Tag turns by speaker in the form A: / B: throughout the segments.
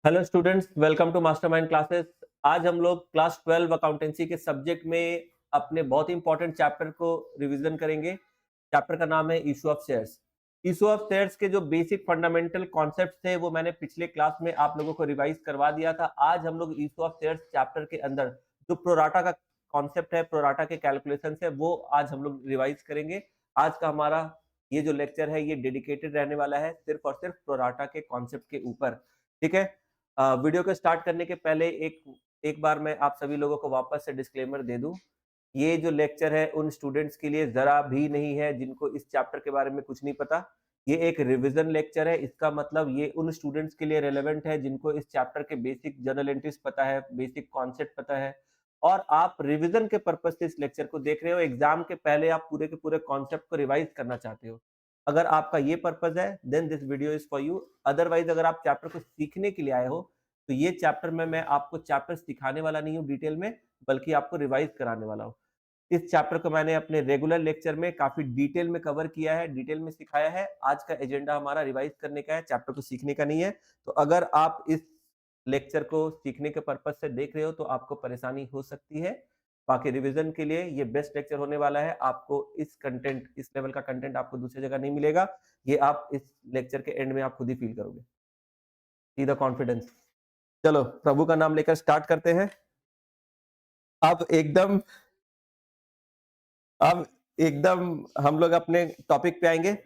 A: Hello students, welcome to Mastermind classes. आज हम लोग क्लास 12 अकाउंटेंसी के सब्जेक्ट में अपने बहुत इंपॉर्टेंट चैप्टर को रिवीजन करेंगे। चैप्टर का नाम है issue of shares. Issue of shares के जो बेसिक फंडामेंटल कॉन्सेप्ट्स थे वो मैंने पिछले क्लास में आप लोगों को रिवाइज करवा दिया था। आज हम लोग इशू ऑफ शेयर्स चैप्टर के अंदर जो प्रोराटा का कॉन्सेप्ट है, प्रोराटा के कैलकुलेशन है, वो आज हम लोग रिवाइज करेंगे। आज का हमारा ये जो लेक्चर है ये डेडिकेटेड रहने वाला है सिर्फ और सिर्फ प्रोराटा के कॉन्सेप्ट के ऊपर। ठीक है। वीडियो को स्टार्ट करने के पहले एक बार मैं आप सभी लोगों को वापस से डिस्क्लेमर दे दूं। ये जो लेक्चर है उन स्टूडेंट्स के लिए जरा भी नहीं है जिनको इस चैप्टर के बारे में कुछ नहीं पता। ये एक रिवीजन लेक्चर है। इसका मतलब ये उन स्टूडेंट्स के लिए रेलेवेंट है जिनको इस चैप्टर के बेसिक जर्नल एंट्रीज पता है, बेसिक कॉन्सेप्ट पता है, और आप रिवीजन के पर्पज से इस लेक्चर को देख रहे हो। एग्जाम के पहले आप पूरे के पूरे कॉन्सेप्ट को रिवाइज करना चाहते हो। अगर आपका ये पर्पज है then this video is for you. Otherwise अगर आप चैप्टर को सीखने के लिए आए हो तो ये चैप्टर में मैं आपको चैप्टर सिखाने वाला नहीं हूँ डिटेल में, बल्कि आपको रिवाइज कराने वाला हूँ। इस चैप्टर को मैंने अपने रेगुलर लेक्चर में काफी डिटेल में कवर किया है, डिटेल में सिखाया है। आज का एजेंडा हमारा रिवाइज करने का है, चैप्टर को सीखने का नहीं है। तो अगर आप इस लेक्चर को सीखने के पर्पज से देख रहे हो तो आपको परेशानी हो सकती है। बाकी रिवीजन के लिए ये बेस्ट लेक्चर होने वाला है। आपको इस लेवल का कंटेंट आपको दूसरी जगह नहीं मिलेगा। ये आप इस लेक्चर के एंड में आप खुद ही फील करोगे। See the confidence. चलो प्रभु का नाम लेकर स्टार्ट करते हैं। अब एकदम अब एकदम हम लोग अपने टॉपिक पे आएंगे।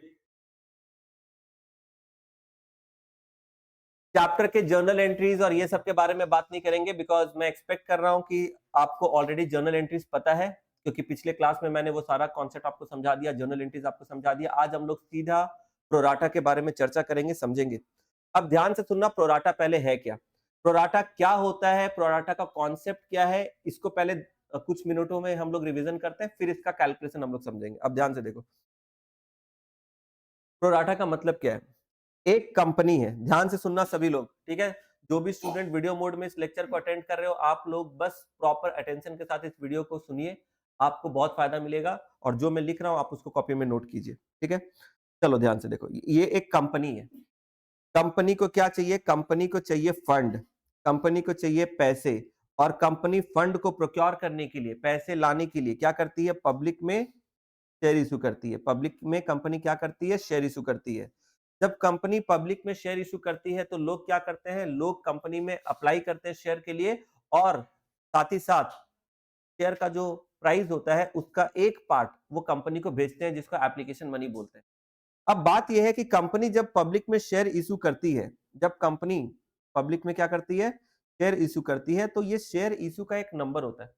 A: चैप्टर के जर्नल एंट्रीज और ये सब के बारे में बात नहीं करेंगे, बिकॉज मैं एक्सपेक्ट कर रहा हूं कि आपको ऑलरेडी जर्नल एंट्रीज पता है, क्योंकि पिछले क्लास में मैंने वो सारा कॉन्सेप्ट आपको समझा दिया, जर्नल एंट्रीज आपको समझा दिया। आज हम लोग सीधा प्रोराटा के बारे में चर्चा करेंगे, समझेंगे। अब ध्यान से सुनना, प्रोराटा पहले है क्या, प्रोराटा क्या होता है, प्रोराटा का कॉन्सेप्ट क्या है, इसको पहले कुछ मिनटों में हम लोग रिवीजन करते हैं, फिर इसका कैलकुलेशन हम लोग समझेंगे। अब ध्यान से देखो, प्रोराटा का मतलब क्या है। एक कंपनी है, ध्यान से सुनना सभी लोग, ठीक है। जो भी स्टूडेंट वीडियो मोड में इस लेक्चर को अटेंड कर रहे हो, आप लोग बस प्रॉपर अटेंशन के साथ इस वीडियो को सुनिए, आपको बहुत फायदा मिलेगा। और जो मैं लिख रहा हूं आप उसको कॉपी में नोट कीजिए, ठीक है। चलो ध्यान से देखो, ये एक कंपनी है। कंपनी को क्या चाहिए, कंपनी को चाहिए फंड, कंपनी को चाहिए पैसे। और कंपनी फंड को प्रोक्योर करने के लिए, पैसे लाने के लिए क्या करती है, पब्लिक में शेयर इशू करती है। पब्लिक में कंपनी क्या करती है, शेयर इशू करती है। जब कंपनी पब्लिक में शेयर इशू करती है तो लोग क्या करते हैं, लोग कंपनी में अप्लाई करते हैं शेयर के लिए, और साथ ही साथ शेयर का जो प्राइस होता है उसका एक पार्ट वो कंपनी को भेजते हैं, जिसको एप्लीकेशन मनी बोलते हैं। अब बात यह है कि कंपनी जब पब्लिक में शेयर इशू करती है, जब कंपनी पब्लिक में क्या करती है, शेयर इशू करती है, तो ये शेयर इशू का एक नंबर होता है।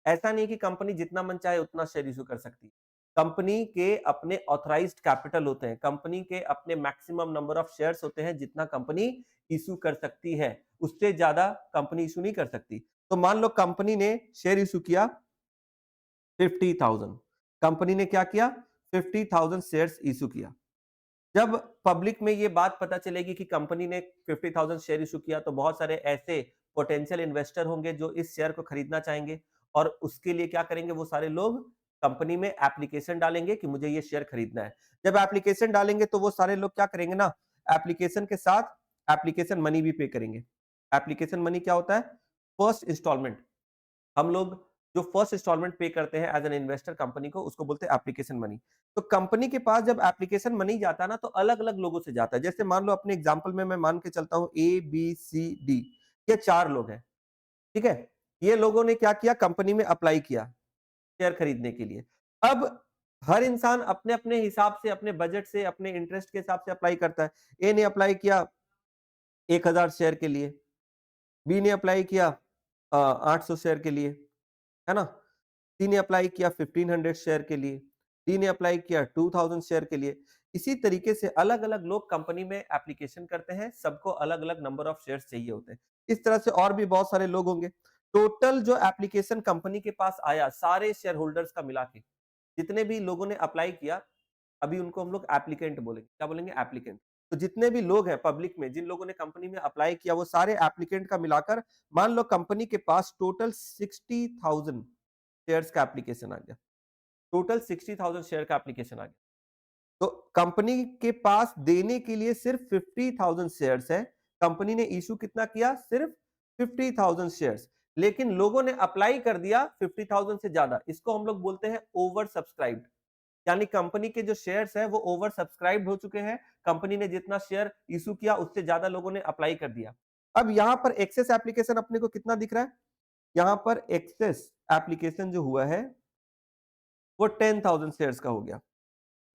A: ऐसा नहीं कि कंपनी जितना मन चाहे उतना शेयर इशू कर सकती है। कंपनी के अपने ऑथराइज्ड कैपिटल होते हैं, कंपनी के अपने मैक्सिमम नंबर ऑफ शेयर्स होते हैं जितना कंपनी इशू कर सकती है, उससे ज्यादा कंपनी इशू नहीं कर सकती। तो मान लो कंपनी ने शेयर इशू किया 50,000। कंपनी ने क्या किया, 50,000 शेयर्स इशू किया। जब पब्लिक में ये बात पता चलेगी कि कंपनी ने 50,000 शेयर इशू किया, तो बहुत सारे ऐसे पोटेंशियल इन्वेस्टर होंगे जो इस शेयर को खरीदना चाहेंगे, और उसके लिए क्या करेंगे, वो सारे लोग कंपनी में एप्लीकेशन डालेंगे कि मुझे ये शेयर खरीदना है। जब एप्लीकेशन डालेंगे तो वो सारे लोग क्या करेंगे ना, एप्लीकेशन के साथ एप्लीकेशन मनी भी पे करेंगे। एप्लीकेशन मनी क्या होता है, फर्स्ट इंस्टॉलमेंट। हम लोग जो फर्स्ट इंस्टॉलमेंट पे करते हैं एज एन इन्वेस्टर कंपनी को, उसको बोलते हैं एप्लीकेशन मनी। तो कंपनी के पास जब एप्लीकेशन मनी जाता है ना, तो अलग अलग लोगों से जाता है। जैसे मान लो अपने एग्जांपल में मैं मान के चलता हूं ए बी सी डी, ये 4 लोग हैं, ठीक है। ये लोगों ने क्या किया, कंपनी में अप्लाई किया शेयर खरीदने के लिए। अब हर इंसान अपने अपने हिसाब से, अपने बजट से, अपने इंटरेस्ट के हिसाब से अप्लाई करता है। ए ने अप्लाई किया 1,000 शेयर के लिए, बी ने अप्लाई किया 800 शेयर के लिए, है ना। सी ने अप्लाई किया 1500 शेयर के लिए, डी ने अप्लाई किया 2000 शेयर के लिए। इसी तरीके से अलग अलग लोग कंपनी में एप्लीकेशन करते हैं, सबको अलग अलग नंबर ऑफ शेयर्स चाहिए होते हैं। इस तरह से और भी बहुत सारे लोग होंगे। टोटल जो एप्लीकेशन कंपनी के पास आया, सारे शेयर होल्डर्स का मिला के, जितने भी लोगों ने अप्लाई किया, अभी उनको हम लोग एप्लीकेंट बोलेंगे। क्या बोलेंगे, एप्लीकेंट। तो जितने भी लोग हैं पब्लिक में, जिन लोगों ने कंपनी में अप्लाई किया, वो सारे एप्लीकेंट का मिलाकर मान लो कंपनी के पास टोटल 60,000 शेयर्स का एप्लीकेशन आ गया। टोटल 60,000 शेयर का एप्लीकेशन आ गया। तो कंपनी के पास देने के लिए सिर्फ 50,000 शेयर्स है। कंपनी ने इशू कितना किया? सिर्फ 50,000 शेयर्स, लेकिन लोगों ने अप्लाई कर दिया 50,000 से ज्यादा। इसको हम लोग बोलते हैं ओवर सब्सक्राइब्ड, यानी कंपनी के जो शेयर्स है वो ओवर सब्सक्राइब्ड हो चुके हैं। कंपनी ने जितना शेयर इशू किया उससे ज्यादा लोगों ने अप्लाई कर दिया। अब यहां पर एक्सेस एप्लीकेशन अपने को कितना दिख रहा है? यहां पर एक्सेस एप्लीकेशन जो हुआ है वो 10,000 शेयर्स का हो गया।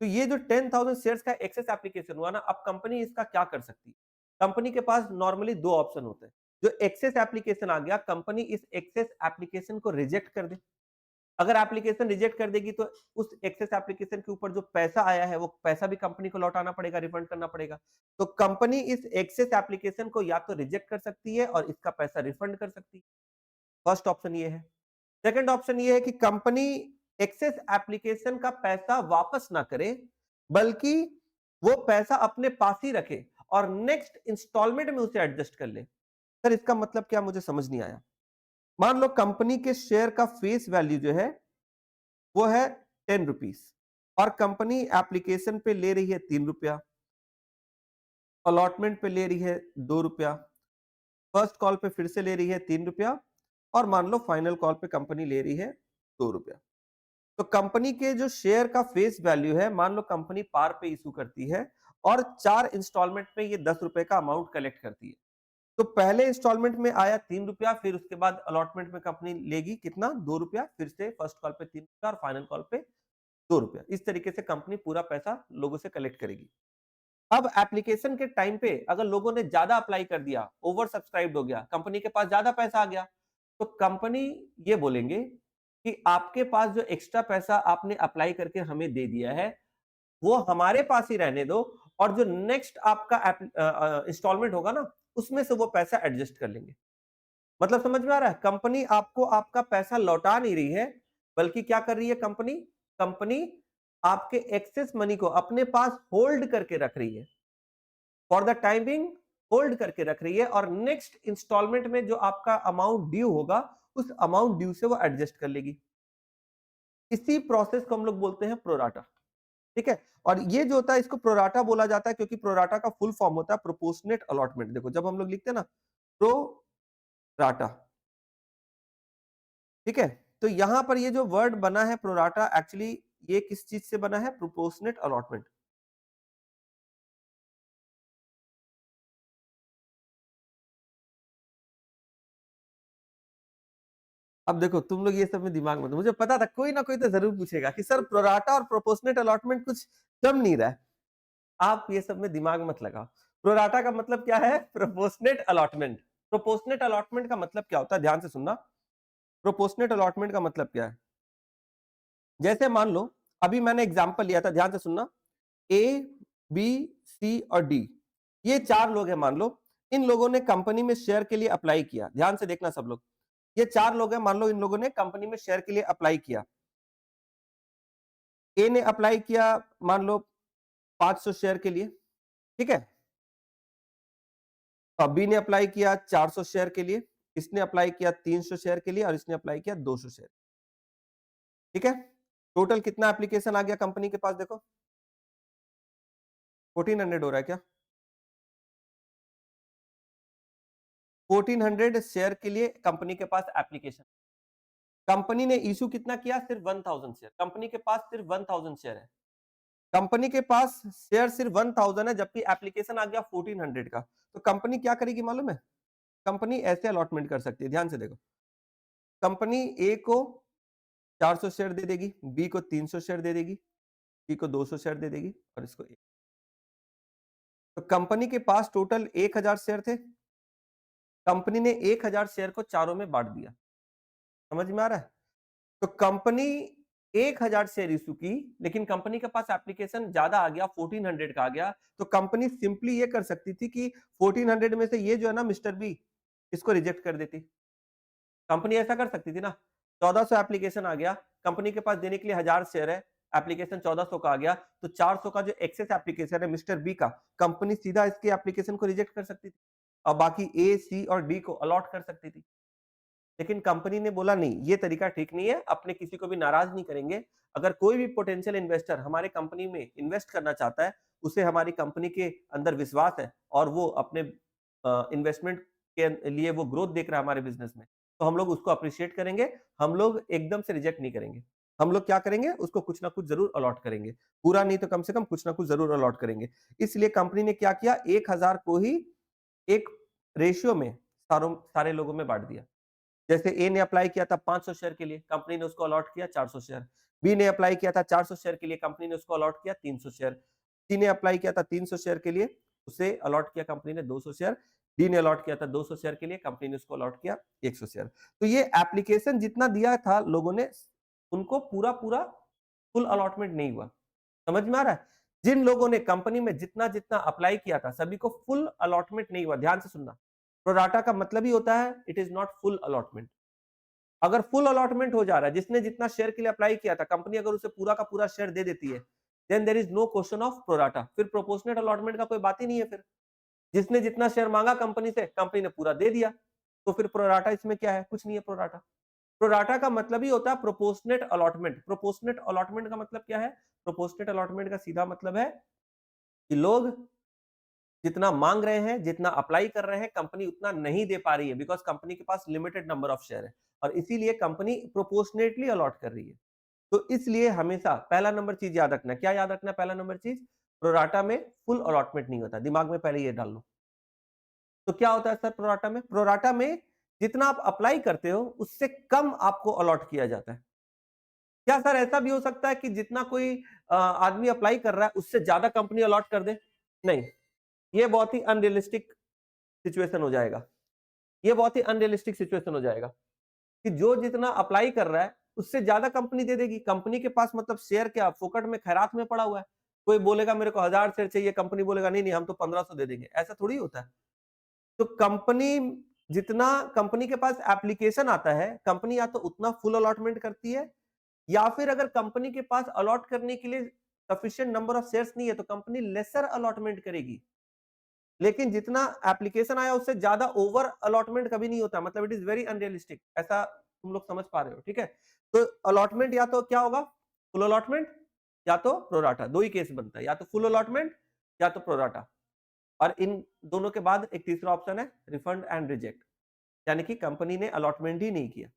A: तो ये जो 10,000 शेयर्स का एक्सेस एप्लीकेशन हुआ ना, अब कंपनी इसका क्या कर सकती है? कंपनी के पास नॉर्मली दो ऑप्शन होते हैं। जो एक्सेस एप्लीकेशन आ गया, कंपनी इस एक्सेस एप्लीकेशन को रिजेक्ट कर दे। अगर एप्लीकेशन रिजेक्ट कर देगी तो उस एक्सेस एप्लीकेशन के ऊपर जो पैसा आया है वो पैसा भी कंपनी को लौटाना पड़ेगा, रिफंड करना पड़ेगा। तो कंपनी इस एक्सेस एप्लीकेशन को या तो रिजेक्ट कर सकती है और इसका पैसा रिफंड कर सकती है। फर्स्ट ऑप्शन ये है। सेकंड ऑप्शन ये है कि कंपनी एक्सेस एप्लीकेशन का पैसा वापस ना करे, बल्कि वो पैसा अपने पास ही रखे और नेक्स्ट इंस्टॉलमेंट में उसे एडजस्ट कर ले। सर इसका मतलब क्या? मुझे समझ नहीं आया। मान लो कंपनी के शेयर का फेस वैल्यू जो है वो है 10 रुपीस और कंपनी एप्लीकेशन पे ले रही है 3 रुपया, अलॉटमेंट पे ले रही है 2 रुपया, फर्स्ट कॉल पे फिर से ले रही है 3 रुपया और मान लो फाइनल कॉल पे कंपनी ले रही है 2 रुपया। तो कंपनी के जो शेयर का फेस वैल्यू है, मान लो कंपनी पार पे इशू करती है और 4 इंस्टॉलमेंट में ये 10 रुपए का अमाउंट कलेक्ट करती है। तो पहले इंस्टॉलमेंट में आया 3 रुपया, फिर उसके बाद अलॉटमेंट में कंपनी लेगी कितना? 2 रुपया, फिर से फर्स्ट कॉल पे 3 रुपया और फाइनल कॉल पे 2 रुपया। इस तरीके से कंपनी पूरा पैसा लोगों से कलेक्ट करेगी। अब एप्लीकेशन के टाइम पे अगर लोगों ने ज्यादा अप्लाई कर दिया, ओवर सब्सक्राइब्ड हो गया, कंपनी के पास ज्यादा पैसा आ गया, तो कंपनी ये बोलेंगे कि आपके पास जो एक्स्ट्रा पैसा आपने अप्लाई करके हमें दे दिया है, वो हमारे पास ही रहने दो और जो नेक्स्ट आपका इंस्टॉलमेंट होगा ना, उसमें से वो पैसा एडजस्ट कर लेंगे। मतलब समझ में आ रहा है? कंपनी आपको आपका पैसा लौटा नहीं रही है, बल्कि क्या कर रही है कंपनी? कंपनी आपके एक्सेस मनी को अपने पास होल्ड करके रख रही है, फॉर द टाइमिंग होल्ड करके रख रही है और नेक्स्ट इंस्टॉलमेंट में जो आपका अमाउंट ड्यू होगा, उस अमाउंट ड्यू से वो एडजस्ट कर लेगी। इसी प्रोसेस को हम लोग बोलते हैं प्रोराटा। ठीक है, और ये जो होता है इसको प्रोराटा बोला जाता है क्योंकि प्रोराटा का फुल फॉर्म होता है प्रोपोर्शनेट अलॉटमेंट। देखो जब हम लोग लिखते हैं ना प्रोराटा, ठीक है, तो यहां पर ये जो वर्ड बना है प्रोराटा, एक्चुअली ये किस चीज से बना है? Proportionate allotment. अब देखो तुम लोग ये सब में दिमाग मत, मुझे पता था कोई ना कोई तो जरूर पूछेगा कि सर प्रोराटा और प्रोपोर्शनेट अलॉटमेंट कुछ जम नहीं रहा है। आप ये सब में दिमाग मत लगाओ। प्रोराटा का मतलब क्या है? Proportionate allotment. प्रोपोर्शनेट अलॉटमेंट का मतलब क्या होता है? ध्यान से सुनना। प्रोपोर्शनेट अलॉटमेंट का मतलब क्या है? जैसे मान लो अभी मैंने एग्जांपल लिया था, ध्यान से सुनना। ए, बी, सी और डी, ये 4 लोग हैं मान लो। इन लोगों ने कंपनी में शेयर के लिए अप्लाई किया। ध्यान से देखना सब लोग। ये 4 लोग हैं, मान लो इन लोगों ने कंपनी में शेयर के लिए अप्लाई किया। ए ने अप्लाई किया मान लो 500 शेयर के लिए, ठीक है। और बी ने अप्लाई किया 400 शेयर के लिए, इसने अप्लाई किया 300 शेयर के लिए और इसने अप्लाई किया 200 शेयर। ठीक है, टोटल कितना एप्लीकेशन आ गया कंपनी के पास? देखो 1400 हो रहा है क्या? 1400 शेयर के लिए कंपनी के पास एप्लीकेशन। कंपनी ने इशू कितना किया? सिर्फ 1000 शेयर। कंपनी के पास सिर्फ 1000 शेयर है। कंपनी के पास शेयर सिर्फ 1000 है, जबकि एप्लीकेशन आ गया 1400 का। तो कंपनी क्या करेगी मालूम है? कंपनी ऐसे अलॉटमेंट कर सकती है, ध्यान से देखो। कंपनी ए को 400 शेयर दे देगी, बी को 300 शेयर दे देगी, सी को 200 शेयर दे देगी और इसको एक। तो कंपनी के पास टोटल 1000 शेयर थे। कंपनी ने 1000 शेयर को चारों में बांट दिया। समझ में आ रहा है? तो कंपनी 1000 शेयर इशू की, लेकिन कंपनी के पास एप्लीकेशन ज्यादा आ गया, 1400 का आ गया। तो कंपनी सिंपली ये कर सकती थी कि 1400 में से ये जो है ना मिस्टर बी, इसको रिजेक्ट कर देती। कंपनी ऐसा कर सकती थी ना। 1400 एप्लीकेशन आ गया, कंपनी के पास देने के लिए 1000 शेयर है, एप्लीकेशन 1400 का आ गया, तो 400 का जो एक्सेस एप्लीकेशन है मिस्टर बी का, कंपनी सीधा इसके एप्लीकेशन को रिजेक्ट कर सकती थी और बाकी ए, सी और डी को अलॉट कर सकती थी। लेकिन कंपनी ने बोला नहीं, ये तरीका ठीक नहीं है, अपने किसी को भी नाराज नहीं करेंगे। अगर कोई भी पोटेंशियल इन्वेस्टर हमारे कंपनी में इन्वेस्ट करना चाहता है, उसे हमारी कंपनी के अंदर विश्वास है और वो अपने इन्वेस्टमेंट के लिए वो ग्रोथ देख रहा है हमारे बिजनेस में, तो हम लोग उसको अप्रिशिएट करेंगे। हम लोग एकदम से रिजेक्ट नहीं करेंगे। हम लोग क्या करेंगे, उसको कुछ ना कुछ जरूर अलॉट करेंगे, पूरा नहीं तो कम से कम कुछ ना कुछ जरूर अलॉट करेंगे। इसलिए कंपनी ने क्या किया, 1000 को ही एक रेशियो में सारे लोगों में बांट दिया। जैसे ए ने अप्लाई किया था 500 शेयर के लिए, कंपनी ने उसको अलॉट किया 400 शेयर। बी ने अप्लाई किया था 400 शेयर के लिए, कंपनी ने उसको अलॉट किया 300 शेयर। सी ने अप्लाई किया था 300 शेयर के लिए, उसे अलॉट किया कंपनी ने 200 शेयर। डी ने अलॉट किया था 200 शेयर के लिए, कंपनी ने उसको अलॉट किया 100 शेयर। तो ये एप्लीकेशन जितना दिया था लोगों ने, उनको पूरा पूरा फुल अलॉटमेंट नहीं हुआ। समझ में आ रहा है? जिन लोगों ने कंपनी में जितना जितना अप्लाई किया था, सभी को फुल अलॉटमेंट नहीं हुआ। ध्यान से सुनना, प्रोराटा का मतलब ही होता है it is not full allotment. अगर फुल अलॉटमेंट हो जा रहा है, जिसने जितना शेयर के लिए अप्लाई किया था, कंपनी अगर उसे पूरा का पूरा शेयर दे देती है, then there is no question of pro rata. फिर प्रोपोर्शनेट अलॉटमेंट का कोई बात ही नहीं है। फिर जिसने जितना शेयर मांगा कंपनी से, कंपनी ने पूरा दे दिया, तो फिर प्रोराटा इसमें क्या है? कुछ नहीं है प्रोराटा। प्रोराटा का मतलब ही होता है प्रोपोर्शनेट अलॉटमेंट। प्रोपोर्शनेट अलॉटमेंट का मतलब क्या है? प्रोपोर्शनेट अलॉटमेंट का सीधा मतलब है कि लोग जितना मांग रहे हैं, जितना अप्लाई कर रहे हैं, कंपनी उतना नहीं दे पा रही है, बिकॉज कंपनी के पास लिमिटेड नंबर ऑफ शेयर है और इसीलिए कंपनी प्रोपोर्शनेटली अलॉट कर रही है। तो इसलिए हमेशा पहला नंबर चीज याद रखना। क्या याद रखना? पहला नंबर चीज, प्रोराटा में फुल अलॉटमेंट नहीं होता। दिमाग में पहले ये डाल लो। तो क्या होता है सर प्रोराटा में? प्रोराटा में जितना आप अप्लाई करते हो, उससे कम आपको अलॉट किया जाता है। क्या सर ऐसा भी हो सकता है कि जितना कोई आदमी अप्लाई कर रहा है, उससे ज्यादा कंपनी अलॉट कर दे? नहीं, ये बहुत ही अनरियलिस्टिक सिचुएशन हो जाएगा। ये बहुत ही अनरियलिस्टिक सिचुएशन हो जाएगा कि जो जितना अप्लाई कर रहा है, उससे ज्यादा कंपनी दे देगी। कंपनी के पास मतलब शेयर क्या फोकट में खैरात में पड़ा हुआ है? कोई बोलेगा मेरे को 1000 शेयर चाहिए, कंपनी बोलेगा नहीं नहीं हम तो 1500 दे देंगे। ऐसा थोड़ी होता है। तो कंपनी जितना कंपनी के पास एप्लीकेशन आता है, कंपनी या तो उतना फुल अलॉटमेंट करती है, या फिर अगर कंपनी के पास अलॉट करने के लिए सफिशिएंट नंबर ऑफ शेयर्स नहीं है, तो कंपनी लेसर अलॉटमेंट करेगी। लेकिन जितना एप्लीकेशन आया उससे ज्यादा ओवर अलॉटमेंट कभी नहीं होता। मतलब इट इज वेरी अनरियलिस्टिक। ऐसा तुम लोग समझ पा रहे हो? ठीक है। तो अलॉटमेंट या तो क्या होगा, फुल अलॉटमेंट या तो प्रोराटा। दो ही केस बनता है, या तो फुल अलॉटमेंट या तो प्रोराटा। और इन दोनों के बाद एक तीसरा ऑप्शन है रिफंड एंड रिजेक्ट, यानी कि कंपनी ने अलॉटमेंट ही नहीं किया।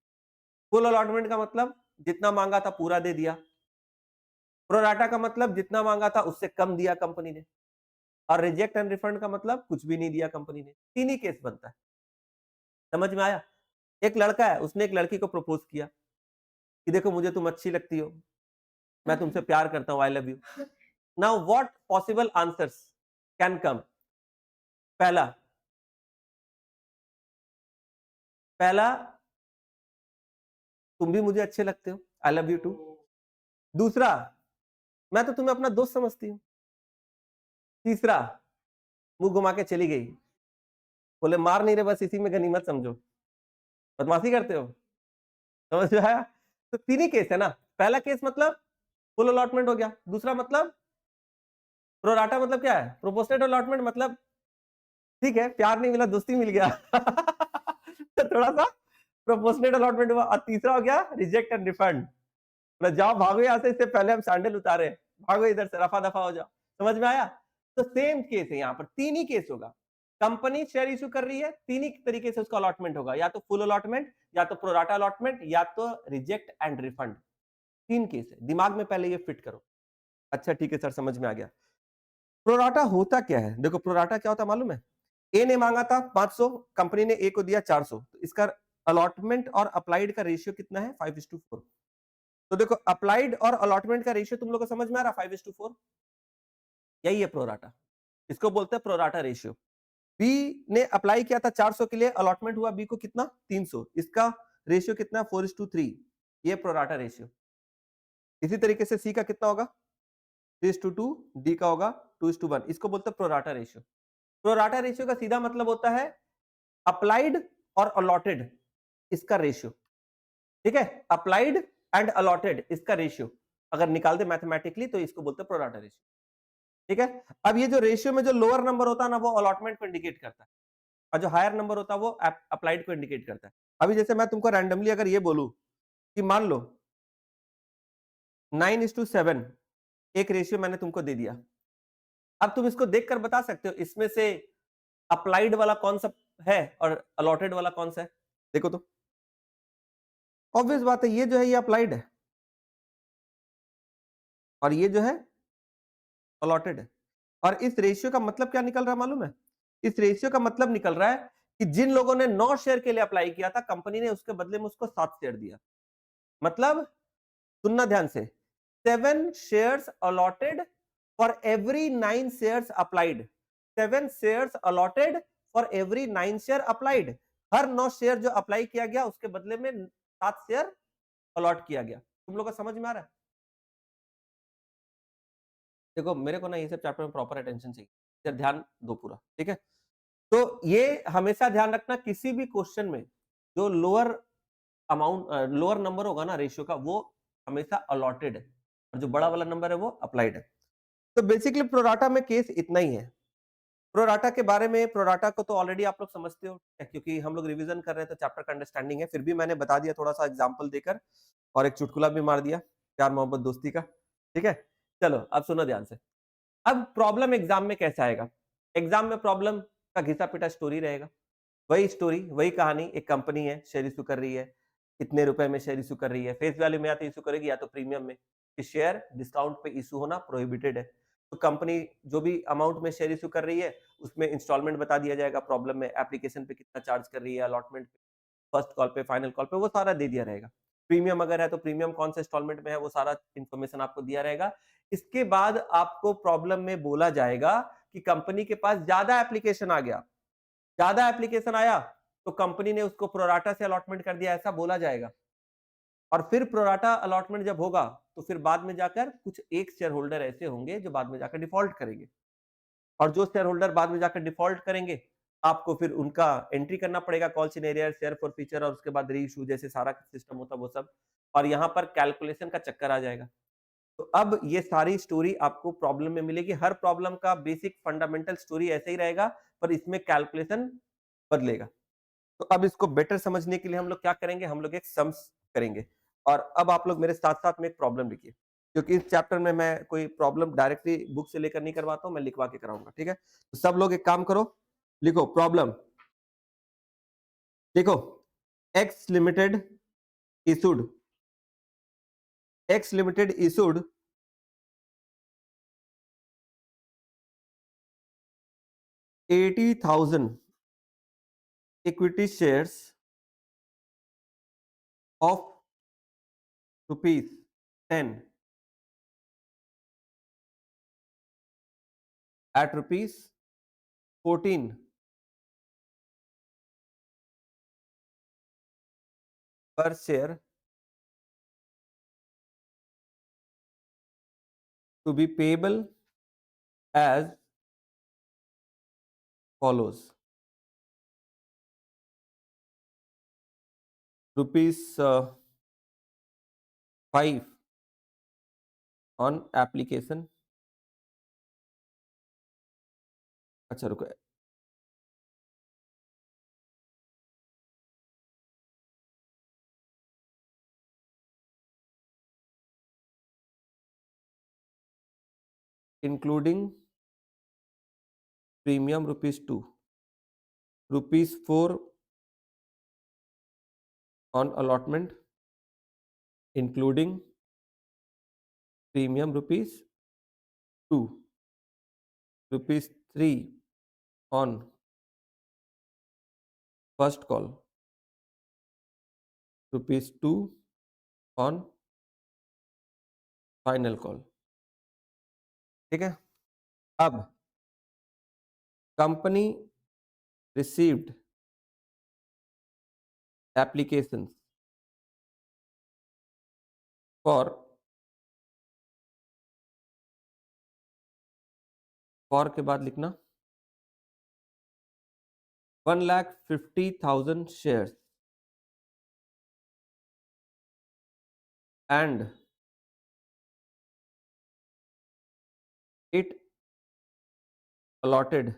A: फुल अलॉटमेंट का मतलब जितना मांगा था पूरा दे दिया। प्रोराटा का मतलब जितना मांगा था उससे कम दिया कंपनी ने। और रिजेक्ट एंड रिफंड का मतलब कुछ भी नहीं दिया कंपनी ने। तीन ही केस बनता है। समझ में आया? एक लड़का है, उसने एक लड़की को प्रपोज किया कि देखो मुझे तुम अच्छी लगती हो, मैं तुमसे प्यार करता हूं, I love you. Now what possible answers can come? पहला पहला तुम भी मुझे अच्छे लगते हो, आई लव यू टू। दूसरा, मैं तो तुम्हें अपना दोस्त समझती हूँ। तीसरा, मुंह घुमा के चली गई। बोले मार नहीं रहे, बस इसी में गनीमत समझो। बदमाशी करते हो। समझ में आया? तो तीन ही केस है ना। पहला केस मतलब फुल अलॉटमेंट हो गया। दूसरा मतलब प्रोराटा, मतलब क्या है? प्रोपोर्शनेट अलॉटमेंट, मतलब ठीक है प्यार नहीं मिला दोस्ती मिल गया। तो थोड़ा सा प्रोपोर्शनेट अलॉटमेंट हुआ। और तीसरा हो गया रिजेक्ट एंड रिफंड। मतलब जाओ भागो यहाँ से, इससे पहले हम सैंडल उतारे, भागो इधर से, रफा दफा हो जाओ। समझ में आया? तो सेम केस है यहाँ पर, तीन ही केस होगा। कंपनी शेयर इशू कर रही है, तीन ही तरीके से उसका अलॉटमेंट होगा, या तो फुल अलॉटमेंट, या तो प्रोराटा अलॉटमेंट, या तो रिजेक्ट एंड रिफंड। तीन केस है, दिमाग में पहले ये फिट करो। अच्छा ठीक है सर, समझ में आ गया। प्रोराटा होता क्या है? देखो प्रोराटा क्या होता है मालूम है? ए ने मांगा था 500, कंपनी ने ए को दिया 400, तो इसका अलॉटमेंट और अप्लाइड का रेशियो कितना है? 5:4। तो देखो अप्लाइड और अलॉटमेंट का रेशियो तुम लोग को समझ में आ रहा? 5:4। यही है प्रोराटा, इसको बोलते हैं प्रोराटा रेशियो। बी ने अप्लाई किया था 400 के लिए, अलॉटमेंट हुआ बी को कितना? 300। इसका रेशियो कितना? 4:3। ये प्रोराटा रेशियो। इसी तरीके से सी का कितना होगा? 3:2। डी का होगा 2:1। इसको बोलते हैं प्रोराटा रेशियो। प्रोराटा रेशियो का सीधा मतलब होता है अप्लाइड और अलॉटेड, इसका रेशियो। ठीक है, अप्लाइड एंड अलॉटेड इसका रेशियो अगर निकाल दे मैथमेटिकली, तो इसको बोलते हैं प्रोराटा रेशियो। ठीक है। अब ये जो रेशियो में जो लोअर नंबर होता है ना, वो अलॉटमेंट को इंडिकेट करता है, और जो हायर नंबर होता है वो अप्लाइड को इंडिकेट करता है। अभी जैसे मैं तुमको रैंडमली अगर ये बोलूं कि मान लो 9:7 एक रेशियो मैंने तुमको दे दिया। अब तुम इसको देखकर बता सकते हो इसमें से अप्लाइड वाला कौन सा है और अलॉटेड वाला कौन सा है? देखो तो ऑब्वियस बात है, ये जो है ये अप्लाइड है और ये जो है अलॉटेड है। और इस रेशियो का मतलब क्या निकल रहा है मालूम है? इस रेशियो का मतलब निकल रहा है कि जिन लोगों ने 9 शेयर के लिए अप्लाई किया था, कंपनी ने उसके बदले में उसको 7 शेयर दिया। मतलब सुनना ध्यान से, 7 shares allotted for every 9 shares applied. 7 shares allotted for every 9 share applied. Her 9 share जो अप्लाई किया गया उसके बदले में 7 शेयर अलॉट किया गया। तुम लोग को समझ में आ रहा है? देखो मेरे को ना ये सब चैप्टर में प्रॉपर अटेंशन चाहिए, इधर ध्यान दो पूरा, ठीक है? तो ये हमेशा ध्यान रखना, किसी भी क्वेश्चन में जो लोअर अमाउंट लोअर नंबर होगा ना रेशियो का, वो हमेशा अलॉटेड है और जो बड़ा वाला नंबर है वो अप्लाइड है। तो बेसिकली प्रोराटा में केस इतना ही है। प्रोराटा के बारे में, प्रोराटा को तो ऑलरेडी आप लोग समझते हो क्योंकि हम लोग रिवीजन कर रहे हैं तो चैप्टर का अंडरस्टैंडिंग है, फिर भी मैंने बता दिया थोड़ा सा एग्जांपल देकर और एक चुटकुला भी मार दिया प्यार मोहब्बत दोस्ती का, ठीक है? चलो अब सुनो ध्यान से। अब प्रॉब्लम एग्जाम में कैसा आएगा? एग्जाम में प्रॉब्लम का घिसा पिटा स्टोरी रहेगा। वही स्टोरी, वही कहानी, एक कंपनी है, शेयर इश्यू कर रही है, इतने रुपए में शेयर इश्यू कर रही है, फेस वैल्यू में या तो इश्यू करेगी या तो प्रीमियम में। शेयर डिस्काउंट पे इश्यू होना प्रोहिबिटेड है। तो कंपनी जो भी अमाउंट में शेयर इश्यू कर रही है, उसमें इंस्टॉलमेंट बता दिया जाएगा, प्रॉब्लम में एप्लीकेशन पे कितना चार्ज कर रही है, अलॉटमेंट पे, फर्स्ट कॉल पे, फाइनल कॉल पे, वो सारा दे दिया रहेगा। प्रीमियम अगर है तो प्रीमियम कौन से इंस्टॉलमेंट में है, वो सारा इन्फॉर्मेशन आपको दिया रहेगा। इसके बाद आपको प्रॉब्लम में बोला जाएगा कि कंपनी के पास ज्यादा एप्लीकेशन आ गया, ज्यादा एप्लीकेशन आया तो कंपनी ने उसको प्रोराटा से अलॉटमेंट कर दिया, ऐसा बोला जाएगा। और फिर प्रोराटा अलॉटमेंट जब होगा तो फिर बाद में जाकर कुछ एक शेयर होल्डर ऐसे होंगे जो बाद में जाकर डिफॉल्ट करेंगे, और जो शेयर होल्डर बाद में जाकर डिफॉल्ट करेंगे, आपको फिर उनका एंट्री करना पड़ेगा, कॉल सिनेरियर, शेयर फॉरफीचर और उसके बाद री इशू जैसे सारा सिस्टम होता है वो सब, और यहाँ पर कैलकुलेशन का चक्कर आ जाएगा। तो अब ये सारी स्टोरी आपको प्रॉब्लम में मिलेगी। हर प्रॉब्लम का बेसिक फंडामेंटल स्टोरी ऐसे ही रहेगा, पर इसमें कैलकुलेशन बदलेगा। तो अब इसको बेटर समझने के लिए हम लोग क्या करेंगे, हम लोग एक सम्स करेंगे। और अब आप लोग मेरे साथ-साथ में एक प्रॉब्लम लिखिए, क्योंकि इस चैप्टर में मैं कोई प्रॉब्लम डायरेक्टली बुक से लेकर नहीं करवाता हूँ, मैं लिखवा के कराऊँगा, ठीक है? तो सब लोग एक काम करो, लिखो प्रॉब्लम। देखो, x limited issued, x limited issued 80,000 equity shares of rupees 10 at rupees 14 per share to be payable as follows. Rupees 5 on application. अच्छा रुको, including premium rupees 2, rupees 4 on allotment, including premium rupees 2, rupees 3 on first call, rupees 2 on final call, ठीक है? अब company received applications for के बाद लिखना 1,50,000 shares and it allotted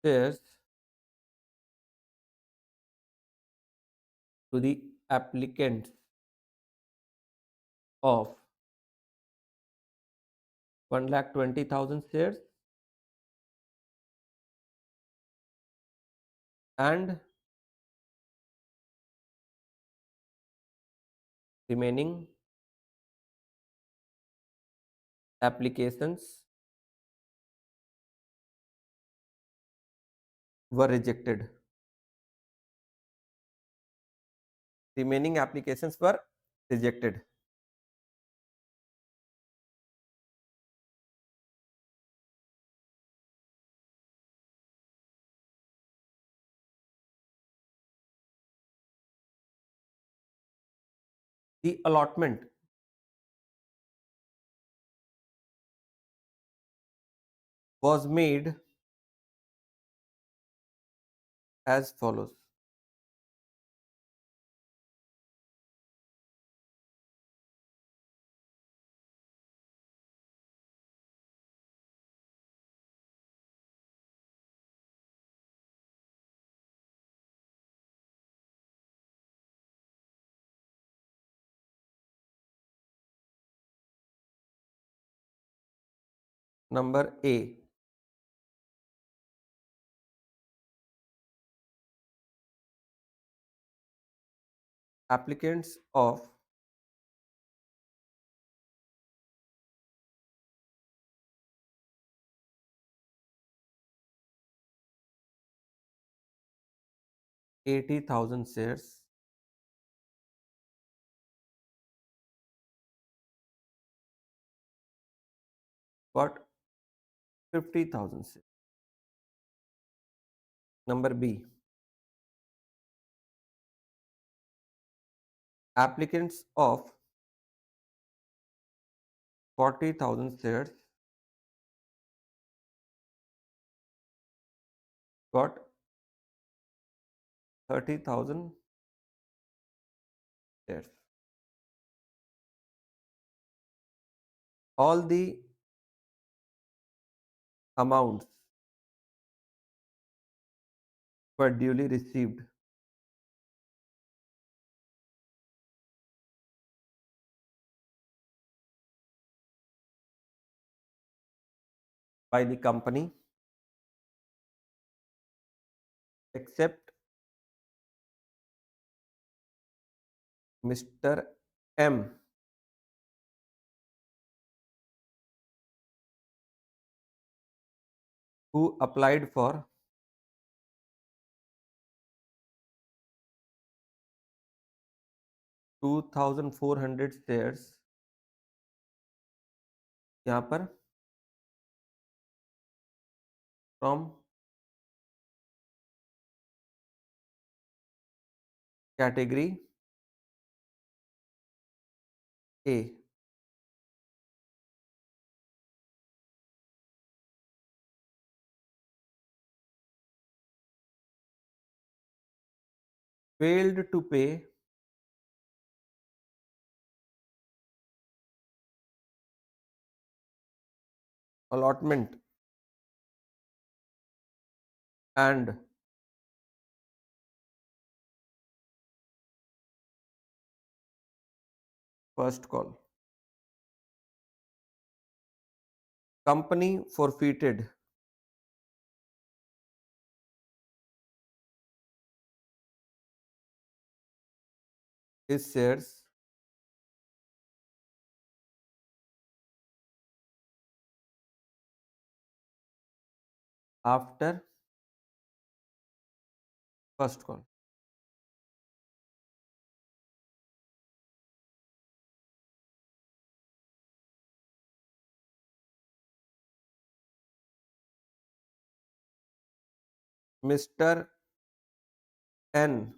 A: shares to the applicants of 1,20,000 shares and remaining applications were rejected. Remaining applications were rejected. The allotment was made as follows. Number A, applicants of 80,000 shares got 50,000 shares. Number B, applicants of 40,000 shares got 30,000 shares. All the amounts were duly received by the company except Mr. M, who applied for 2,400 shares. यहाँ पर from category A. Failed to pay allotment and first call. Company forfeited his shares after first call. Mr. N,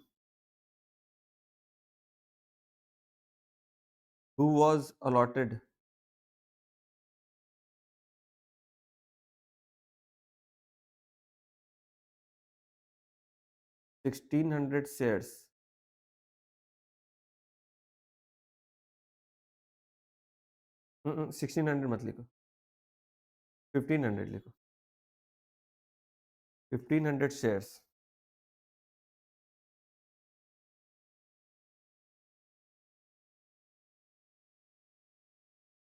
A: who was allotted 1,600 shares, 1,600 मत लिखो, 1,500 लिखो, 1,500 shares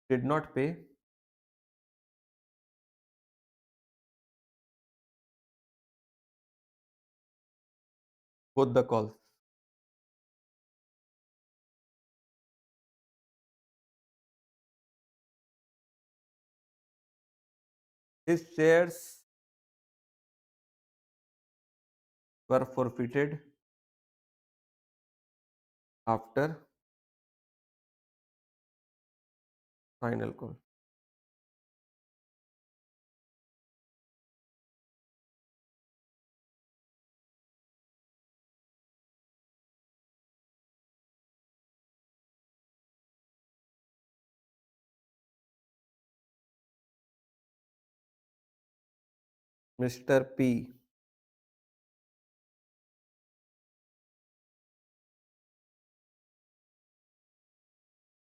A: did not पे both the calls. His shares were forfeited after final call. Mr. P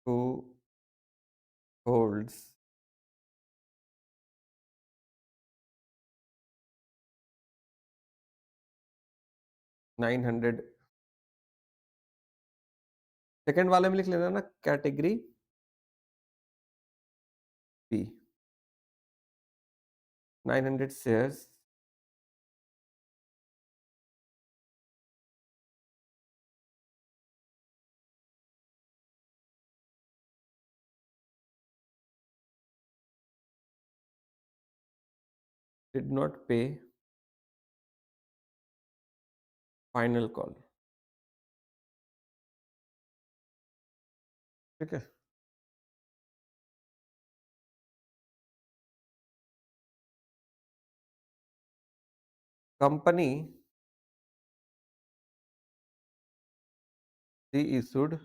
A: who holds 900 second वाले में लिख लेना ना category P 900 shares did not pay final call. ठीक है, company reissued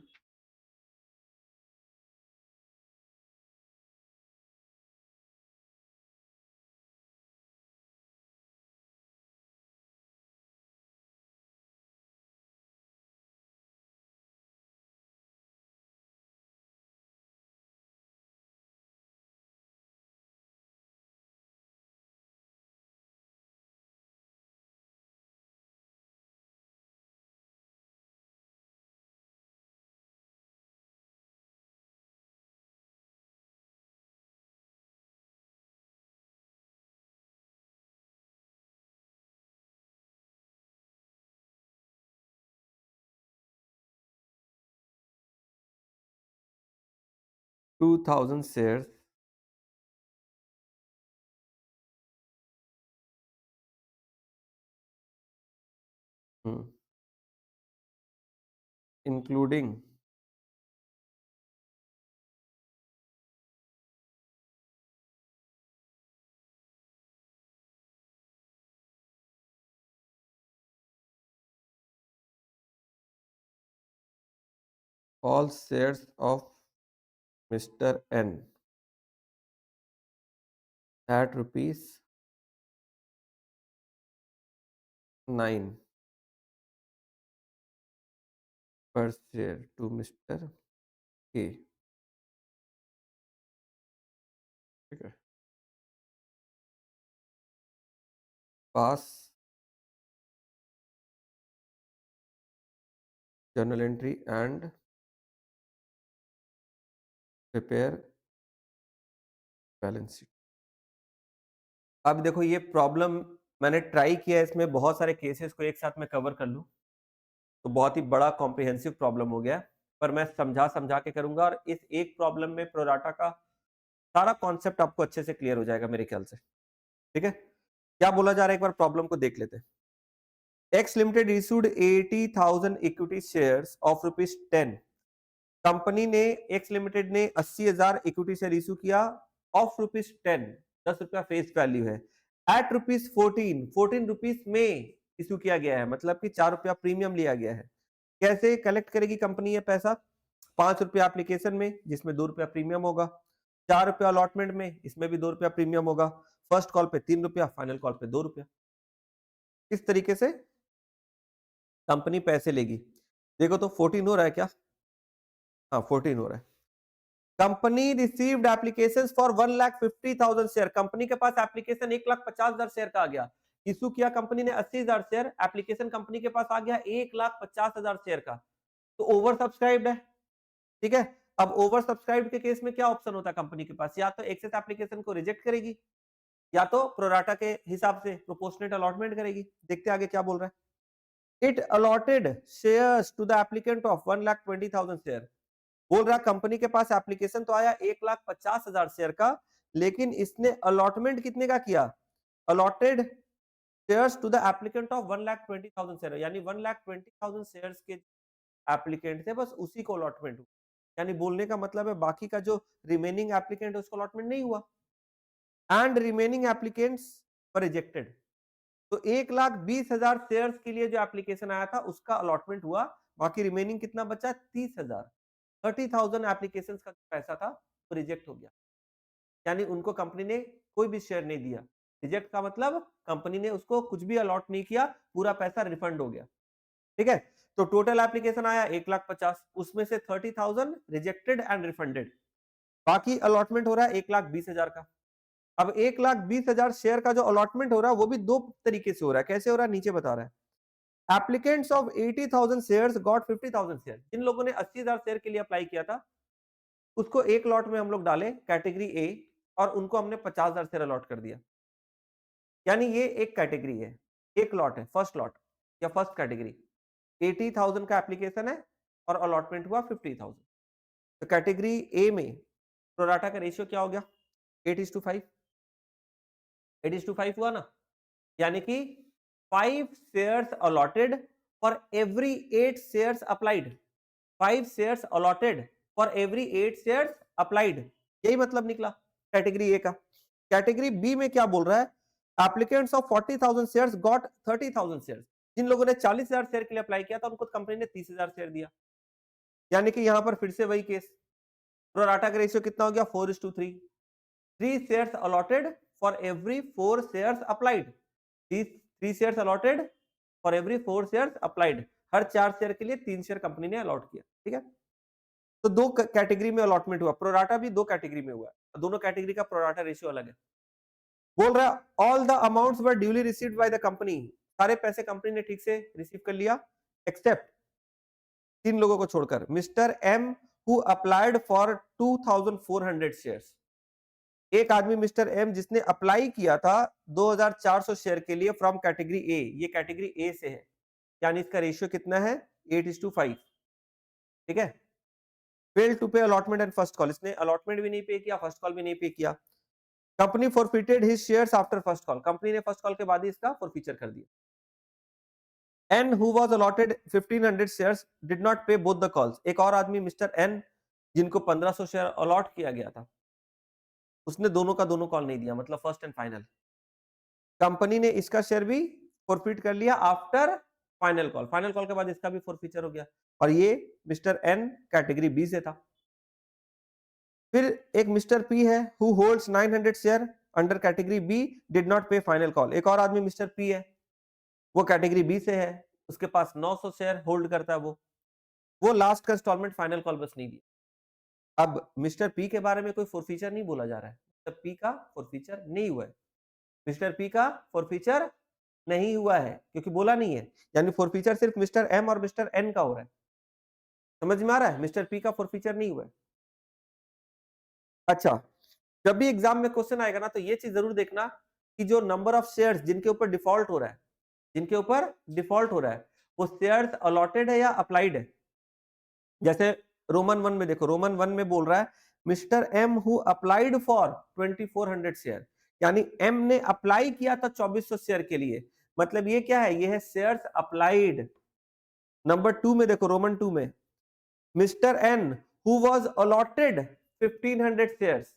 A: $2,000 shares including all shares of Mr. N at rupees 9 per share to Mr. K. ठीक है, पास journal entry and prepare balance sheet. अब देखो ये प्रॉब्लम मैंने try किया, इसमें बहुत सारे केसेस को एक साथ मैं कवर कर लूं, तो बहुत ही बड़ा कॉम्प्रिहेंसिव प्रॉब्लम हो गया, पर मैं समझा समझा के करूंगा और इस एक प्रॉब्लम में प्रोराटा का सारा कॉन्सेप्ट आपको अच्छे से क्लियर हो जाएगा मेरे ख्याल से। ठीक है, क्या बोला जा रहा है एक बार प्रॉब्लम को देख लेते हैं। X limited issued 80,000 equity shares of ₹10। Company ने एक्स लिमिटेड ने 80,000 इक्विटी शेयर इशू किया ऑफ ₹10, 10 रुपया फेस वैल्यू है। एट ₹14, 14 रुपीज में इशू किया गया है, मतलब कि 4 रुपया प्रीमियम लिया गया है। कैसे कलेक्ट करेगी कंपनी ये पैसा? 5 रुपया एप्लीकेशन में, जिसमें 2 रुपया प्रीमियम होगा, 4 रुपया अलॉटमेंट में, इसमें भी 2 रुपया प्रीमियम होगा, फर्स्ट कॉल पे 3 रुपया, फाइनल कॉल पे 2 रुपया। इस तरीके से कंपनी पैसे लेगी। देखो तो 14 हो रहा है क्या? हाँ 14 हो रहा है। Company received applications for 1,50,000 share. Company के पास एप्लीकेशन 1,50,000 शेयर का आ गया। इशू किया कंपनी ने 80,000 शेयर, एप्लीकेशन कंपनी के पास आ गया 1,50,000 शेयर का, तो ओवर सब्सक्राइब्ड है। ठीक है, अब ओवर सब्सक्राइब के केस में क्या ऑप्शन होता है कंपनी के पास, या तो एक्सेस एप्लीकेशन को रिजेक्ट करेगी या तो प्रोराटा के हिसाब से प्रोपोर्शनेट अलॉटमेंट करेगी। देखते आगे क्या बोल रहा है। It allotted shares to the applicant of 1,20,000 share. बोल रहा कंपनी के पास एप्लीकेशन तो आया 1,50,000 शेयर का, लेकिन इसने अलॉटमेंट कितने का किया, allotted shares to the applicant of 1,20,000 share, यानी 1,20,000 शेयर्स के एप्लीकेंट थे बस उसी को अलॉटमेंट हुआ। यानी बोलने का मतलब है बाकी का जो रिमेनिंग एप्लीकेंट है उसको अलॉटमेंट नहीं हुआ, and remaining applicants were rejected. तो 1,20,000 शेयर्स के लिए जो एप्लीकेशन आया था उसका अलॉटमेंट हुआ, बाकी रिमेनिंग कितना बचा, 30,000, 30,000 एप्लीकेशंस का पैसा था वो रिजेक्ट हो गया। यानी उनको कंपनी ने कोई भी शेयर नहीं दिया। रिजेक्ट का मतलब कंपनी ने उसको कुछ भी अलॉट नहीं किया, पूरा पैसा रिफंड हो गया। ठीक है, तो टोटल एप्लीकेशन आया 1,50,000, उसमें से 30,000 रिजेक्टेड एंड रिफंडेड, बाकी अलॉटमेंट हो रहा है 1,20,000 का। अब 1,20,000 शेयर का जो अलॉटमेंट हो रहा है वो भी दो तरीके से हो रहा है। कैसे हो रहा है नीचे बता रहा है। Applicants of 80,000 shares got 50,000 share. जिन लोगों ने 80,000 शेयर के लिए अप्लाई किया था उसको एक लॉट में हम लोग डाले कैटेगरी ए, और उनको हमने 50,000 शेयर अलॉट कर दिया। यानी ये एक कैटेगरी है, एक लॉट है, फर्स्ट लॉट या फर्स्ट कैटेगरी। 80,000 का एप्लीकेशन है और अलॉटमेंट हुआ 50,000। तो कैटेगरी ए में प्रोराटा का रेशियो क्या हो गया, 8:5। 8:5 हुआ ना, यानी कि 5 shares allotted for every 8 shares applied. 5 shares allotted for every 8 shares applied, यही मतलब निकला कैटेगरी ए का। कैटेगरी बी में क्या बोल रहा है, applicants of 40,000 shares got 30,000 shares. जिन लोगों ने 40,000 शेयर के लिए अप्लाई किया था उनको कंपनी ने 30,000 शेयर दिया। यानी कि यहां पर फिर से वही केस, प्रोराटा का रेशियो कितना हो गया, 4:3। 3 shares allotted for every 4 shares applied. 3 shares allotted for every 4 shares applied. Her 4 share के लिए 3 शेयर कंपनी ने अलॉट किया। ठीक है, तो दो कैटेगरी में अलॉटमेंट हुआ, प्रोराटा भी दो कैटेगरी में हुआ, दोनों कैटेगरी का प्रोराटा रेशियो अलग है। बोल रहा है all the amounts were duly received by the company. सारे पैसे कंपनी ने ठीक से रिसीव कर लिया, एक्सेप्ट 3 लोगों को छोड़कर, Mister M who applied for 2,400 shares. एक आदमी मिस्टर एम जिसने अप्लाई किया था 2,400 शेयर के लिए फ्रॉम कैटेगरी ए, ये कैटेगरी ए से है, यानी इसका रेशियो कितना है, 8:5। ठीक है, फेल टू पे अलॉटमेंट एंड फर्स्ट कॉल, इसने अलॉटमेंट भी नहीं पे किया, फर्स्ट कॉल भी नहीं पे किया। Company forfeited his shares after first call, company ने फर्स्ट कॉल के बाद ही इसका फॉरफीचर कर दिया। N who was allotted 1,500 shares did not pay both the calls. एक और आदमी मिस्टर एन जिनको 1,500 शेयर अलॉट किया गया था, उसने दोनों का दोनों कॉल नहीं दिया, मतलब फर्स्ट एंड फाइनल। कंपनी ने इसका शेयर भी फॉरफिट कर लिया after final call. Final call के बाद इसका भी फॉरफीचर हो गया, और ये मिस्टर एन कैटेगरी बी से था। फिर एक मिस्टर पी है who holds 900 share under category B, did not pay final call. एक और आदमी मिस्टर पी है, वो कैटेगरी बी से है, उसके पास 900 शेयर होल्ड करता है, वो लास्ट का इंस्टॉलमेंट फाइनल कॉल बस नहीं दिया। अब मिस्टर पी के बारे में कोई फॉरफीचर नहीं बोला जा रहा है, मिस्टर पी का फॉरफीचर नहीं हुआ है, मिस्टर पी का फॉरफीचर नहीं हुआ है क्योंकि बोला नहीं है, यानी फॉरफीचर सिर्फ मिस्टर एम और मिस्टर एन का हो रहा है। समझ में आ रहा है, मिस्टर पी का फॉरफीचर नहीं हुआ है। अच्छा, जब भी एग्जाम में क्वेश्चन आएगा ना तो ये चीज जरूर देखना कि जो नंबर ऑफ शेयर्स जिनके ऊपर डिफॉल्ट हो रहा है, जिनके ऊपर डिफॉल्ट हो रहा है, वो शेयर्स अलॉटेड है या अप्लाइड है। जैसे रोमन 1 में देखो, रोमन 1 में बोल रहा है Mister M who applied for 2,400 share, यानी एम ने अप्लाई किया था 2,400 शेयर के लिए, मतलब ये क्या है, ये है शेयर्स अप्लाइड। नंबर 2 में देखो, रोमन 2 में Mister N who was allotted 1,500 shares,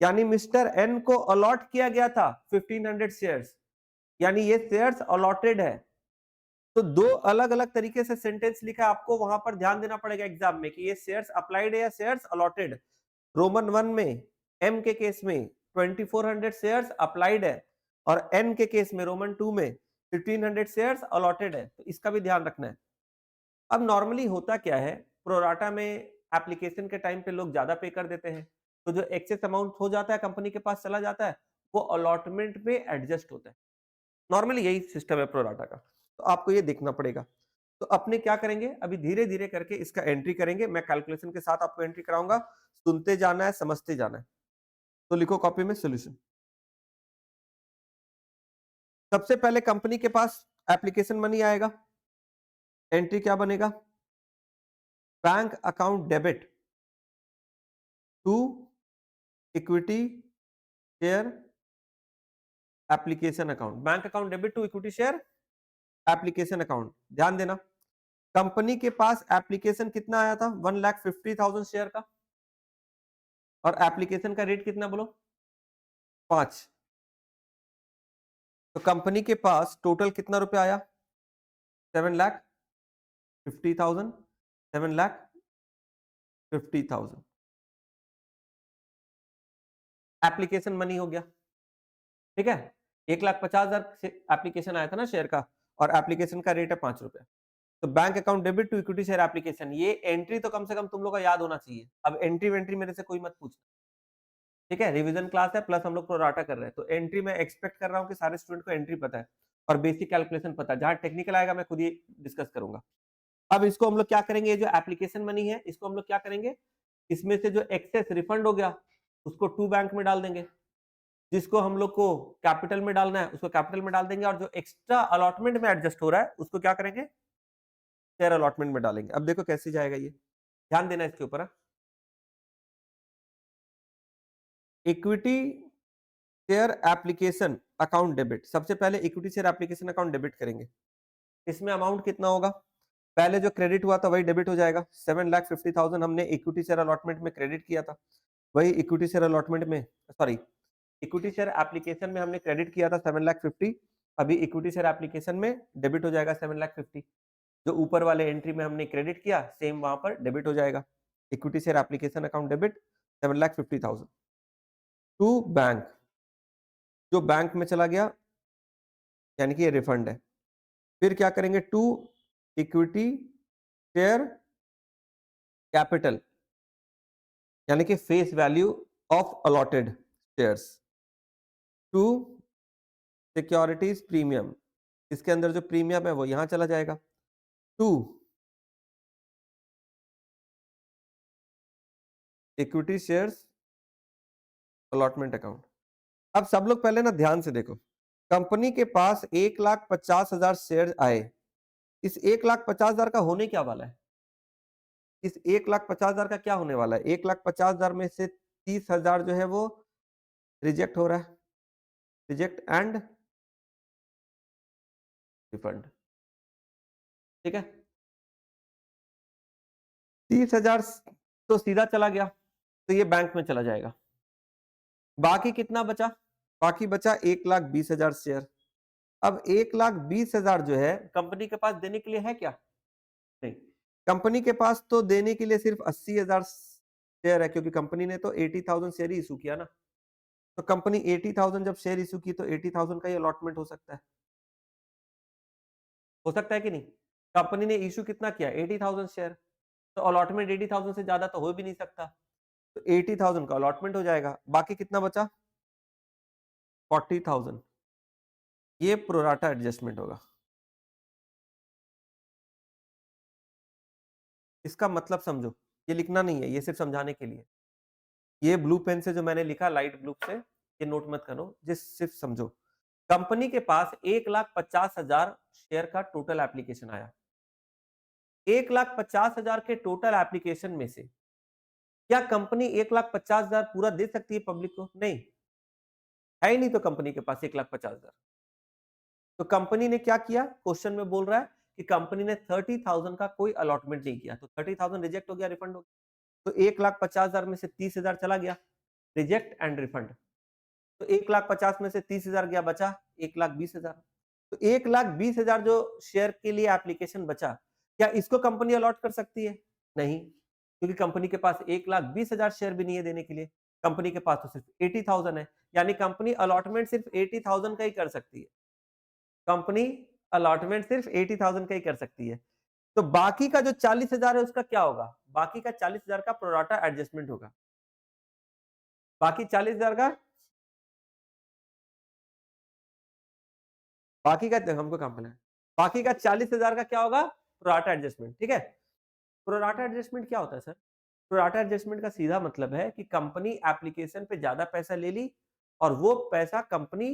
A: यानी मिस्टर एन को अलॉट किया गया था 1,500 शेयर्स, यानी ये शेयर्स अलॉटेड है। तो दो अलग अलग तरीके से सेंटेंस लिखा है, आपको वहां पर ध्यान देना पड़ेगा एग्जाम में कि ये शेयर्स अप्लाइड है या शेयर्स अलॉटेड। रोमन 1 में एम के केस में 2,400 शेयर्स अप्लाइड है, और एन के केस में रोमन 2 में 1,500 शेयर्स अलॉटेड है, तो इसका भी ध्यान रखना है। अब नॉर्मली होता क्या है, प्रोराटा में एप्लीकेशन के टाइम पे लोग ज्यादा पे कर देते हैं, तो जो एक्सेस अमाउंट हो जाता है कंपनी के पास चला जाता है, वो अलॉटमेंट में एडजस्ट होता है। नॉर्मली यही सिस्टम है प्रोराटा का, तो आपको ये देखना पड़ेगा। तो अपने क्या करेंगे, अभी धीरे धीरे करके इसका एंट्री करेंगे, मैं कैलकुलेशन के साथ आपको एंट्री कराऊंगा, सुनते जाना है, समझते जाना है। तो लिखो कॉपी में सोल्यूशन। सबसे पहले कंपनी के पास एप्लीकेशन मनी आएगा, एंट्री क्या बनेगा, bank account debit to equity share application account, bank account debit to equity share application account. ध्यान देना, कंपनी के पास एप्लीकेशन कितना आया था, 1,50,000 शेयर का, और एप्लीकेशन का रेट कितना बोलो, 5। तो कंपनी के पास टोटल कितना रुपया आया, 7,50,000, 7,50,000 एप्लीकेशन मनी हो गया। ठीक है, 1,50,000 एप्लीकेशन आया था ना शेयर का, और एप्लीकेशन का रेट है 5 रुपया। तो bank account debit to equity share application, ये एंट्री तो कम से कम तुम लोग का याद होना चाहिए। अब एंट्री वेंट्री मेरे से कोई मत पूछना, ठीक है, रिवीजन क्लास है, प्लस हम लोग प्रोराटा कर रहे हैं, तो एंट्री मैं एक्सपेक्ट कर रहा हूँ कि सारे स्टूडेंट को एंट्री पता है और बेसिक कैलकुलेशन पता है। जहां टेक्निकल आएगा मैं खुद ही डिस्कस करूंगा। अब इसको हम लोग क्या करेंगे, ये जो एप्लीकेशन मनी है इसको हम लोग क्या करेंगे, इसमें से जो एक्सेस रिफंड हो गया उसको टू बैंक में डाल देंगे, जिसको हम लोग को कैपिटल में डालना है उसको कैपिटल में डाल देंगे, और जो एक्स्ट्रा अलॉटमेंट में एडजस्ट हो रहा है उसको क्या करेंगे, शेयर अलॉटमेंट में डालेंगे। अब देखो कैसे जाएगा ये, ध्यान देना इसके ऊपर। Equity share application account debit, सबसे पहले equity share application account debit करेंगे। इसमें अमाउंट कितना होगा, पहले जो क्रेडिट हुआ था वही डेबिट हो जाएगा, 7,50,000 हमने इक्विटी शेयर अलॉटमेंट में क्रेडिट किया था, वही इक्विटी शेयर अलॉटमेंट में, सॉरी, इक्विटी शेयर एप्लीकेशन में हमने क्रेडिट किया था 7,50,000, अभी इक्विटी शेयर एप्लीकेशन में डेबिट हो जाएगा 7,50,000। जो ऊपर वाले एंट्री में हमने क्रेडिट किया सेम वहां पर डेबिट हो जाएगा, equity share application account debit 7,50,000 to bank, जो बैंक में चला गया यानी कि ये रिफंड है। फिर क्या करेंगे, टू इक्विटी शेयर कैपिटल, यानी कि face value of allotted shares, to securities premium, इसके अंदर जो प्रीमियम है वो यहां चला जाएगा, to equity shares allotment account. अब सब लोग पहले ना ध्यान से देखो, कंपनी के पास 1,50,000 शेयर आए, इस 1,50,000 का होने क्या वाला है, इस 1,50,000 का क्या होने वाला है, 1,50,000 में से 30,000 जो है वो रिजेक्ट हो रहा है, रिजेक्ट एंड रिफंड। ठीक है, 30,000 तो सीधा चला गया, तो ये बैंक में चला जाएगा। बाकी कितना बचा, बाकी बचा 1,20,000 शेयर। अब 1,20,000 जो है कंपनी के पास देने के लिए है क्या, नहीं, कंपनी के पास तो देने के लिए सिर्फ 80,000 शेयर है, क्योंकि कंपनी ने तो 80,000 शेयर ही इशू किया ना। तो कंपनी 80,000 जब शेयर इशू की तो 80,000 का ही अलॉटमेंट हो सकता है कि नहीं। कंपनी ने इशू कितना किया, 80,000 शेयर, तो अलॉटमेंट 80,000 से ज्यादा तो हो भी नहीं सकता, तो 80,000 का अलॉटमेंट हो जाएगा। बाकी कितना बचा, 40,000, ये प्रोराटा एडजस्टमेंट होगा। इसका मतलब समझो, ये लिखना नहीं है, ये सिर्फ समझाने के लिए। ये ब्लू पेन से जो मैंने लिखा लाइट ब्लू से, ये नोट मत करो, जिस सिर्फ समझो। कंपनी के पास 1,50,000 शेयर का टोटल एप्लीकेशन आया, 1,50,000 के टोटल एप्लीकेशन में से क्या कंपनी 1,50,000 पूरा दे सकती है पब्लिक को, नहीं है ही नहीं, तो कंपनी के पास 1,50,000। तो कंपनी ने क्या किया, क्वेश्चन में बोल रहा है कि कंपनी ने 30,000 का कोई अलॉटमेंट नहीं किया, तो 30,000 रिजेक्ट हो गया, रिफंड हो गया। तो 1,50,000 में से 30,000 चला गया, रिजेक्ट एंड रिफंड। तो 1,50,000 में से 30,000 गया, बचा 1,20,000। तो 1,20,000 जो शेयर के लिए एप्लीकेशन बचा, क्या इसको कंपनी अलॉट कर सकती है, नहीं, क्योंकि कंपनी के पास 1,20,000 शेयर भी नहीं है देने के लिए, कंपनी के पास तो सिर्फ 80,000 है, यानी कंपनी अलॉटमेंट सिर्फ 80,000 का ही कर सकती है, कंपनी अलॉटमेंट सिर्फ 80,000 का ही कर सकती है। तो बाकी का जो 40,000 है उसका क्या होगा, बाकी का 40,000 का प्रोराटा एडजस्टमेंट होगा, बाकी 40,000 का, बाकी का हमको काम है, बाकी का 40,000 का क्या होगा, प्रोराटा एडजस्टमेंट, ठीक है। प्रोराटा एडजस्टमेंट क्या होता है सर? प्रोराटा एडजस्टमेंट का सीधा मतलब है कि कंपनी एप्लीकेशन पे ज्यादा पैसा ले ली और वो पैसा कंपनी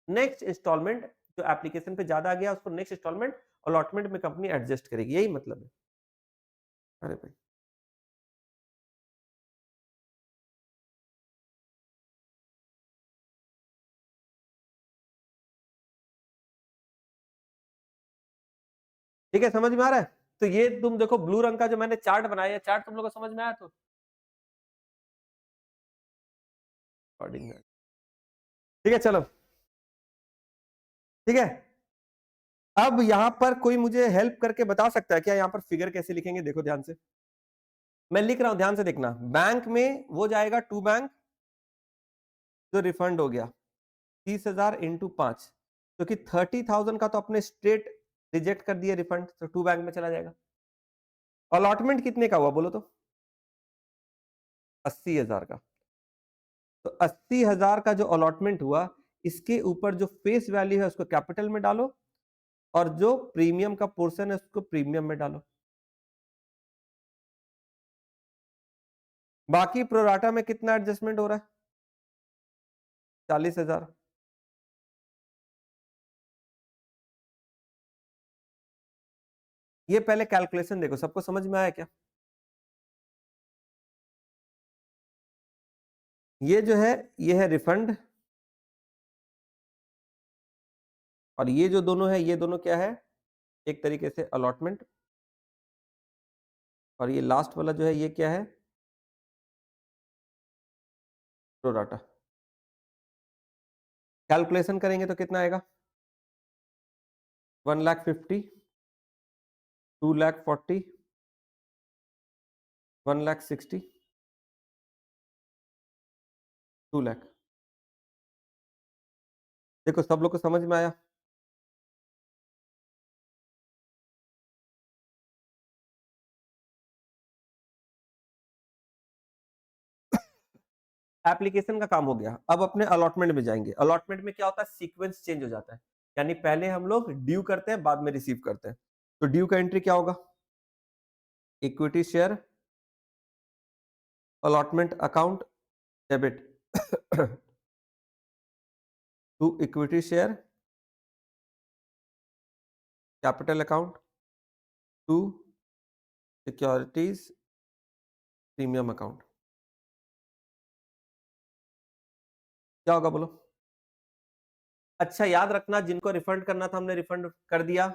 A: नेक्स्ट इंस्टॉलमेंट, जो एप्लीकेशन पे ज्यादा आ गया उसको नेक्स्ट इंस्टॉलमेंट अलॉटमेंट में कंपनी एडजस्ट करेगी, यही मतलब है। अरे भाई ठीक है, समझ में आ रहा है? तो ये तुम देखो ब्लू रंग का जो मैंने चार्ट बनाया है, चार्ट तुम लोग को समझ में आया? तो ठीक है, चलो ठीक है। अब यहां पर कोई मुझे हेल्प करके बता सकता है क्या यहां पर फिगर कैसे लिखेंगे? देखो ध्यान से, मैं लिख रहा हूं, ध्यान से देखना। बैंक में वो जाएगा टू बैंक जो रिफंड हो गया 30,000 इंटू 5, क्योंकि 30,000 का तो अपने स्ट्रेट रिजेक्ट कर दिया रिफंड, तो टू बैंक में चला जाएगा। अलॉटमेंट कितने का हुआ बोलो तो? 80,000 का। तो 80,000 का जो अलॉटमेंट हुआ, इसके ऊपर जो फेस वैल्यू है उसको कैपिटल में डालो और जो प्रीमियम का पोर्शन है उसको प्रीमियम में डालो। बाकी प्रोराटा में कितना एडजस्टमेंट हो रहा है? 40,000। ये पहले कैलकुलेशन देखो, सबको समझ में आया क्या? ये जो है ये है रिफंड, और ये जो दोनों है ये दोनों क्या है? एक तरीके से अलॉटमेंट। और ये लास्ट वाला जो है ये क्या है? प्रोराटा। कैलकुलेशन करेंगे तो कितना आएगा? 1,50,000, 2,40,000, 1,60,000, 2,00,000। देखो सब लोग को समझ में आया? एप्लीकेशन का काम हो गया, अब अपने अलॉटमेंट में जाएंगे। अलॉटमेंट में क्या होता है? सीक्वेंस चेंज हो जाता है, यानी पहले हम लोग ड्यू करते हैं, बाद में रिसीव करते हैं। तो ड्यू का एंट्री क्या होगा? Equity share allotment account debit to equity share capital account to securities premium account. क्या होगा बोलो? अच्छा याद रखना, जिनको रिफंड करना था हमने रिफंड कर दिया,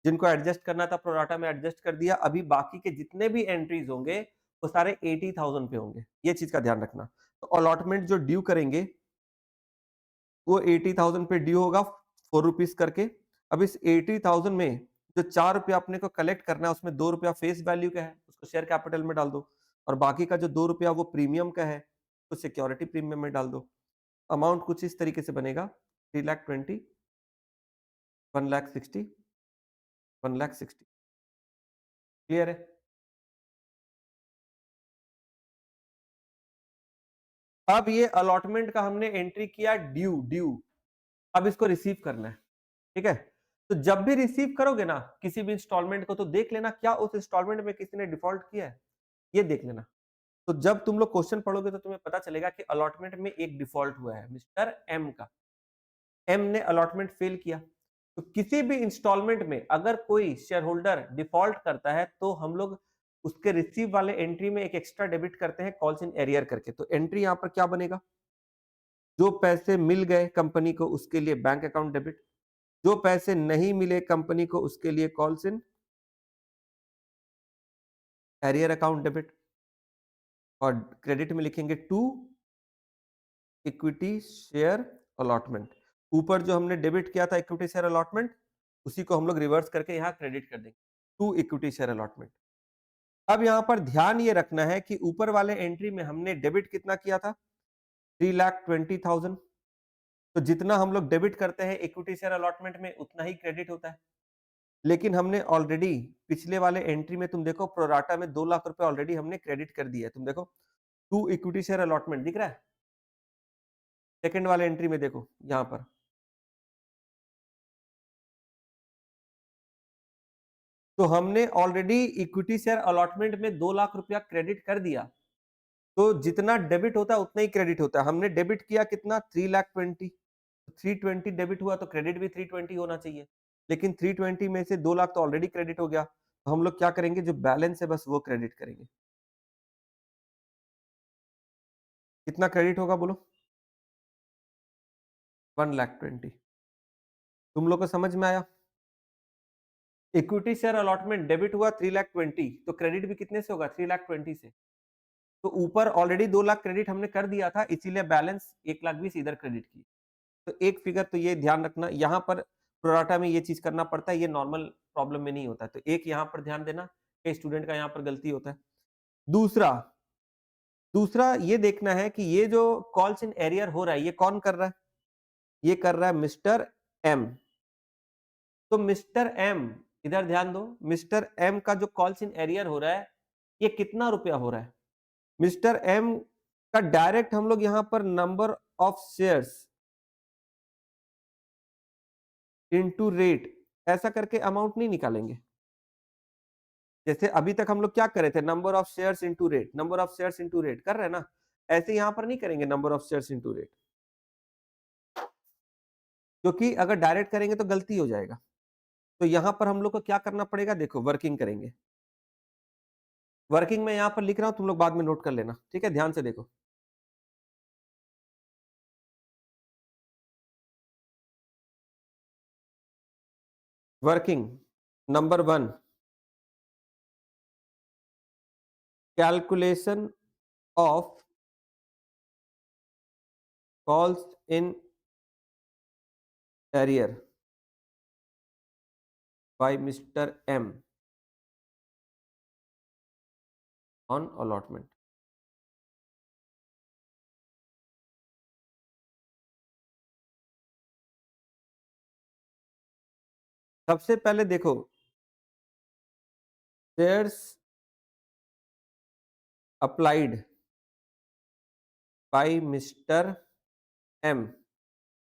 A: जिनको एडजस्ट करना था प्रोराटा में एडजस्ट कर दिया। अभी बाकी के जितने भी एंट्रीज होंगे वो सारे 80,000 पे होंगे, ये चीज का ध्यान रखना। तो अलॉटमेंट जो ड्यू करेंगे वो 80,000 पे ड्यू होगा, 4 रुपीज करके। अब इस 80,000 में जो 4 रुपया अपने को कलेक्ट करना है उसमें 2 रुपया फेस वैल्यू का है, उसको शेयर कैपिटल में डाल दो, और बाकी का जो 2 रुपया वो प्रीमियम का है तो सिक्योरिटी प्रीमियम में डाल दो। अमाउंट कुछ इस तरीके से बनेगा, 3,20,000, 1,60,000, 1,60,000। क्लियर है? अब ये अलॉटमेंट का हमने एंट्री किया ड्यू ड्यू, अब इसको रिसीव करना है, ठीक है। तो जब भी रिसीव करोगे ना किसी भी इंस्टॉलमेंट को, तो देख लेना क्या उस इंस्टॉलमेंट में किसी ने डिफॉल्ट किया है, ये देख लेना। तो जब तुम लोग क्वेश्चन पढ़ोगे तो तुम्हें पता चलेगा कि अलॉटमेंट में एक डिफॉल्ट हुआ है, मिस्टर एम का। एम ने अलॉटमेंट फेल किया। तो किसी भी इंस्टॉलमेंट में अगर कोई शेयर होल्डर डिफॉल्ट करता है तो हम लोग उसके रिसीव वाले एंट्री में एक एक्स्ट्रा डेबिट करते हैं, कॉल्स इन एरियर करके। तो एंट्री यहां पर क्या बनेगा? जो पैसे मिल गए कंपनी को उसके लिए बैंक अकाउंट डेबिट, जो पैसे नहीं मिले कंपनी को उसके लिए calls in arrear account debit. और क्रेडिट में लिखेंगे टू इक्विटी शेयर अलॉटमेंट। ऊपर जो हमने डेबिट किया था इक्विटी शेयर अलॉटमेंट, उसी को हम लोग रिवर्स करके यहां क्रेडिट कर देंगे, टू इक्विटी शेयर अलॉटमेंट। अब यहां पर ध्यान ये रखना है कि ऊपर वाले एंट्री में हमने डेबिट कितना किया था? 3,20,000। तो जितना हम लोग डेबिट करते हैं इक्विटी शेयर अलॉटमेंट में उतना ही क्रेडिट होता है। लेकिन हमने ऑलरेडी पिछले वाले एंट्री में तुम देखो प्रोराटा में 2 लाख रुपए ऑलरेडी हमने क्रेडिट कर दिया है। तुम देखो टू इक्विटी शेयर अलॉटमेंट दिख रहा है सेकंड वाले एंट्री में, देखो यहां पर। तो हमने ऑलरेडी इक्विटी शेयर अलॉटमेंट में 2 लाख रुपया क्रेडिट कर दिया, तो जितना डेबिट होता है उतना ही क्रेडिट होता है। हमने डेबिट किया कितना 3,20,000, 320 डेबिट हुआ तो क्रेडिट भी 320 होना चाहिए, लेकिन 320 में से 2 लाख तो ऑलरेडी क्रेडिट हो गया, तो हम लोग क्या करेंगे, जो बैलेंस है बस वो क्रेडिट करेंगे। कितना क्रेडिट होगा बोलो? 1,20,000। तुम लोग को समझ में आया? इक्विटी शेयर अलॉटमेंट डेबिट हुआ 3,20,000, तो क्रेडिट भी कितने से होगा? 3,20,000 से। तो ऊपर ऑलरेडी 2 लाख क्रेडिट हमने कर दिया था, इसीलिए बैलेंस 1,20,000 इधर क्रेडिट की। तो एक फिगर तो ये ध्यान रखना, यहाँ पर प्रोराटा में ये चीज करना पड़ता है, ये नॉर्मल प्रॉब्लम में नहीं होता है। तो एक यहाँ पर ध्यान देना, कई स्टूडेंट का यहाँ पर गलती होता है। दूसरा दूसरा ये देखना है कि ये जो कॉल्स इन एरियर हो रहा है, ये कौन कर रहा है? ये कर रहा है मिस्टर एम। तो मिस्टर एम, इधर ध्यान दो, मिस्टर एम का जो कॉल्स इन एरियर हो रहा है, ये कितना रुपया हो रहा है? मिस्टर एम का डायरेक्ट हम लोग यहां पर number of shares into rate ऐसा करके अमाउंट नहीं निकालेंगे। जैसे अभी तक हम लोग क्या कर रहे थे, number of shares into rate, number of shares into rate कर रहे हैं ना, ऐसे यहां पर नहीं करेंगे number of shares into rate, क्योंकि अगर डायरेक्ट करेंगे तो गलती हो जाएगा। तो यहां पर हम लोग को क्या करना पड़ेगा, देखो वर्किंग करेंगे। वर्किंग में यहां पर लिख रहा हूं, तुम लोग बाद में नोट कर लेना, ठीक है? ध्यान से देखो। Working number 1, calculation of calls in arrear by Mister M on allotment. सबसे पहले देखो, shares applied by Mister M.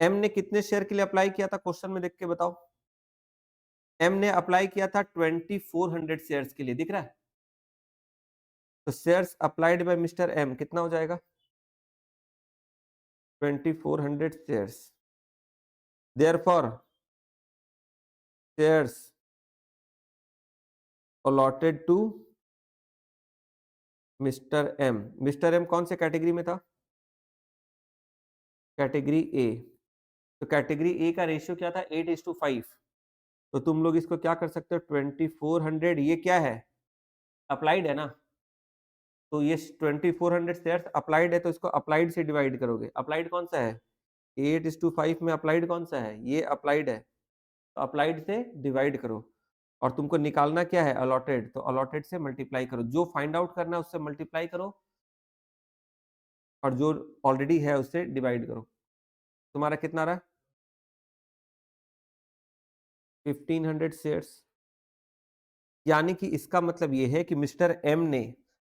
A: M ने कितने शेयर के लिए अप्लाई किया था, क्वेश्चन में देख के बताओ। एम ने अप्लाई किया था 2400 शेयर्स के लिए, दिख रहा है? तो shares applied by Mister M कितना हो जाएगा? 2400 shares. Therefore shares allotted to Mister M. Mister M कौन से कैटेगरी में था? Category A. तो कैटेगरी ए का रेशियो क्या था? 8:5। तो तुम लोग इसको क्या कर सकते हो, 2400, ये क्या है? अप्लाइड है ना, तो ये 2400 शेयर्स अप्लाइड है, तो इसको अप्लाइड से डिवाइड करोगे। अप्लाइड कौन सा है? 8:5 में अप्लाइड कौन सा है? ये अप्लाइड है, तो अप्लाइड से डिवाइड करो। और तुमको निकालना क्या है? अलॉटेड, तो अलॉटेड से मल्टीप्लाई करो, जो फाइंड आउट करना है उससे मल्टीप्लाई करो, और जो ऑलरेडी है उससे डिवाइड करो। तुम्हारा कितना रहा? 1500 शेयर्स। यानी कि इसका मतलब ये है कि मिस्टर एम ने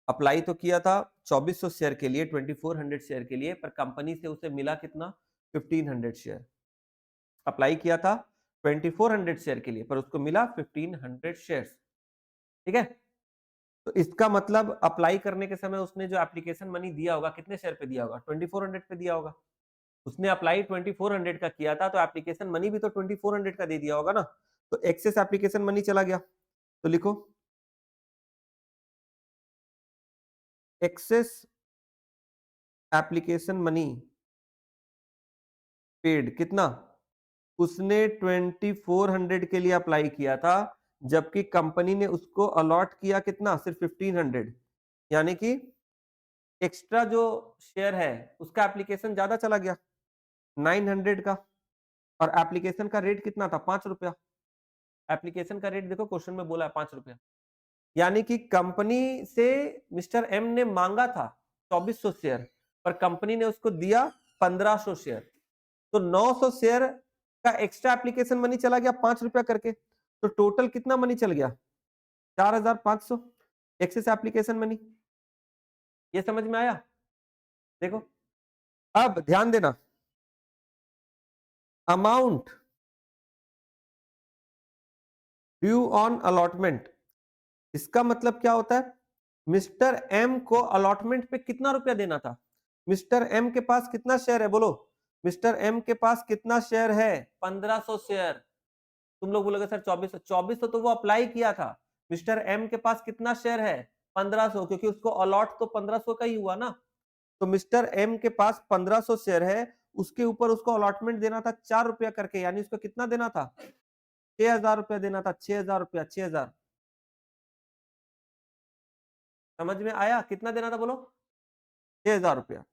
A: अप्लाई तो किया था 2400 शेयर के लिए, 2400 शेयर के लिए, पर कंपनी से उसे मिला कितना? 1500 शेयर। अप्लाई किया था 2400 शेयर के लिए, पर उसको मिला 1500 शेयर। ठीक है? तो इसका मतलब अप्लाई करने के समय उसने जो एप्लीकेशन मनी दिया होगा, कितने शेयर पे दिया होगा? 2400 पे दिया होगा। उसने अप्लाई 2400 का किया था, तो एप्लीकेशन मनी भी तो 2400 का दे दिया होगा ना, तो एक्सेस एप्लीकेशन मनी चला गया। तो लिखो एक्सेस एप्लीकेशन मनी पेड कितना? उसने 2400 के लिए अप्लाई किया था, जबकि कंपनी ने उसको अलॉट किया कितना? सिर्फ 1500। यानी कि एक्स्ट्रा जो शेयर है उसका एप्लीकेशन ज्यादा चला गया, 900 का। और एप्लीकेशन का रेट कितना था? 5 रुपया। एप्लीकेशन का रेट देखो, क्वेश्चन में बोला है 5 रुपया। यानी कि कंपनी से मिस्टर एम ने मांगा था 2400 शेयर, पर कंपनी ने उसको दिया 1500 शेयर। तो 900 शेयर का एक्स्ट्रा एप्लीकेशन मनी चला गया 5 रुपया करके, तो टोटल कितना मनी चल गया? 4500 एक्सेस एप्लीकेशन मनी। ये समझ में आया? देखो, अब ध्यान देना, अमाउंट ड्यू ऑन अलॉटमेंट इसका मतलब क्या होता है, मिस्टर एम को अलॉटमेंट पे कितना रुपया देना था? मिस्टर एम के पास कितना शेयर है बोलो? मिस्टर एम के पास कितना शेयर है? 1500 शेयर। तुम लोग बोलोगे सर 2400, 2400 तो वो अप्लाई किया था। मिस्टर एम के पास कितना शेयर है? 1500, क्योंकि उसको अलॉट तो 1500 का ही हुआ ना। तो मिस्टर एम के पास 1500 शेयर है, उसके ऊपर उसको अलॉटमेंट देना था 4 रुपया करके, यानी उसको कितना देना था? 6000 रुपया देना था। 6000 रुपया, 6000। समझ में आया? कितना देना था बोलो? 6000 रुपया।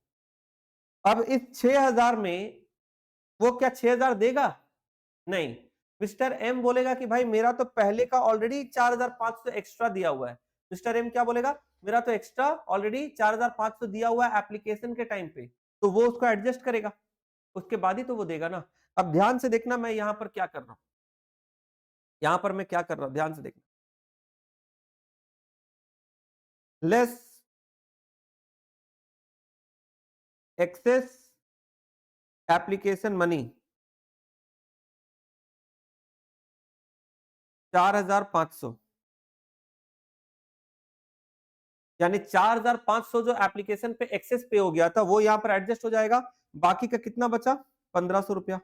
A: अब इस 6000 में वो क्या 6000 देगा? नहीं। मिस्टर एम बोलेगा कि भाई मेरा तो पहले का ऑलरेडी 4500 एक्स्ट्रा दिया हुआ है। मिस्टर एम क्या बोलेगा? मेरा तो एक्स्ट्रा ऑलरेडी 4500 दिया हुआ है एप्लीकेशन के टाइम पे, तो वो उसको एडजस्ट करेगा, उसके बाद ही तो वो देगा ना। अब ध्यान से देखना मैं यहां पर क्या कर रहा हूं, यहां पर मैं क्या कर रहा हूं, ध्यान से देखना। लेस एक्सेस एप्लीकेशन मनी 4500, यानी 4500 जो एप्लीकेशन पे एक्सेस पे हो गया था वो यहां पर एडजस्ट हो जाएगा। बाकी का कितना बचा? 1500 रुपया।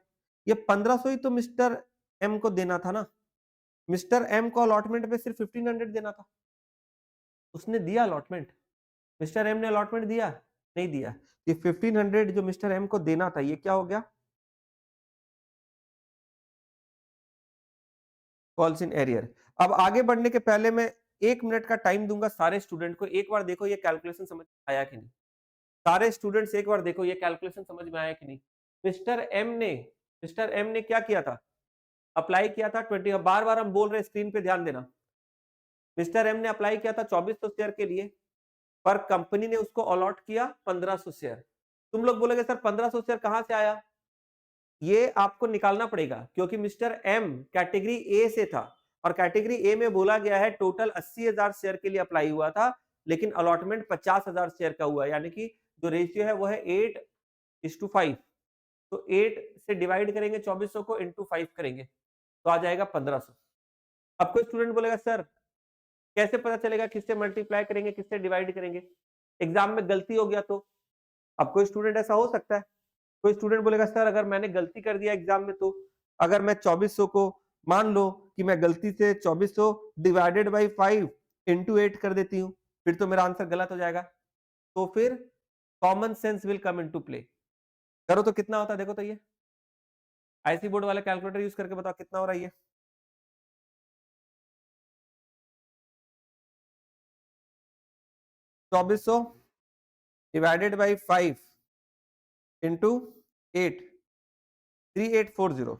A: ये 1500 ही तो मिस्टर एम को देना था ना। मिस्टर एम को अलॉटमेंट पे सिर्फ 1500 देना था, उसने दिया अलॉटमेंट? मिस्टर एम ने अलॉटमेंट दिया? नहीं दिया। ये 1500 जो मिस्टर एम को देना था, ये क्या हो गया? Falls in arrear. अब आगे बढ़ने के पहले मैं 1 मिनट का टाइम दूंगा सारे स्टूडेंट को, एक बार देखो ये कैलकुलेशन समझ में आया कि नहीं। सारे स्टूडेंट्स एक बार देखो ये कैलकुलेशन समझ में आया कि नहीं। मिस्टर एम ने मिस्टर एम ने क्या किया था? अप्लाई किया था 20, बार बार हम बोल रहे हैं, स्क्रीन पे ध्यान देना। मिस्टर एम ने अप्लाई किया था 2400 शेयर के लिए, पर कंपनी ने उसको अलॉट किया 1500 शेयर। तुम लोग बोलोगे सर 1500 शेयर कहां से आया? ये आपको निकालना पड़ेगा, क्योंकि मिस्टर एम कैटेगरी ए से था, और कैटेगरी ए में बोला गया है टोटल 80,000 शेयर के लिए अप्लाई हुआ था, लेकिन अलॉटमेंट 50,000 शेयर का हुआ है, यानी कि जो रेशियो है वो है 8:5। तो 8 से डिवाइड करेंगे 2400 को, इंटू 5 करेंगे तो आ जाएगा 1500। अब कोई स्टूडेंट बोलेगा सर कैसे पता चलेगा किससे मल्टीप्लाई करेंगे किससे डिवाइड करेंगे, एग्जाम में गलती हो गया तो? अब कोई स्टूडेंट ऐसा हो सकता है, कोई स्टूडेंट बोलेगा सर अगर मैंने गलती कर दिया एग्जाम में, तो अगर मैं 2400 को, मान लो कि मैं गलती से 2400 डिवाइडेड बाई 5 इंटू 8 कर देती हूँ, फिर तो मेरा आंसर गलत हो जाएगा। तो फिर common sense will come into play. करो तो कितना होता है देखो तो, ये आईसी बोर्ड वाला कैलकुलेटर यूज करके बताओ कितना हो रहा है ये। 2400 divided by 5 into 8, 3840,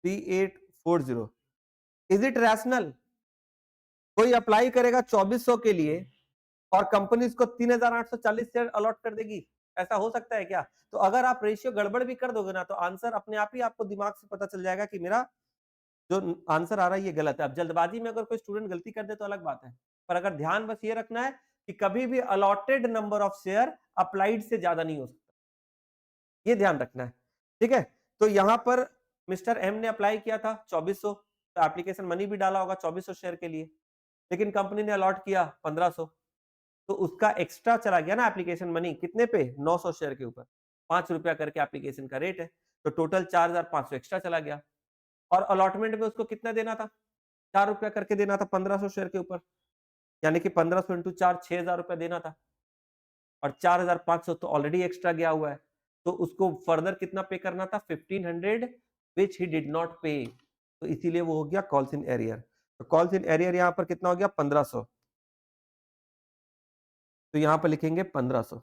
A: 3840। Is it rational? कोई अप्लाई करेगा 2400 के लिए और कंपनी इसको 3840 शेयर अलॉट कर देगी? ऐसा हो सकता है क्या? तो अगर आप रेशियो गड़बड़ भी कर दोगे ना, तो आंसर अपने आप ही आपको दिमाग से पता चल जाएगा कि मेरा जो आंसर आ रहा है ये गलत है। अब जल्दबाजी में अगर कोई स्टूडेंट गलती कर दे तो अलग बात है, पर अगर ध्यान बस ये रखना है कि कभी भी allotted number of share applied से ज्यादा नहीं हो सकता, ये ध्यान रखना है। ठीक है, तो यहां पर मिस्टर एम ने अप्लाई किया था 2400, तो एप्लीकेशन मनी भी डाला होगा 2400 शेयर के लिए, लेकिन कंपनी ने अलॉट किया 1500, तो उसका एक्स्ट्रा चला गया ना एप्लीकेशन मनी, कितने पे? 900 शेयर के ऊपर, 5 रुपया करके एप्लीकेशन का रेट है, तो टोटल 4500 एक्स्ट्रा चला गया। और अलॉटमेंट में उसको कितना देना था? 4 रुपया करके देना था 1500 शेयर के ऊपर, यानी कि 1500 इंटू 4, 6000 रुपया देना था, और 4500 तो ऑलरेडी एक्स्ट्रा गया हुआ है, तो उसको फर्दर कितना पे करना था? 1500, विच ही डिड नॉट पे, तो इसीलिए वो हो गया कॉल्स इन एरियर। तो कॉल्स इन एरियर यहां पर कितना हो गया? 1500, तो यहां पर लिखेंगे 1500।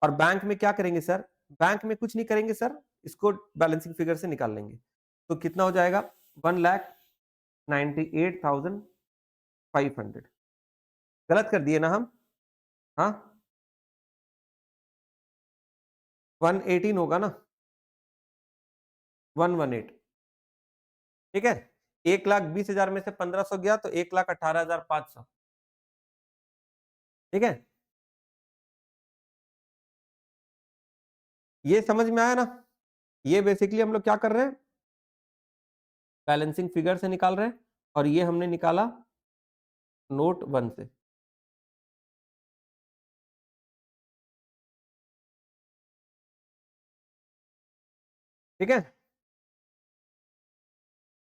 A: और बैंक में क्या करेंगे सर? बैंक में कुछ नहीं करेंगे सर, इसको बैलेंसिंग फिगर से निकाल लेंगे, तो कितना हो जाएगा? 1,98,500। गलत कर दिए ना हम? हाँ, 118 होगा ना, 118। ठीक है, 1,20,000 में से 1500 गया तो 1,18,500। ठीक है, ये समझ में आया ना? ये बेसिकली हम लोग क्या कर रहे हैं? बैलेंसिंग फिगर से निकाल रहे हैं। और ये हमने निकाला नोट 1 से। ठीक है,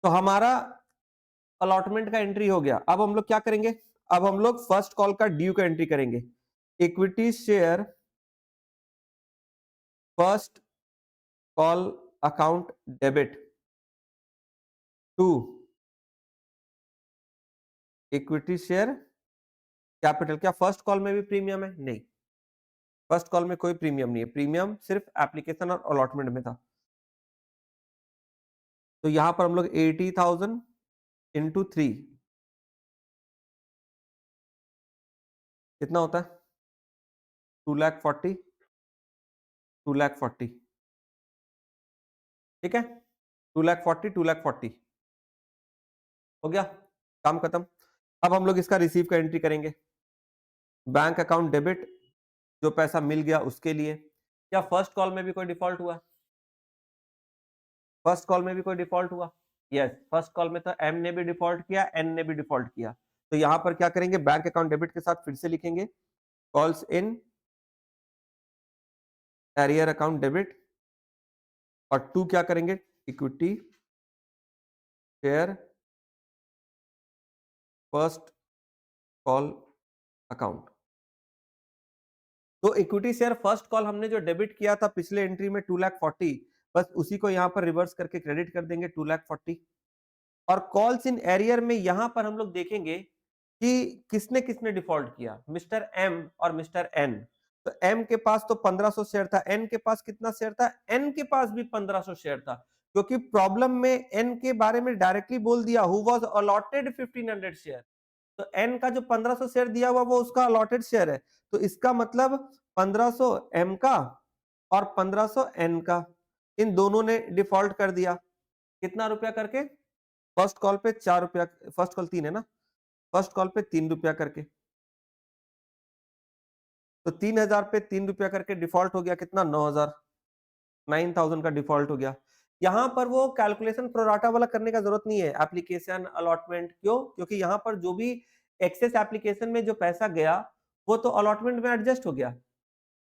A: तो हमारा अलॉटमेंट का एंट्री हो गया। अब हम लोग क्या करेंगे, अब हम लोग फर्स्ट कॉल का ड्यू का एंट्री करेंगे। Equity share first call account debit to equity share capital. क्या फर्स्ट कॉल में भी प्रीमियम है? नहीं, फर्स्ट कॉल में कोई प्रीमियम नहीं है, प्रीमियम सिर्फ एप्लीकेशन और अलॉटमेंट में था। तो यहां पर हम लोग 80,000 इंटू 3 कितना होता है? 2,40,000 2,40,000। ठीक है, 2,40,000 2,40,000 हो गया, काम खत्म। अब हम लोग इसका रिसीव का एंट्री करेंगे। बैंक अकाउंट डेबिट, जो पैसा मिल गया उसके लिए। क्या फर्स्ट कॉल में भी कोई डिफॉल्ट हुआ? फर्स्ट कॉल में भी कोई डिफॉल्ट हुआ? यस, फर्स्ट कॉल में तो एम ने भी डिफॉल्ट किया, एन ने भी डिफॉल्ट किया। तो यहां पर क्या करेंगे, बैंक अकाउंट डेबिट के साथ फिर से लिखेंगे calls in arrear account debit, और टू क्या करेंगे, equity share first call account. तो इक्विटी शेयर फर्स्ट कॉल हमने जो डेबिट किया था पिछले एंट्री में 2,40,000, बस उसी को यहां पर रिवर्स करके क्रेडिट कर देंगे 2,40,000। और कॉल्स इन एरियर में यहां पर हम लोग देखेंगे कि किसने किसने डिफॉल्ट किया, मिस्टर एम और मिस्टर एन। तो एम के पास तो 1,500 शेयर था, एन के पास कितना शेयर था, एन के पास भी 1,500 शेयर था, क्योंकि प्रॉब्लम में एन के बारे में डायरेक्टली बोल दिया हु वाज अलॉटेड 1,500 शेयर। तो एन का जो 1,500 शेयर दिया हुआ वो उसका अलॉटेड शेयर है। तो इसका मतलब 1,500 एम का और 1,500 एन का, इन दोनों ने डिफॉल्ट कर दिया। कितना रुपया करके? फर्स्ट कॉल पे 4 रुपया, फर्स्ट कॉल 3 है ना, फर्स्ट कॉल पे 3 रुपया करके। तो 3,000 पे 3 रुपया करके डिफॉल्ट हो गया, कितना? 9,000, 9,000 का डिफॉल्ट हो गया। यहां पर वो कैलकुलेशन प्रोराटा वाला करने का जरूरत नहीं है, एप्लीकेशन अलॉटमेंट। क्यों? क्योंकि यहां पर जो भी एक्सेस एप्लीकेशन में जो पैसा गया वो तो अलॉटमेंट में एडजस्ट हो गया।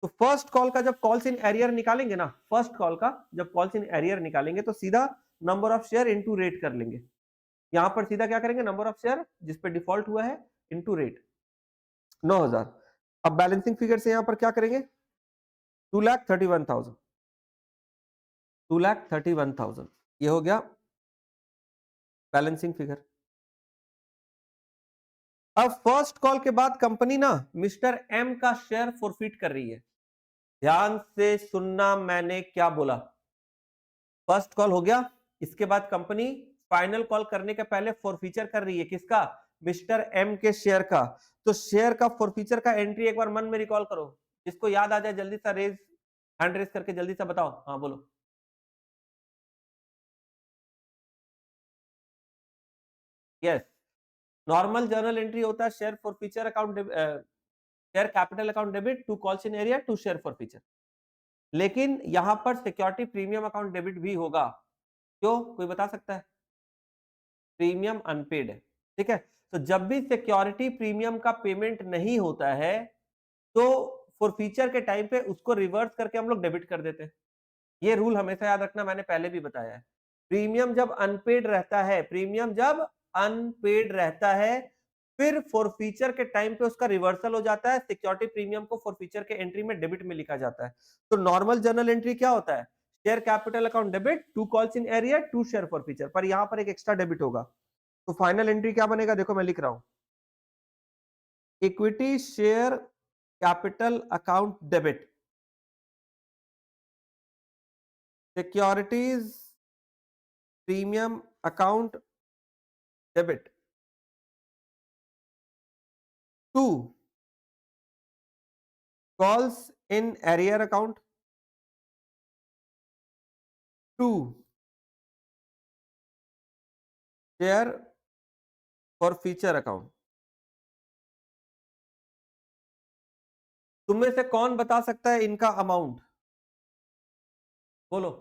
A: तो फर्स्ट कॉल का जब कॉल्स इन एरियर निकालेंगे ना, फर्स्ट कॉल का जब कॉल्स इन एरियर निकालेंगे तो सीधा number of share into rate कर लेंगे। यहां पर सीधा क्या करेंगे, नंबर ऑफ शेयर जिस पे डिफॉल्ट हुआ है इनटू रेट 9,000। अब बैलेंसिंग फिगर से यहां पर क्या करेंगे, 2,31,000, 2,31,000 ये हो गया बैलेंसिंग फिगर। अब फर्स्ट कॉल के बाद कंपनी ना मिस्टर एम का शेयर फॉरफिट कर रही है। ध्यान से सुनना मैंने क्या बोला, फर्स्ट कॉल हो गया, इसके बाद कंपनी फाइनल कॉल करने के पहले फॉरफीचर कर रही है, किसका? मिस्टर एम के शेयर का। तो शेयर का फॉरफीचर का एंट्री एक बार मन में रिकॉल करो, जिसको याद आ जाए जल्दी सा रेज, हैंड रेज करके जल्दी सा बताओ। हाँ बोलो। यस, नॉर्मल जर्नल एंट्री होता है share forfeiture account, share capital account debit to calls in arrear to share forfeiture. लेकिन यहां पर सिक्योरिटी प्रीमियम अकाउंट डेबिट भी होगा। क्यों, कोई बता सकता है? प्रीमियम अनपेड है, ठीक है। तो जब भी सिक्योरिटी प्रीमियम का पेमेंट नहीं होता है तो फॉरफीचर के टाइम पे उसको रिवर्स करके हम लोग डेबिट कर देते हैं। ये रूल हमेशा याद रखना, मैंने पहले भी बताया है। प्रीमियम जब अनपेड रहता है, प्रीमियम जब अनपेड रहता है, फिर फॉरफीचर के टाइम पे उसका रिवर्सल हो जाता है, सिक्योरिटी प्रीमियम को फॉरफीचर के एंट्री में डेबिट में लिखा जाता है। तो नॉर्मल जर्नल एंट्री क्या होता है, share capital account debit to calls in arrear to share forfeiture, पर यहां पर एक एक्स्ट्रा डेबिट होगा। तो फाइनल एंट्री क्या बनेगा, देखो मैं लिख रहा हूं, equity share capital account debit securities premium account debit to calls in arrear account to share forfeiture account. तुम में से कौन बता सकता है इनका अमाउंट, बोलो।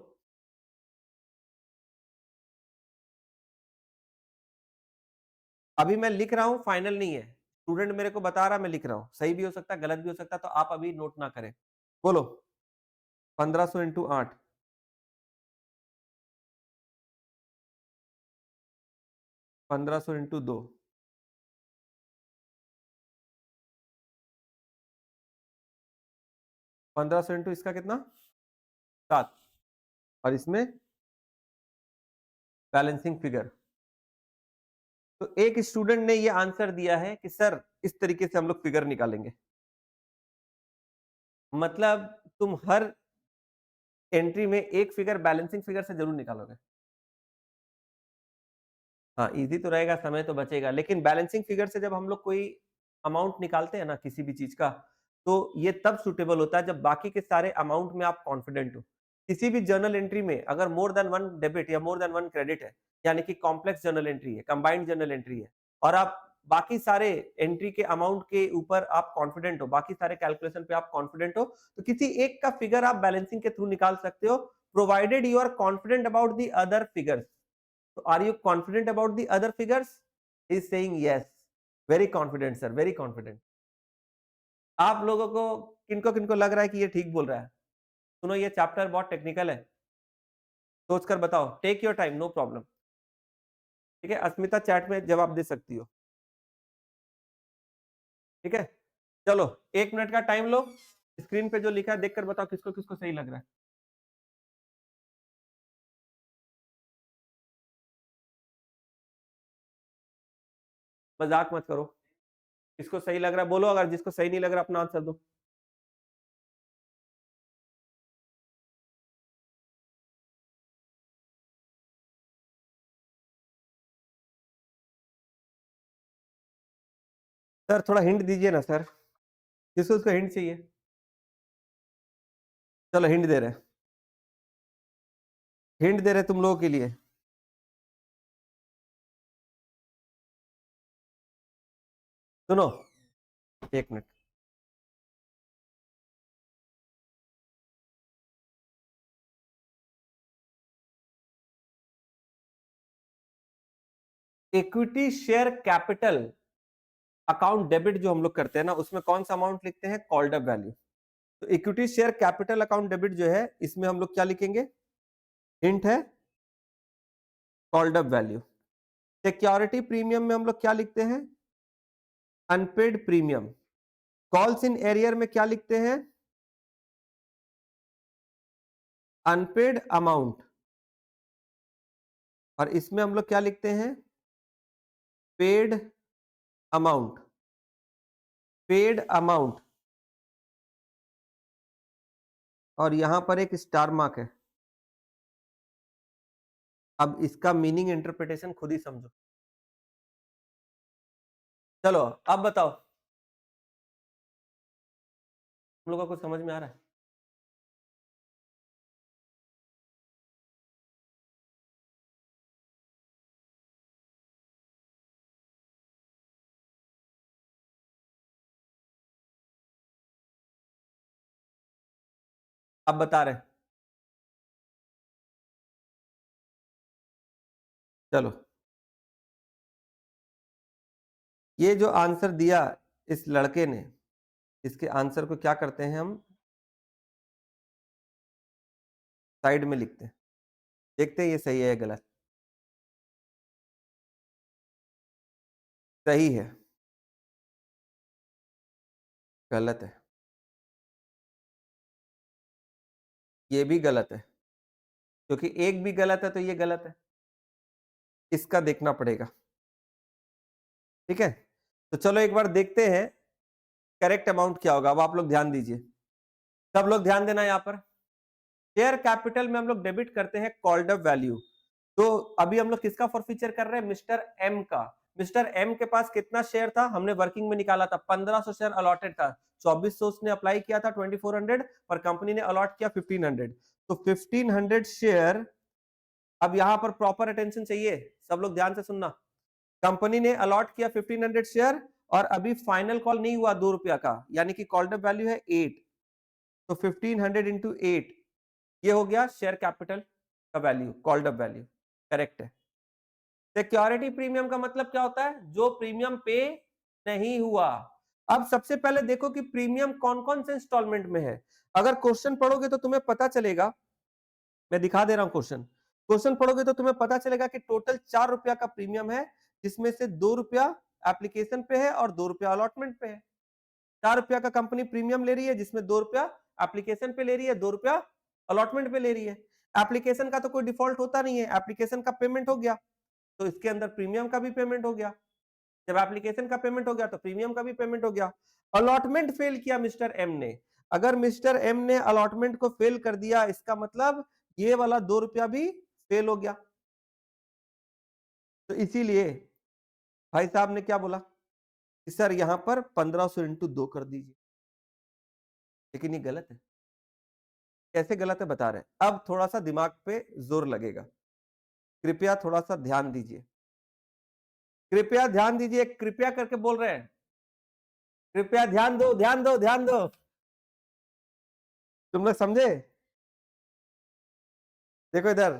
A: अभी मैं लिख रहा हूँ, फाइनल नहीं है। स्टूडेंट मेरे को बता रहा, मैं लिख रहा हूँ। सही भी हो सकता है, गलत भी हो सकता है, तो आप अभी नोट ना करें। बोलो 1500 इंटू 8, 1500 इंटू 2, 1500 इंटू इसका कितना 7, और इसमें बैलेंसिंग फिगर। तो एक स्टूडेंट ने ये आंसर दिया है कि सर इस तरीके से हम लोग फिगर निकालेंगे। मतलब तुम हर एंट्री में एक फिगर बैलेंसिंग फिगर से जरूर निकालोगे। हाँ, इजी तो रहेगा, समय तो बचेगा, लेकिन बैलेंसिंग फिगर से जब हम लोग कोई अमाउंट निकालते हैं ना किसी भी चीज का, तो ये तब सुटेबल होता है जब बाकी के सारे अमाउंट में आप कॉन्फिडेंट हो। किसी भी जर्नल एंट्री में अगर मोर देन वन डेबिट या मोर देन वन क्रेडिट है, यानी कि कॉम्प्लेक्स जर्नल एंट्री है, कंबाइंड जर्नल एंट्री है, और आप बाकी सारे एंट्री के अमाउंट के ऊपर आप कॉन्फिडेंट हो, बाकी सारे कैलकुलेशन पे आप कॉन्फिडेंट हो, तो किसी एक का फिगर आप बैलेंसिंग के थ्रू निकाल सकते हो, provided you are confident about the other figures. So are you confident about the other figures? He is saying yes. Very confident, sir. Very confident. आप लोगों को किनको किनको लग रहा है कि ये ठीक बोल रहा है? सुनो, ये चैप्टर बहुत टेक्निकल है। सोच कर बताओ। Take your time, no problem. ठीक है, अस्मिता चैट में जवाब दे सकती हो। ठीक है, चलो 1 मिनट का टाइम लो। स्क्रीन पे जो लिखा है देखकर बताओ किसको किसको सही लग रहा है। मजाक मत करो। किसको सही लग रहा है बोलो, अगर जिसको सही नहीं लग रहा अपना आंसर दो। सर थोड़ा हिंट दीजिए ना सर, किसको उसको हिंट चाहिए? चलो हिंट दे रहे हैं, हिंट दे रहे हैं तुम लोगों के लिए। सुनो, 1 minute. Equity share capital account debit जो हम लोग करते हैं ना, उसमें कौन सा अमाउंट लिखते हैं? Called up value. तो equity share capital account debit जो है, इसमें हम लोग क्या लिखेंगे? हिंट है called up value. Security premium में हम लोग क्या लिखते हैं? Unpaid premium. Calls in arrear में क्या लिखते हैं? Unpaid amount. और इसमें हम लोग क्या लिखते हैं? Paid amount. Paid amount. और यहां पर एक स्टार मार्क है। अब इसका मीनिंग इंटरप्रिटेशन खुद ही समझो। चलो अब बताओ, हम लोगों को समझ में आ रहा है? अब बता रहे हैं। चलो, ये जो आंसर दिया इस लड़के ने, इसके आंसर को क्या करते हैं हम? साइड में लिखते हैं, देखते हैं ये सही है या गलत। सही है, गलत है, ये भी गलत है, क्योंकि एक भी गलत है तो ये गलत है। इसका देखना पड़ेगा। ठीक है, तो चलो एक बार देखते हैं करेक्ट अमाउंट क्या होगा। अब आप लोग ध्यान दीजिए, सब लोग ध्यान देना। यहाँ पर शेयर कैपिटल में हम लोग डेबिट करते हैं कॉल्ड अप वैल्यू। तो अभी हम लोग किसका फॉरफीचर कर रहे हैं? मिस्टर एम का। मिस्टर एम के पास कितना शेयर था? हमने वर्किंग में निकाला था, 1500 शेयर अलॉटेड था। 2400 उसने अप्लाई किया था, 2400, पर कंपनी ने अलॉट किया 1500। तो 1500 शेयर। अब यहां पर प्रॉपर अटेंशन चाहिए, सब लोग ध्यान से सुनना। कंपनी ने अलॉट किया 1500 शेयर, और अभी फाइनल कॉल नहीं हुआ 2 रुपया का, यानी कि कॉल्ड अप वैल्यू है 8। तो 1500 इंटू 8, ये हो गया शेयर कैपिटल का value, called up value. Correct है। सिक्योरिटी प्रीमियम का मतलब क्या होता है? जो प्रीमियम पे नहीं हुआ। अब सबसे पहले देखो कि प्रीमियम कौन कौन से इंस्टॉलमेंट में है। अगर क्वेश्चन पढ़ोगे तो तुम्हें पता चलेगा, मैं दिखा दे रहा हूं क्वेश्चन। क्वेश्चन पढ़ोगे तो तुम्हें पता चलेगा कि टोटल 4 रुपया का प्रीमियम है, जिसमें से 2 रुपया एप्लीकेशन पे है और 2 रुपया अलॉटमेंट पे है। 4 रुपया का कंपनी प्रीमियम ले रही है, जिसमें 2 रुपया एप्लीकेशन पे ले रही है, 2 रुपया अलॉटमेंट पे ले रही है। एप्लीकेशन का तो कोई डिफॉल्ट होता नहीं है, एप्लीकेशन का पेमेंट हो गया तो इसके अंदर प्रीमियम का भी पेमेंट हो गया। जब एप्लीकेशन का पेमेंट हो गया तो प्रीमियम का भी पेमेंट हो गया। अलॉटमेंट फेल किया मिस्टर एम ने, अगर मिस्टर एम ने अलॉटमेंट को फेल कर दिया, इसका मतलब ये वाला 2 रुपया भी फेल हो गया। तो इसीलिए भाई साहब ने क्या बोला कि सर यहां पर 1500 इंटू 2 कर दीजिए, लेकिन ये गलत है। कैसे गलत है बता रहे हैं। अब थोड़ा सा दिमाग पे जोर लगेगा, कृपया थोड़ा सा ध्यान दीजिए, कृपया ध्यान दीजिए, कृपया करके बोल रहे हैं, कृपया ध्यान दो, ध्यान दो, ध्यान दो। तुम लोग समझे? देखो इधर,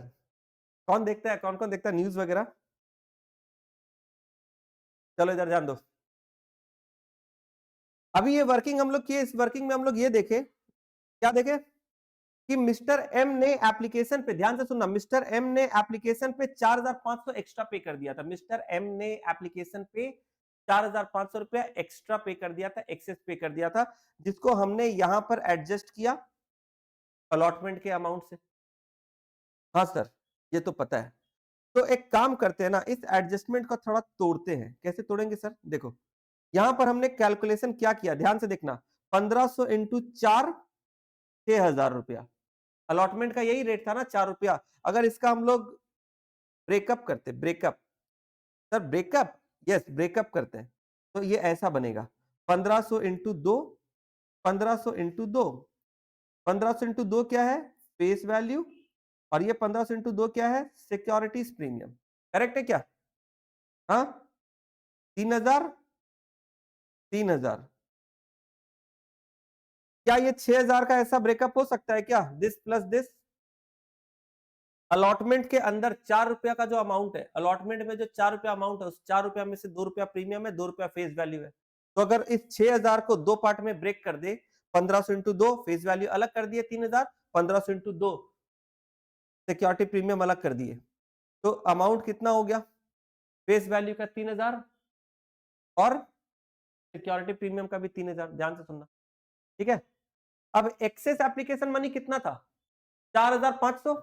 A: कौन देखता है, कौन कौन देखता है न्यूज वगैरह? चलो इधर ध्यान दो। अभी ये वर्किंग हम लोग किए, इस वर्किंग में हम लोग ये देखे, क्या देखे कि मिस्टर एम ने एप्लीकेशन पे, ध्यान से सुनना, मिस्टर एम ने एप्लीकेशन पे 4500 एक्स्ट्रा पे कर दिया था। मिस्टर एम ने एप्लीकेशन पे 4500 रुपया एक्स्ट्रा पे कर दिया था, एक्सेस पे कर दिया था, जिसको हमने यहां पर एडजस्ट किया अलॉटमेंट के अमाउंट से। हाँ सर, ये तो पता है। तो एक काम करते हैं ना, इस एडजस्टमेंट को थोड़ा तोड़ते हैं। कैसे तोड़ेंगे सर? देखो यहां पर हमने कैलकुलेशन क्या किया, ध्यान से देखना, 1500 इंटू 4, 6000 रुपया। अलॉटमेंट का यही रेट था ना, 4 रुपया। अगर इसका हम लोग ब्रेकअप करते, breakup sir, breakup, yes breakup करते हैं, तो ये ऐसा बनेगा 1500 इंटू 2, 1500 इंटू 2, 1500 इंटू 2 क्या है? फेस वैल्यू, और ये 1500 इंटू 2 क्या है? Securities premium. करेक्ट है क्या? हाँ, 3000, 3000। क्या ये 6000 का ऐसा ब्रेकअप हो सकता है क्या? This plus this. अलॉटमेंट के अंदर 4 रुपया का जो अमाउंट है, अलॉटमेंट में जो 4 रुपया अमाउंट है, उस 4 रुपया में से 2 रुपया प्रीमियम है, 2 रुपया फेस वैल्यू है। तो अगर इस 6000 को दो पार्ट में ब्रेक कर दे, 1500 इंटू 2 फेस वैल्यू अलग कर दिए 3000, 1500 इंटू 2 सिक्योरिटी प्रीमियम अलग कर दिए, तो अमाउंट कितना हो गया? फेस वैल्यू का 3000 और सिक्योरिटी प्रीमियम का भी 3000। ध्यान से सुनना, ठीक है। अब एक्सेस एप्लीकेशन मनी कितना था? 4500।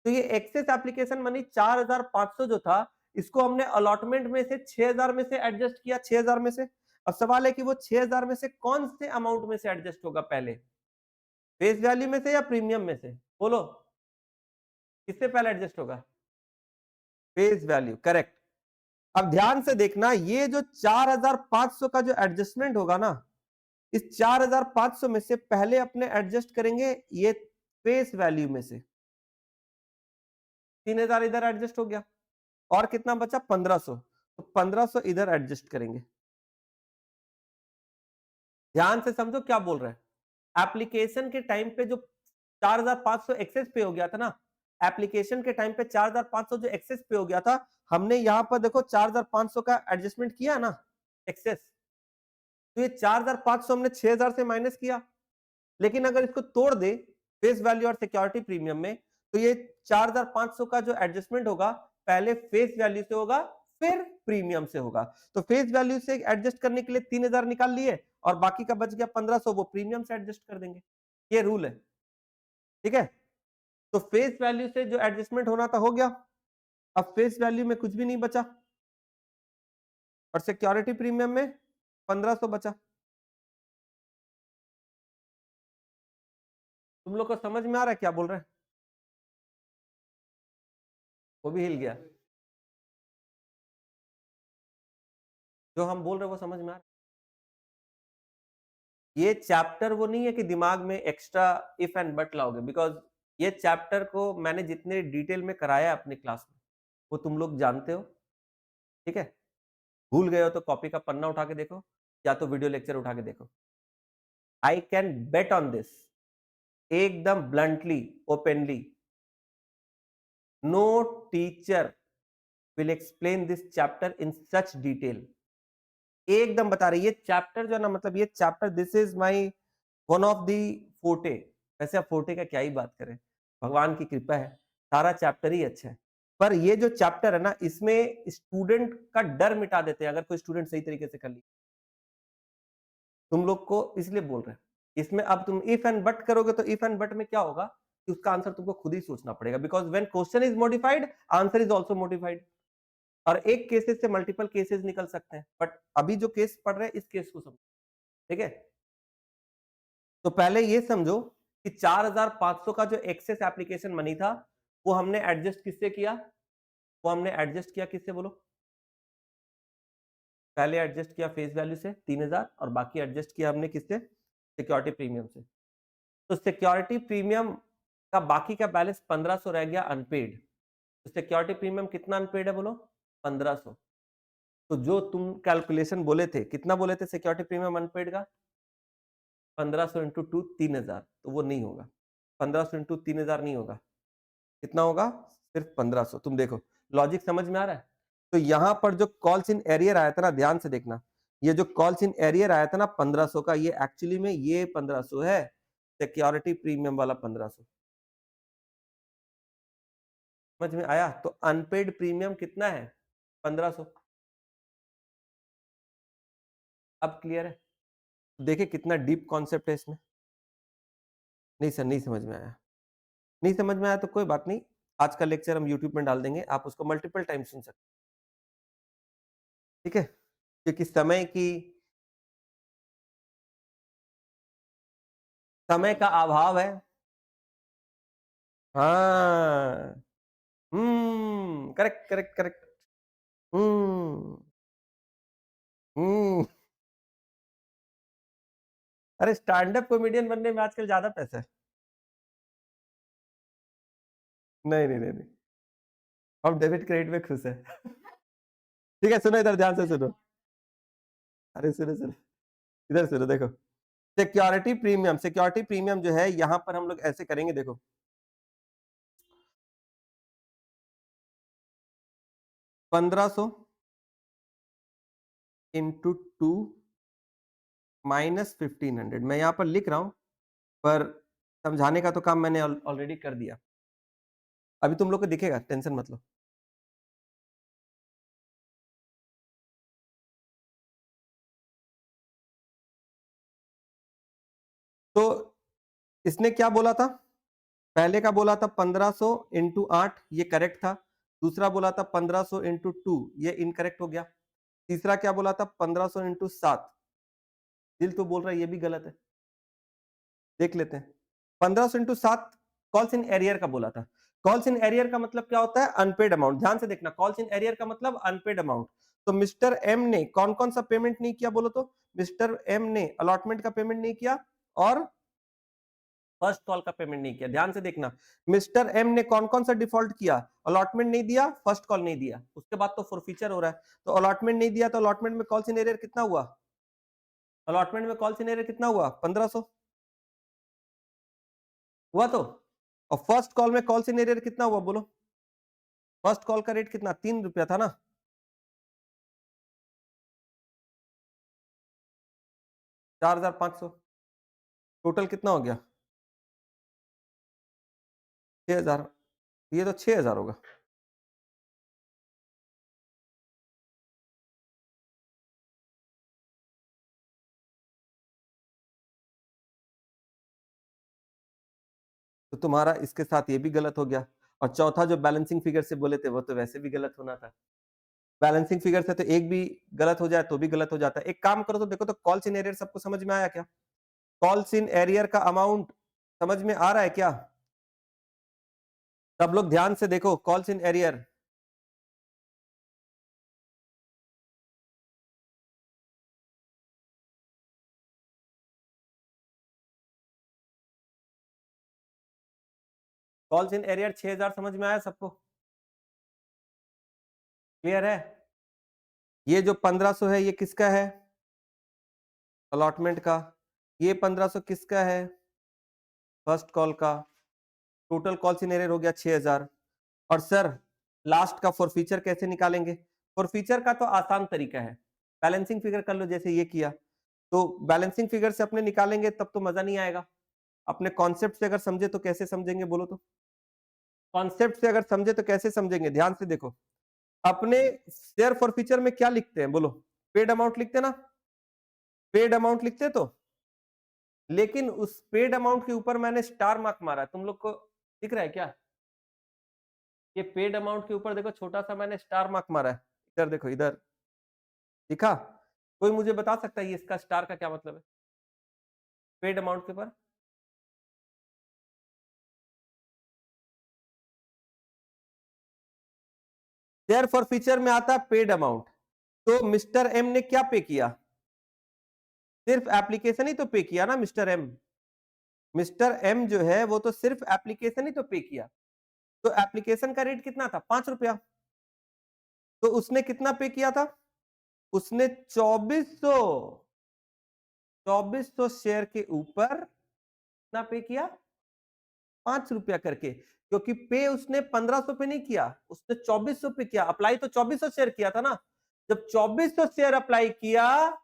A: तो ये एक्सेस एप्लीकेशन मनी 4500 जो था, इसको हमने अलॉटमेंट में से 6000 में से एडजस्ट किया, 6000 में से। अब सवाल है कि वो 6000 में से कौन से अमाउंट में से एडजस्ट होगा पहले, फेस वैल्यू में से या प्रीमियम में से? बोलो किससे पहले एडजस्ट होगा? Face value, correct. अब ध्यान से देखना, ये जो 4500 का जो एडजस्टमेंट होगा ना, इस 4500 में से पहले अपने एडजस्ट करेंगे ये फेस वैल्यू में से, 3000 इधर एडजस्ट हो गया, और कितना बचा? 1500, तो 1500 इधर एडजस्ट करेंगे। ध्यान से समझो क्या बोल रहे हैं। एप्लीकेशन के टाइम पे जो 4500 एक्सेस पे हो गया था ना, एप्लीकेशन के टाइम पे 4500 जो एक्सेस पे हो गया था, हमने यहां पर देखो 4500 का एडजस्टमेंट किया ना एक्सेस, तो ये 4500 हमने 6000 से माइनस किया। लेकिन अगर इसको तोड़ दे फेस वैल्यू और सिक्योरिटी प्रीमियम में, तो ये 4500 का जो एडजस्टमेंट होगा, पहले फेस वैल्यू से होगा, फिर प्रीमियम से होगा। तो फेस वैल्यू से एडजस्ट करने के लिए 3000 निकाल लिए, और बाकी का बच गया 1500, वो प्रीमियम से एडजस्ट कर देंगे। ये रूल है, ठीक है। तो फेस वैल्यू से जो एडजस्टमेंट होना था हो गया। अब फेस वैल्यू में कुछ भी नहीं बचा, और सिक्योरिटी प्रीमियम में 1500 बचा। तुम लोग को समझ में आ रहा है क्या बोल रहे हैं? वो भी हिल गया। जो हम बोल रहे हैं वो समझ में आ रहा है? ये चैप्टर वो नहीं है कि दिमाग में एक्स्ट्रा इफ एंड बट लाओगे, बिकॉज ये चैप्टर को मैंने जितने डिटेल में कराया अपनी क्लास में, वो तुम लोग जानते हो, ठीक है। भूल गए हो तो कॉपी का पन्ना उठा के देखो, या तो वीडियो लेक्चर उठा के देखो। I can bet on this, एकदम bluntly, openly, no teacher will explain this chapter in such detail. एकदम बता रही है चैप्टर जो है ना, मतलब ये chapter this is my one of the forte. वैसे अब फोर्टे का क्या ही बात करें, भगवान की कृपा है, सारा चैप्टर ही अच्छा है। पर ये जो चैप्टर है ना, इसमें स्टूडेंट का डर मिटा देते हैं अगर कोई स्टूडेंट सही तरीके से कर ली। तुम लोग को इसलिए बोल रहे हैं, इसमें अब तुम इफ एंड बट करोगे तो इफ एंड बट में क्या होगा कि उसका आंसर तुमको खुद ही सोचना पड़ेगा, because when question is modified answer is also modified. और एक केसेस से मल्टीपल केसेस निकल सकते हैं, बट अभी जो केस पढ़ रहे हैं इस केस को समझो, ठीक है। तो पहले ये समझो कि 4500 का जो एक्सेस एप्लीकेशन मनी था वो हमने एडजस्ट किससे किया, वो हमने एडजस्ट किया किससे बोलो। पहले एडजस्ट किया फेस वैल्यू से 3000 और बाकी एडजस्ट किया हमने किससे, सिक्योरिटी प्रीमियम से। तो सिक्योरिटी प्रीमियम का बाकी का बैलेंस 1500 रह गया अनपेड। तो सिक्योरिटी प्रीमियम कितना अनपेड है बोलो, 1500। तो जो तुम कैलकुलेशन बोले थे, कितना बोले थे सिक्योरिटी प्रीमियम अनपेड का, 1500 इंटू 2 3000, तो वो नहीं होगा। 1500 इंटू 3000 नहीं होगा, कितना होगा, सिर्फ 1500। तुम देखो लॉजिक समझ में आ रहा है। तो यहां पर जो कॉल्स इन एरियर आया था ना, ध्यान से देखना, ये जो कॉल्स इन एरियर आया था ना 1500 का, ये एक्चुअली में ये 1500 है, सिक्योरिटी प्रीमियम वाला 1500। समझ में आया। तो अनपेड प्रीमियम कितना है, 1500। अब क्लियर है। देखिए कितना डीप कॉन्सेप्ट है इसमें। नहीं सर, नहीं समझ में आया। नहीं समझ में आया तो कोई बात नहीं, आज का लेक्चर हम यूट्यूब में डाल देंगे, आप उसको मल्टीपल टाइम सुन सकते, ठीक है। क्योंकि समय का अभाव है। हाँ, करेक्ट करेक्ट करेक्ट। हम्म हम्म अरे स्टैंड अप कॉमेडियन बनने में आजकल ज्यादा पैसा है। नहीं नहीं नहीं नहीं, हम डेबिट क्रेडिट में खुश है। ठीक है, सुनो इधर ध्यान से सुनो। अरे सुनो सुनो, इधर सुनो देखो। सिक्योरिटी प्रीमियम जो है यहां पर हम लोग ऐसे करेंगे, देखो 1500 इंटू 2 माइनस 1500, मैं यहां पर लिख रहा हूं, पर समझाने का तो काम मैंने ऑलरेडी कर दिया। अभी तुम लोग को दिखेगा, टेंशन मत लो। तो इसने क्या बोला था, पहले का बोला था 1500 इंटू 8, ये करेक्ट था। दूसरा बोला था 1500 इंटू 2, ये इनकरेक्ट हो गया। तीसरा क्या बोला था, 1500 इंटू 7, दिल तो बोल रहा है ये भी गलत है। देख लेते हैं। 1500 इंटू 7 कॉल्स इन एरियर का बोला था। कॉल्स इन एरियर का मतलब क्या होता है, अनपेड अमाउंट। ध्यान से देखना, कॉल्स इन एरियर का मतलब अनपेड अमाउंट। तो मिस्टर एम ने कौन कौन सा पेमेंट नहीं किया बोलो तो, मिस्टर एम ने अलॉटमेंट का पेमेंट नहीं किया और फर्स्ट कॉल का पेमेंट नहीं किया। ध्यान से देखना, मिस्टर एम ने कौन कौन सा डिफॉल्ट किया, अलॉटमेंट नहीं दिया, फर्स्ट कॉल नहीं दिया, उसके बाद तो फॉरफीचर हो रहा है। तो अलॉटमेंट नहीं दिया, तो अलॉटमेंट में कॉल्स इन एरियर कितना हुआ, अलॉटमेंट में कॉल्स इन एरियर कितना हुआ, 1500 हुआ। तो और फर्स्ट कॉल में कॉल्स इन एरियर कितना हुआ बोलो, फर्स्ट कॉल का रेट कितना, 3 रुपया था ना, 4500, टोटल कितना हो गया, 6000। ये तो 6000 होगा। तो तुम्हारा इसके साथ ये भी गलत हो गया। और चौथा जो बैलेंसिंग फिगर से बोले थे वो तो वैसे भी गलत होना था। बैलेंसिंग फिगर से तो एक भी गलत हो जाए तो भी गलत हो जाता है। एक काम करो तो देखो, तो कॉल्स इन एरियर सबको समझ में आया क्या, कॉल्स इन एरियर का अमाउंट समझ में आ रहा है क्या, सब लोग ध्यान से देखो, calls in arrear, calls in arrear 6000 समझ में आया सबको, क्लियर है। ये जो 1500 है ये किसका है, अलॉटमेंट का। ये 1500 किसका है, फर्स्ट कॉल का। टोटल कॉल्स इन एरियर हो गया 6000। और सर लास्ट का फॉरफीचर कैसे निकालेंगे? फॉरफीचर का तो आसान तरीका है, बैलेंसिंग फिगर कर लो जैसे ये किया। तो बैलेंसिंग फिगर से अपने निकालेंगे तब तो मजा नहीं आएगा। अपने कॉन्सेप्ट से अगर समझे तो कैसे समझेंगे बोलो तो? कॉन्सेप्ट से अगर समझे तो कैसे समझेंगे? ध्यान से देखो। अपने शेयर फॉरफीचर में क्या लिखते हैं बोलो? पेड अमाउंट लिखते ना? पेड अमाउंट लिखते तो, लेकिन उस पेड अमाउंट के ऊपर मैंने स्टार मार्क मारा, तुम लोग को दिख रहा है क्या? ये पेड अमाउंट के ऊपर देखो छोटा सा मैंने स्टार मार्क मारा है, इधर देखो इधर, दिखा? कोई मुझे बता सकता है ये इसका स्टार का क्या मतलब है? पेड अमाउंट के ऊपर? शेयर फॉरफीचर में आता है पेड अमाउंट, तो मिस्टर एम ने क्या पे किया? सिर्फ एप्लीकेशन ही तो पे किया ना मिस्टर एम। मिस्टर एम जो है वो तो सिर्फ एप्लीकेशन ही तो पे किया। तो एप्लीकेशन का रेट कितना था? 5 रुपया। तो उसने कितना पे किया था? उसने 2400 शेयर के ऊपर कितना पे किया? 5 रुपया करके, क्योंकि पे उसने 1500 पे नहीं किया, उसने 2400 पे किया। अप्लाई तो 2400 शेयर किया था ना। जब 2400 शेयर अप्लाई किया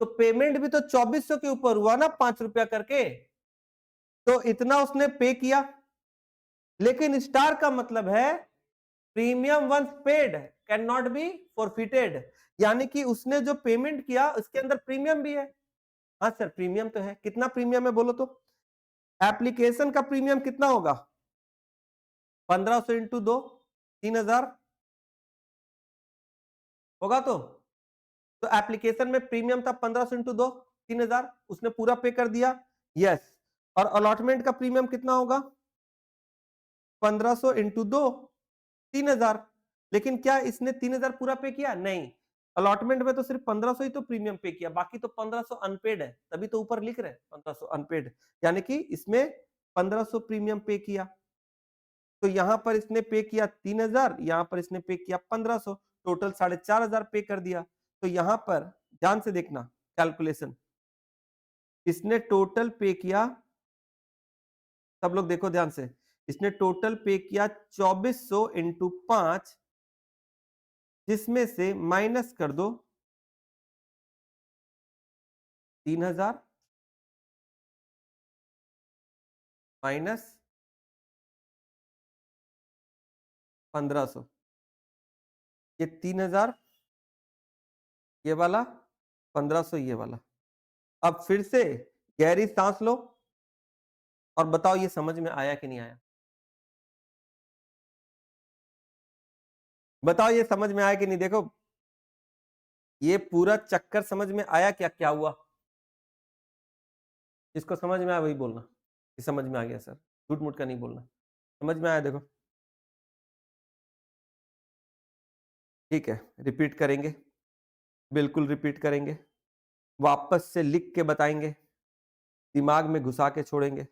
A: तो पेमेंट भी तो 2400 के ऊपर हुआ ना, 5 रुपया करके। तो इतना उसने पे किया। लेकिन स्टार का मतलब है premium once paid can not be forfeited, यानी कि उसने जो पेमेंट किया उसके अंदर प्रीमियम भी है। हाँ सर प्रीमियम तो है। कितना प्रीमियम है बोलो तो? एप्लीकेशन का प्रीमियम कितना होगा? 1500 इंटू 2, 3000 होगा। तो एप्लीकेशन में प्रीमियम था 1500 इंटू 2, 3000, उसने पूरा पे कर दिया। यस। और अलॉटमेंट का प्रीमियम कितना होगा? 1500 इंटू 2, 3000। लेकिन क्या इसने 3000 पूरा पे किया? नहीं। अलॉटमेंट में तो सिर्फ 1500 ही तो प्रीमियम पे किया, बाकी तो 1500 अनपेड है, तभी तो ऊपर लिख रहे हैं 1500 अनपेड, यानी कि इसमें 1500 प्रीमियम पे किया। तो यहां पर इसने पे किया 3000, यहां पर इसने पे किया 1500, टोटल 4500 पे कर दिया। तो यहां पर ध्यान से देखना कैलकुलेशन, इसने टोटल पे किया, सब लोग देखो ध्यान से, इसने टोटल पे किया 2400 इंटू 5, जिसमें से माइनस कर दो 3000 माइनस 1500, ये 3000 ये वाला, 1500 ये वाला। अब फिर से गहरी सांस लो और बताओ ये समझ में आया कि नहीं आया? बताओ ये समझ में आया कि नहीं? देखो ये पूरा चक्कर समझ में आया क्या क्या हुआ? जिसको समझ में आया वही बोलना कि समझ में आ गया सर, झूठ मूठ का नहीं बोलना। समझ में आया? देखो ठीक है, रिपीट करेंगे, बिल्कुल रिपीट करेंगे, वापस से लिख के बताएंगे, दिमाग में घुसा के छोड़ेंगे।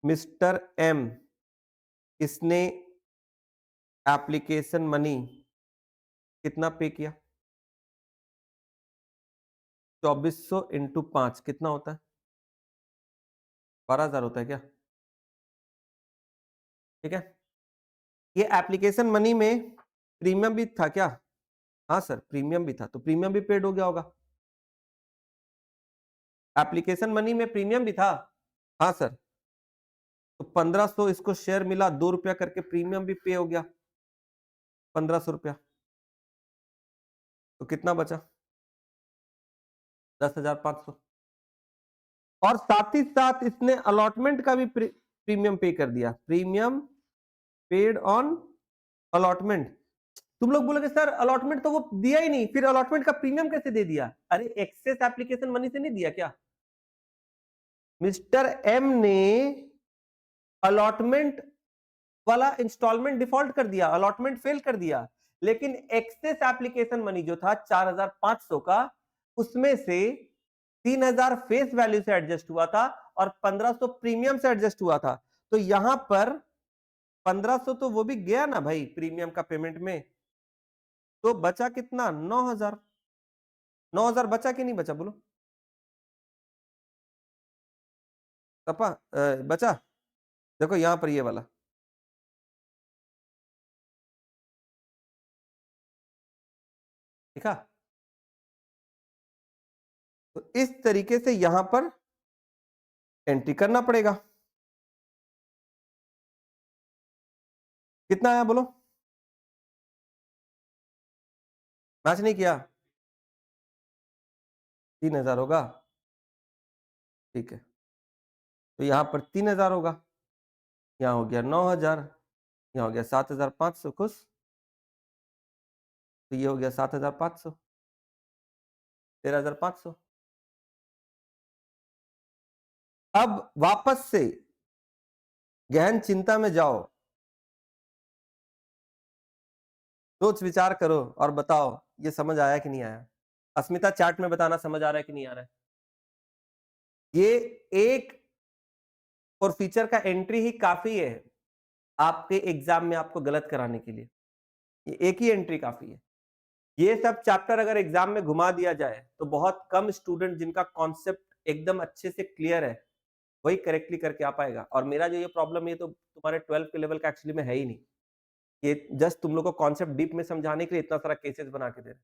A: मिस्टर एम, इसने एप्लीकेशन मनी कितना पे किया? 2400 इंटू 5 कितना होता है? 12000 होता है क्या? ठीक है। ये एप्लीकेशन मनी में प्रीमियम भी था क्या? हाँ सर प्रीमियम भी था, तो प्रीमियम भी पेड हो गया होगा। एप्लीकेशन मनी में प्रीमियम भी था। हाँ सर। तो 1500 इसको शेयर मिला, 2 रुपया करके प्रीमियम भी पे हो गया, 1500 रुपया। तो कितना बचा? 10,500। और साथ ही साथ इसने अलॉटमेंट का भी प्रीमियम पे कर दिया, प्रीमियम पेड ऑन अलॉटमेंट। तुम लोग बोलोगे सर अलॉटमेंट तो वो दिया ही नहीं, फिर अलॉटमेंट का प्रीमियम कैसे दे दिया? अरे एक्सेस एप्लीकेशन मनी से नहीं दिया क्या? मिस्टर एम ने अलॉटमेंट वाला इंस्टॉलमेंट डिफॉल्ट कर दिया, अलॉटमेंट फेल कर दिया, लेकिन एक्सेस एप्लीकेशन मनी जो था 4500 का, उसमें से 3000 फेस वैल्यू से एडजस्ट हुआ था और 1500 प्रीमियम से एडजस्ट हुआ था। तो यहां पर 1500 तो वो भी गया ना भाई प्रीमियम का पेमेंट में, तो बचा कितना? 9000। 9000 बचा कि नहीं बचा बोलो? तपा बचा। देखो यहां पर ये वाला ठीक है। तो इस तरीके से यहां पर एंट्री करना पड़ेगा। कितना आया बोलो? मैच नहीं किया? 3000 होगा, ठीक है। तो यहां पर 3000 होगा, यहाँ हो गया 9000, यहाँ हो गया 7500, खुश? तो ये हो गया 7500, 13500। अब वापस से गहन चिंता में जाओ, सोच विचार करो और बताओ ये समझ आया कि नहीं आया। अस्मिता चार्ट में बताना समझ आ रहा है कि नहीं आ रहा है। ये एक और फीचर का एंट्री ही काफी है आपके एग्जाम में आपको गलत कराने के लिए। ये एक ही एंट्री काफी है। ये सब चैप्टर अगर एग्जाम में घुमा दिया जाए तो बहुत कम स्टूडेंट जिनका कॉन्सेप्ट एकदम अच्छे से क्लियर है वही करेक्टली करके आ पाएगा। और मेरा जो ये प्रॉब्लम है तो तुम्हारे 12 के लेवल का एक्चुअली में है ही नहीं। ये जस्ट तुम लोग को कॉन्सेप्ट डीप में समझाने के लिए इतना सारा केसेस बना के दे रहे हैं।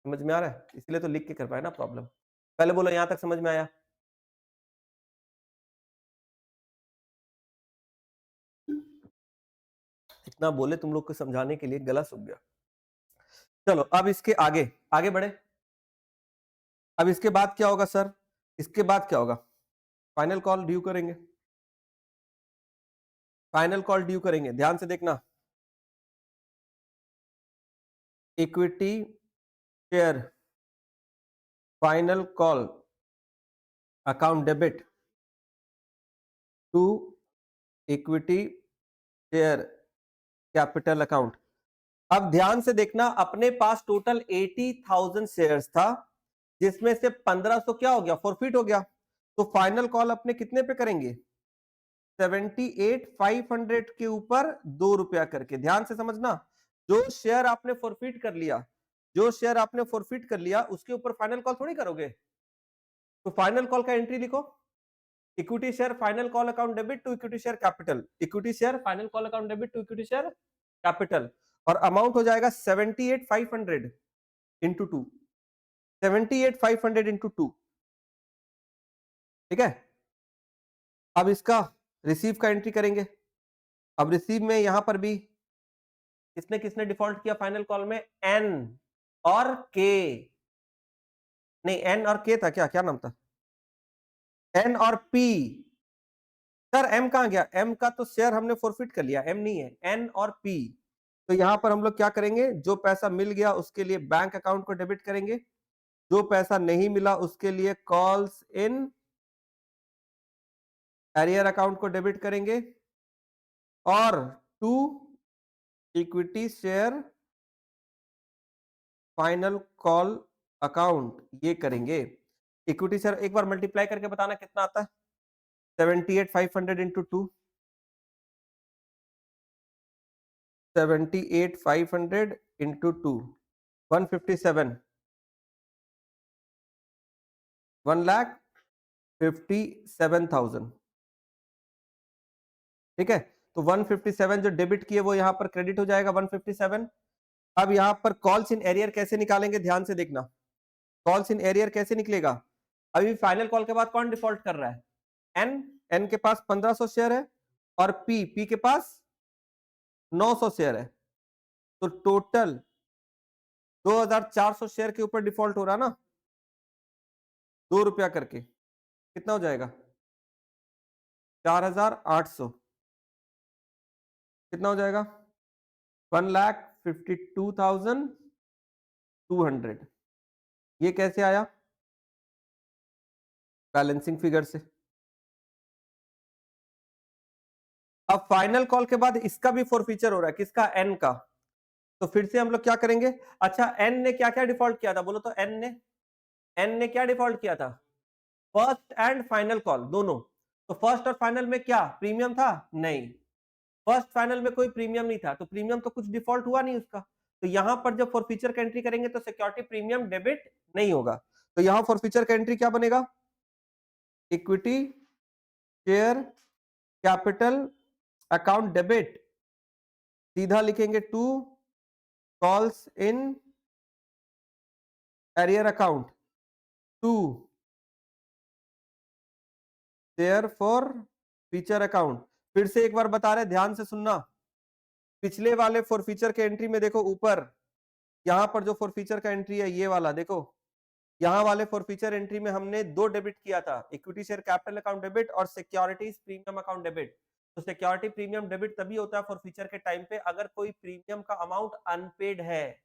A: समझ में आ रहा है? इसलिए तो लिख के कर पाए ना प्रॉब्लम। पहले बोलो यहाँ तक समझ में आया? इतना बोले तुम लोग को समझाने के लिए, गला सूख गया। चलो अब इसके आगे आगे बढ़े। अब इसके बाद क्या होगा सर? इसके बाद क्या होगा? फाइनल कॉल ड्यू करेंगे। फाइनल कॉल ड्यू करेंगे, ध्यान से देखना। Equity share final call account debit to equity share capital account. अब ध्यान से देखना, अपने पास टोटल 80,000 शेयर्स था जिसमें से 1500 क्या हो गया? फॉरफिट हो गया। तो फाइनल कॉल अपने कितने पे करेंगे? 78,500 के ऊपर 2 रुपया करके। ध्यान से समझना, जो शेयर आपने फॉरफिट कर लिया, जो शेयर आपने फॉरफिट कर लिया उसके ऊपर फाइनल कॉल थोड़ी करोगे। तो फाइनल कॉल का एंट्री लिखो, equity share final call account debit to equity share capital. Equity share final call account debit to equity share capital, और अमाउंट हो जाएगा 78,500 इंटू 2। 78,500 इंटू 2, ठीक है। अब इसका रिसीव का एंट्री करेंगे। अब रिसीव में यहां पर भी किसने किसने डिफॉल्ट किया फाइनल कॉल में? एन और के। नहीं, एन और के था क्या? क्या नाम था? एन और पी। सर एम कहां गया? एम का तो शेयर हमने फॉरफिट कर लिया, एम नहीं है, एन और पी। तो यहां पर हम लोग क्या करेंगे? जो पैसा मिल गया उसके लिए बैंक अकाउंट को डेबिट करेंगे, जो पैसा नहीं मिला उसके लिए कॉल्स इन एरियर अकाउंट को डेबिट करेंगे, और to equity share final call account ये करेंगे। इक्विटी शेयर एक बार मल्टीप्लाई करके बताना कितना आता है? 78,500 इंटू 2, 78,500 इंटू 2, 157, 1,57,000। ठीक है, तो 157 जो डेबिट किए वो यहां पर क्रेडिट हो जाएगा 157। अब यहां पर कॉल्स इन एरियर कैसे निकालेंगे? ध्यान से देखना, कॉल्स इन एरियर कैसे निकलेगा? अभी फाइनल कॉल के बाद कौन डिफॉल्ट कर रहा है? एन। एन के पास 1500 शेयर है, और पी के पास 900 शेयर है। तो टोटल 2400 शेयर के ऊपर डिफॉल्ट हो रहा ना, 2 रुपया करके। कितना हो जाएगा? 4800। कितना हो जाएगा? 1,52,200। ये कैसे आया? बैलेंसिंग फिगर से। अब फाइनल कॉल के बाद इसका भी फॉरफीचर हो रहा है, किसका? एन का। तो फिर से हम लोग क्या करेंगे? अच्छा, एन ने क्या क्या डिफॉल्ट किया था बोलो तो? एन ने क्या डिफॉल्ट किया था? फर्स्ट एंड फाइनल कॉल दोनों। तो फर्स्ट और फाइनल में क्या प्रीमियम था? नहीं, फर्स्ट फाइनल में कोई प्रीमियम नहीं था, तो प्रीमियम तो कुछ डिफॉल्ट हुआ नहीं उसका। तो यहां पर जब फॉरफीचर का एंट्री करेंगे तो सिक्योरिटी प्रीमियम डेबिट नहीं होगा। तो यहां फॉरफीचर का एंट्री क्या बनेगा? Equity share capital account debit, सीधा लिखेंगे to calls in arrear account to share forfeiture account. फिर से एक बार बता रहे, ध्यान से सुनना। पिछले वाले फॉर फीचर के एंट्री में देखो ऊपर, यहां पर जो फॉर फीचर का एंट्री है ये वाला देखो, यहां वाले फॉर फीचर एंट्री में हमने दो डेबिट किया था, equity share capital account debit और सिक्योरिटीज प्रीमियम अकाउंट डेबिट। तो सिक्योरिटी प्रीमियम डेबिट तभी होता है फॉर फीचर के टाइम पे अगर कोई प्रीमियम का अमाउंट अनपेड है।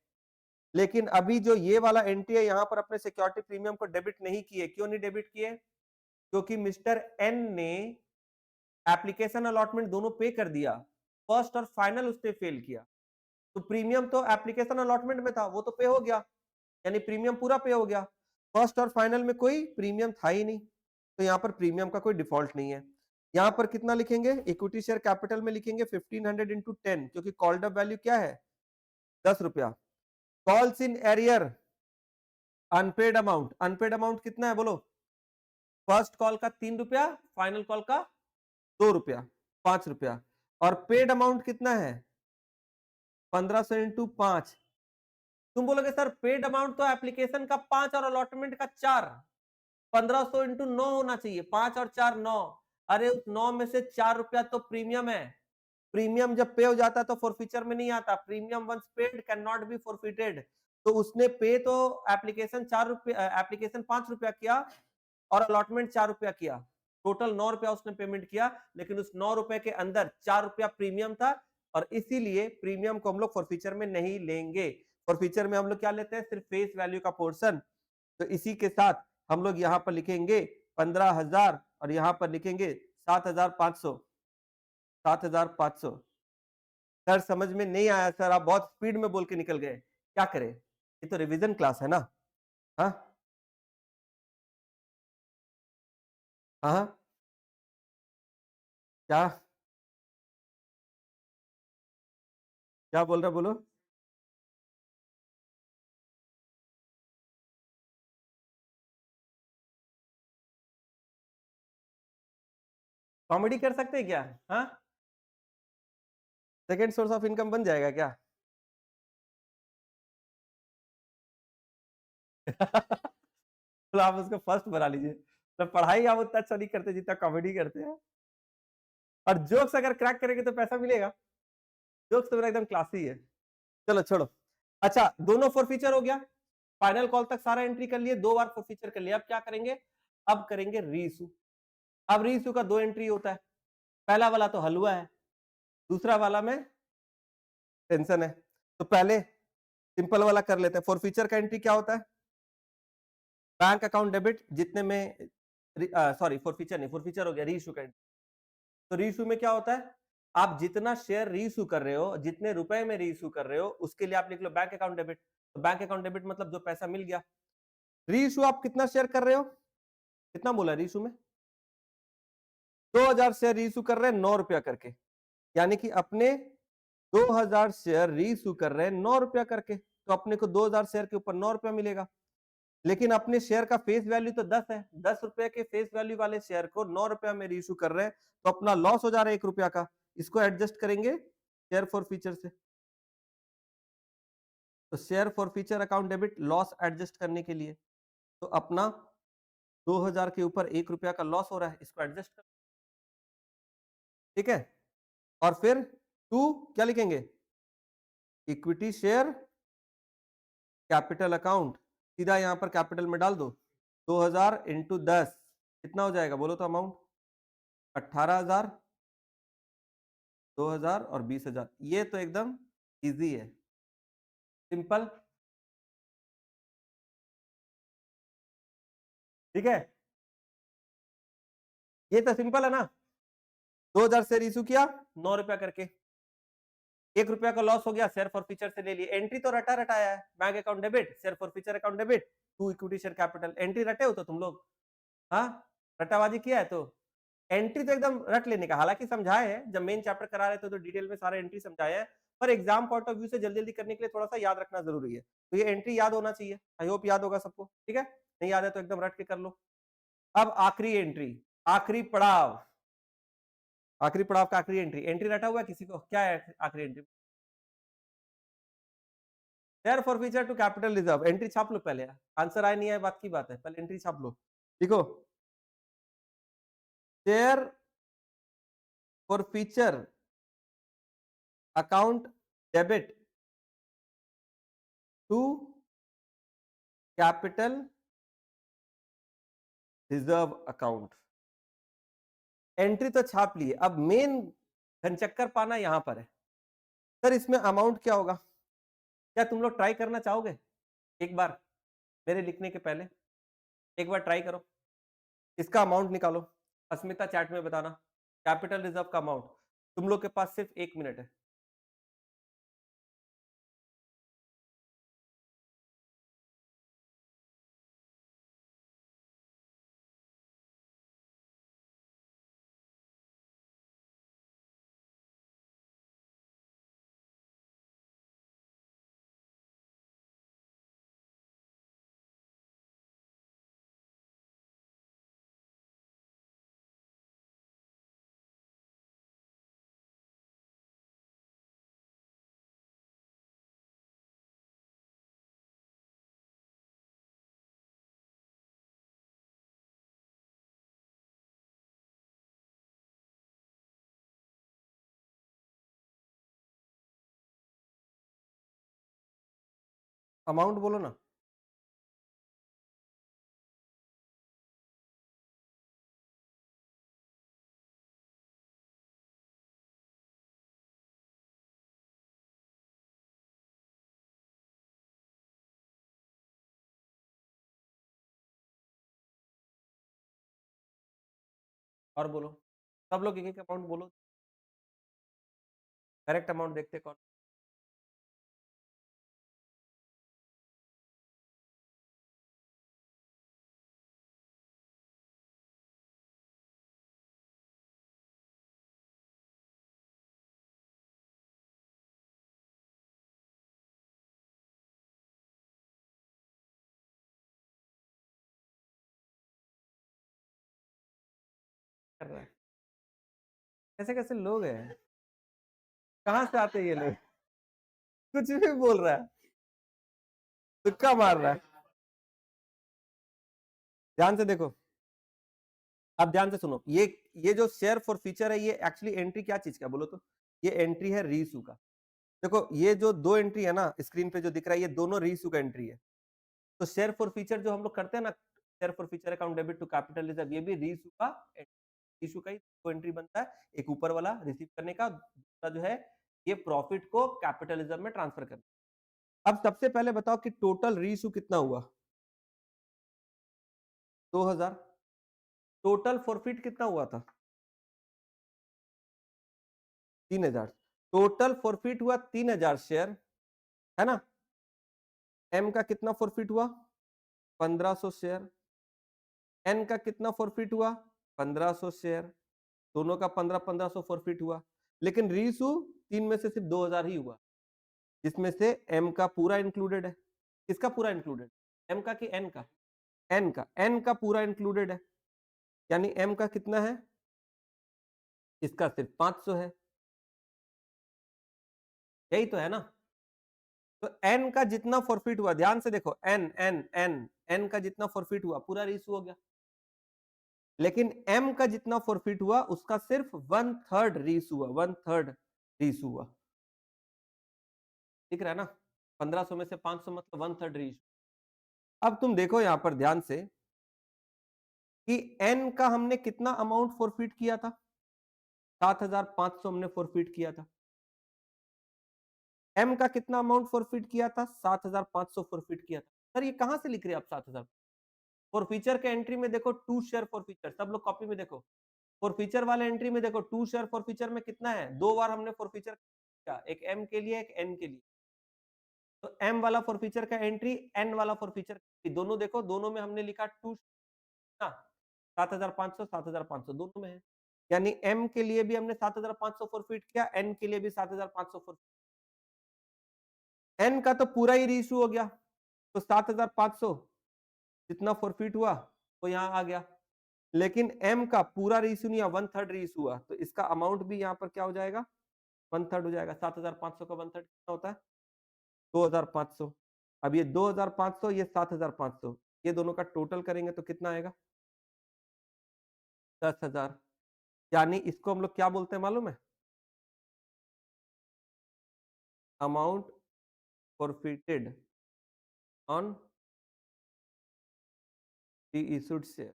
A: लेकिन अभी जो ये वाला एंट्री है यहां पर अपने सिक्योरिटी प्रीमियम को डेबिट नहीं किए। क्यों नहीं डेबिट किए? क्योंकि मिस्टर एन ने एप्लीकेशन अलॉटमेंट दोनों पे कर दिया, फर्स्ट और फाइनल उसने फेल किया। तो प्रीमियम तो एप्लीकेशन अलॉटमेंट में था, वो तो पे हो गया, यानी प्रीमियम पूरा पे हो गया। फर्स्ट और फाइनल में कोई प्रीमियम था ही नहीं, तो यहाँ पर प्रीमियम का कोई डिफॉल्ट नहीं है। यहाँ पर कितना लिखेंगे? इक्विटी शेयर कैपिटल में लिखेंगे 1500 इंटू 10, क्योंकि कॉल्ड अप वैल्यू क्या है? 10 रुपया। Calls in arrear unpaid amount, unpaid amount कितना है बोलो? फर्स्ट कॉल का 3 रुपया, फाइनल कॉल का 2 रुपया, 5 रुपया। और पेड अमाउंट कितना है? 1500 इंटू 5। तुम बोलोगे सर पेड अमाउंट तो एप्लीकेशन का 5 और अलॉटमेंट का 4, 1500 इंटू 9 होना चाहिए, 5 और 4 9। अरे उस 9 में से 4 रुपया तो प्रीमियम है। प्रीमियम जब पे हो जाता है तो फॉरफीचर में नहीं आता। Premium once paid can not be forfeited. तो उसने पे तो एप्लीकेशन 4 रुपया, एप्लीकेशन 5 रुपया किया और अलॉटमेंट 4 रुपया किया, टोटल 9 रुपया उसने पेमेंट किया। लेकिन उस 9 रुपए के अंदर 4 रुपया प्रीमियम था और इसीलिए प्रीमियम को हम लोग फॉरफीचर में नहीं लेंगे। फॉरफीचर में हम लोग क्या लेते हैं? सिर्फ फेस वैल्यू का पोर्शन। तो इसी के साथ हम लोग यहाँ पर लिखेंगे 15,000 और यहाँ पर लिखेंगे 7,500, 7,500। सर समझ में नहीं आया सर, आप बहुत स्पीड में बोल के निकल गए, क्या करें? ये तो रिवीजन क्लास है ना। हाँ हाँ, क्या क्या बोल रहा, बोलो। कॉमेडी कर सकते हैं क्या? हाँ, सेकेंड सोर्स ऑफ इनकम बन जाएगा क्या? तो आप उसको फर्स्ट बना लीजिए। तो पढ़ाई आप उतना अच्छा नहीं करते जितना कॉमेडी करते हैं। और जोक्स अगर क्रैक करेंगे तो पैसा मिलेगा। जोक्स तो मेरा एकदम क्लासी है। चलो छोड़ो। अच्छा, दोनों फॉर फीचर हो गया, फाइनल कॉल तक सारा एंट्री कर लिए, 2 बार फॉर फीचर कर लिया। अब क्या करेंगे? अब करेंगे रीइशू। अब रीइशू का 2 एंट्री होता है। पहला वाला तो हलवा है, दूसरा वाला में टेंशन है। तो पहले सिंपल वाला कर लेते हैं। फॉर फीचर का एंट्री क्या होता है? बैंक अकाउंट डेबिट जितने में, सॉरी फॉर फीचर नहीं, फॉर फीचर हो गया रीइशू का एंट्री। तो रीइशू में क्या होता है? आप जितना शेयर रीइशू कर रहे हो, जितने रुपए में रीइशू कर रहे हो, उसके लिए आप लिख लो बैंक अकाउंट डेबिट। तो बैंक अकाउंट डेबिट मतलब जो पैसा मिल गया। रीइशू आप कितना शेयर कर रहे हो? कितना बोला रीइशू में? 2000 शेयर रीइशू कर रहे हैं 9 रुपया करके, यानी कि अपने 2000 शेयर रीइशू कर रहे हैं 9 रुपया करके, तो अपने को 2000 शेयर के ऊपर 9 रुपया मिलेगा। लेकिन अपने शेयर का फेस वैल्यू तो 10 है, 10 रुपए के फेस वैल्यू वाले शेयर को 9 रुपया में रीइशू कर रहे हैं, तो अपना लॉस हो जा रहा है 1 रुपया का। इसको एडजस्ट करेंगे शेयर फॉर फीचर से। तो share forfeiture account debit loss adjust करने के लिए, तो अपना 2000 के ऊपर 1 रुपया का लॉस हो रहा है, इसको एडजस्ट कर, ठीक है। और फिर टू क्या लिखेंगे? इक्विटी शेयर कैपिटल अकाउंट, सीधा यहां पर कैपिटल में डाल दो। 2000 इंटू 10 कितना हो जाएगा बोलो तो अमाउंट? 18,000, 2000 और 20,000। ये तो एकदम इजी है, सिंपल, ठीक है। ये तो सिंपल है ना। 2000 शेयर इशू किया 9 रुपया करके, 1 रुपया का लॉस हो गया, शेयर फॉर फीचर से ले लिए। एंट्री तो रटा रटाया है, bank account debit, share forfeiture account debit, to equity share capital. Entry रटे हो तो तुम लोग, हाँ, रट्टाबाजी किया है तो एंट्री तो एकदम रट लेने का। हालांकि समझाए हैं, जब मेन चैप्टर करा रहे थे तो डिटेल में सारे एंट्री समझाया है, पर एग्जाम पॉइंट ऑफ व्यू से जल्दी जल्दी करने के लिए थोड़ा सा याद रखना जरूरी है। तो ये एंट्री याद होना चाहिए, आई होप याद होगा सबको, ठीक है। नहीं याद है तो एकदम रट के कर लो। अब आखिरी एंट्री, आखिरी पड़ाव, आखिरी पड़ाव का आखिरी एंट्री। एंट्री रटा हुआ है किसी को? क्या है आखिरी एंट्री? Share forfeiture to capital reserve, entry छाप लो पहले, आंसर आए नहीं आए बात की बात है, पहले एंट्री छाप लो। देखो, share forfeiture account debit to capital reserve account, entry तो छाप ली, अब मेन घनचक्कर पाना यहां पर है। सर इसमें अमाउंट क्या होगा, क्या तुम लोग ट्राई करना चाहोगे एक बार मेरे लिखने के पहले, एक बार ट्राई करो, इसका अमाउंट निकालो, अस्मिता चैट में बताना कैपिटल रिजर्व का अमाउंट, तुम लोग के पास सिर्फ 1 मिनट है। अमाउंट बोलो ना, और बोलो, सब लोग एक एक अमाउंट बोलो, करेक्ट अमाउंट देखते कौन। कर रहा है, कैसे कैसे लोग हैं, कहां से आते हैं ये लोग, कुछ भी बोल रहा है, तुक्का मार रहा है। ध्यान से देखो, अब ध्यान से सुनो, ये जो शेयर फॉर फ्यूचर है, ये एक्चुअली एंट्री क्या चीज का बोलो तो, ये एंट्री है रीइश्यू का। देखो ये जो दो एंट्री है ना स्क्रीन पे जो दिख रहा है, ये दोनों रीइश्यू का एंट्री है। तो शेयर फॉर फ्यूचर जो हम लोग करते हैं ना, share forfeiture account debit to capital reserve, ये भी रीइश्यू का इशू का ही तो एंट्री बनता है, एक ऊपर वाला रिसीव करने का, दूसरा जो है ये प्रॉफिट को कैपिटलिज्म में ट्रांसफर करना। अब सबसे पहले बताओ कि टोटल रीइश्यू कितना हुआ, 2000, टोटल फॉरफिट कितना हुआ था, 3000, टोटल फॉरफिट हुआ 3000 शेयर, है ना। एम का कितना फॉरफिट हुआ, 1500 शेयर, एन का कितना फॉरफिट हुआ, 1500 शेयर, दोनों का 1500 फॉरफिट हुआ, लेकिन रीइश्यू तीन में से सिर्फ 2000 ही हुआ, जिसमें से एम का पूरा इंक्लूडेड है। किसका पूरा इंक्लूडेड, एम का कि एन का, एन का पूरा इंक्लूडेड है, यानी एम का कितना है, इसका सिर्फ 500 है, यही तो है ना। तो एन का जितना फॉरफिट हुआ, ध्यान से देखो, एन एन एन एन का जितना फॉरफिट हुआ पूरा रीइश्यू हो गया, लेकिन एम का जितना फॉरफिट हुआ उसका सिर्फ 1/3 रीइश्यू हुआ, 1/3 रीइश्यू हुआ, दिख रहा है ना, 1500 में से 500 मतलब 1/3 रीइश्यू। अब तुम देखो यहां पर ध्यान से कि एन का हमने कितना अमाउंट फॉरफिट किया था, 7500 हमने फॉरफिट किया था, एम का कितना अमाउंट फॉरफिट किया था, 7500 फॉरफिट किया था। सर ये कहां से लिख रहे हैं आप 7000, फॉर फीचर के एंट्री में देखो टू शेयर फॉर फीचर, सब लोग कॉपी में देखो, फॉर फीचर वाले एंट्री में देखो टू शेयर फॉर फीचर में कितना है, दो बार हमने फॉर फीचर किया, एक एम के लिए एक एन के लिए, तो एम वाला फॉर फीचर का एंट्री, एन वाला फॉर फीचर, दोनों देखो, दोनों में हमने लिखा टू, 7500 7500 दोनों में है, यानी एम के लिए भी हमने 7500 फॉरफिट किया, एन के लिए भी 7500 फॉरफिट, एन का तो पूरा ही रीइश्यू हो गया, तो 7500 जितना फॉरफिट हुआ वो यहाँ आ गया, लेकिन एम का पूरा रीइश्यू नहीं हुआ, 1/3 रीइश्यू हुआ, तो इसका अमाउंट भी यहाँ पर क्या हो जाएगा, 1/3 हो जाएगा, 7500 का 1/3 कितना होता है, 2500। अब ये 2500, ये 7500, ये दोनों का टोटल करेंगे तो कितना आएगा? 10,000। यानी इसको हम लोग क्या बोलते हैं मालूम है? Amount forfeited on the issued share.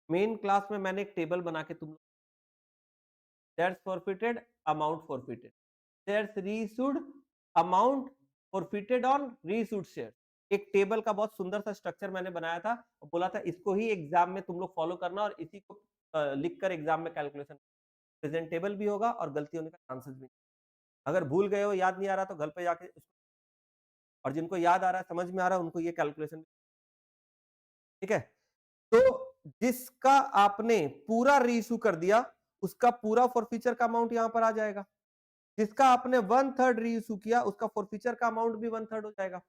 A: Main class में मैंने एक टेबल बना के तुम लोग, shares forfeited, amount forfeited, shares reissued, amount forfeited on reissued share. एक टेबल का बहुत सुंदर सा स्ट्रक्चर मैंने बनाया था और बोला था इसको ही एग्जाम में तुम लोग फॉलो करना और इसी को लिखकर एग्जाम में कैलकुलेशन, प्रेजेंटेबल भी होगा और गलती होने का चांसेस भी। अगर भूल गए हो, याद नहीं आ रहा तो घर पे जाके, और जिनको याद आ रहा है, समझ में आ रहा है, उनको ये कैलकुलेशन, ठीक है? तो जिसका आपने पूरा रीइश्यू कर दिया, उसका पूरा फॉरफीचर का अमाउंट यहां पर आ जाएगा। जिसका आपने 1/3 रीइश्यू किया, उसका फॉरफीचर का अमाउंट भी 1/3 हो जाएगा।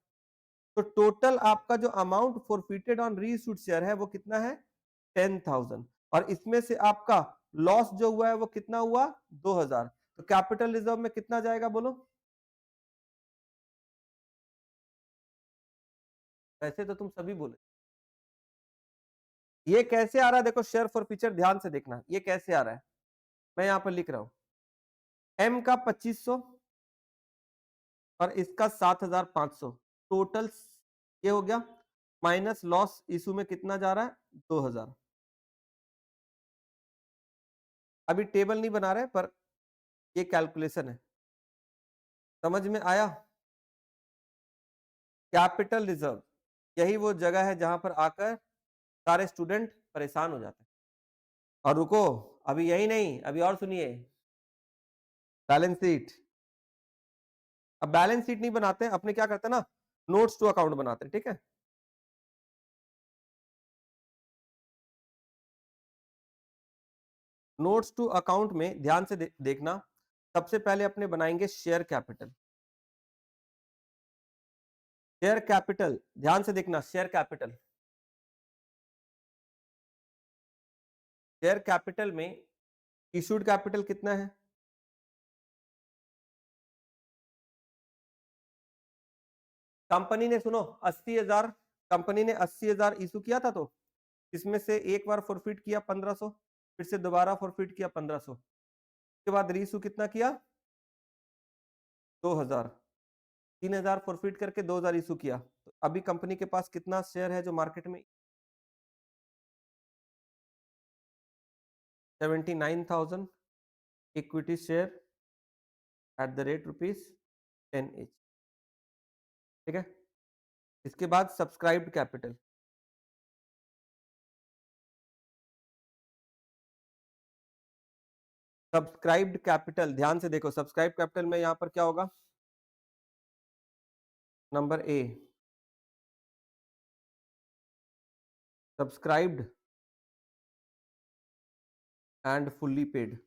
A: तो टोटल आपका जो amount forfeited on reissued share है वो कितना है? 10,000। और इसमें से आपका लॉस जो हुआ है वो कितना हुआ? 2,000। तो कैपिटल रिजर्व में कितना जाएगा बोलो? वैसे तो तुम सभी बोले। ये कैसे आ रहा है देखो, शेयर फॉरफीचर ध्यान से देखना, ये कैसे आ रहा है, मैं यहां पर लिख रहा हूं। एम का 2500 और इसका 7,500, टोटल ये हो गया, माइनस लॉस इशू में कितना जा रहा है? 2,000। अभी टेबल नहीं बना रहे, पर ये कैलकुलेशन है, समझ में आया? कैपिटल रिजर्व, यही वो जगह है जहां पर आकर सारे स्टूडेंट परेशान हो जाते हैं। और रुको, अभी यही नहीं, अभी और सुनिए, बैलेंस शीट। अब बैलेंस शीट नहीं बनाते हैं अपने, क्या करते हैं ना, नोट्स टू अकाउंट बनाते हैं, ठीक है? नोट्स टू अकाउंट में ध्यान से देखना, सबसे पहले अपने बनाएंगे शेयर कैपिटल। शेयर कैपिटल, ध्यान से देखना, शेयर कैपिटल, शेयर कैपिटल में इशूड कैपिटल कितना है? कंपनी ने, सुनो, 80,000, कंपनी ने 80,000 इशू किया था, तो इसमें से एक बार फॉरफिट किया 1500, फिर से दोबारा फॉरफिट किया 1500, उसके बाद रीइशू कितना किया? 2,000। 3,000 फॉरफिट करके 2,000 इशू किया। तो अभी कंपनी के पास कितना शेयर है जो मार्केट में? 79,000 equity share at the rate ₹10 each, ठीक है? इसके बाद सब्सक्राइब्ड कैपिटल, सब्सक्राइब्ड कैपिटल ध्यान से देखो, सब्सक्राइब कैपिटल में यहां पर क्या होगा? Number A, subscribed and fully paid.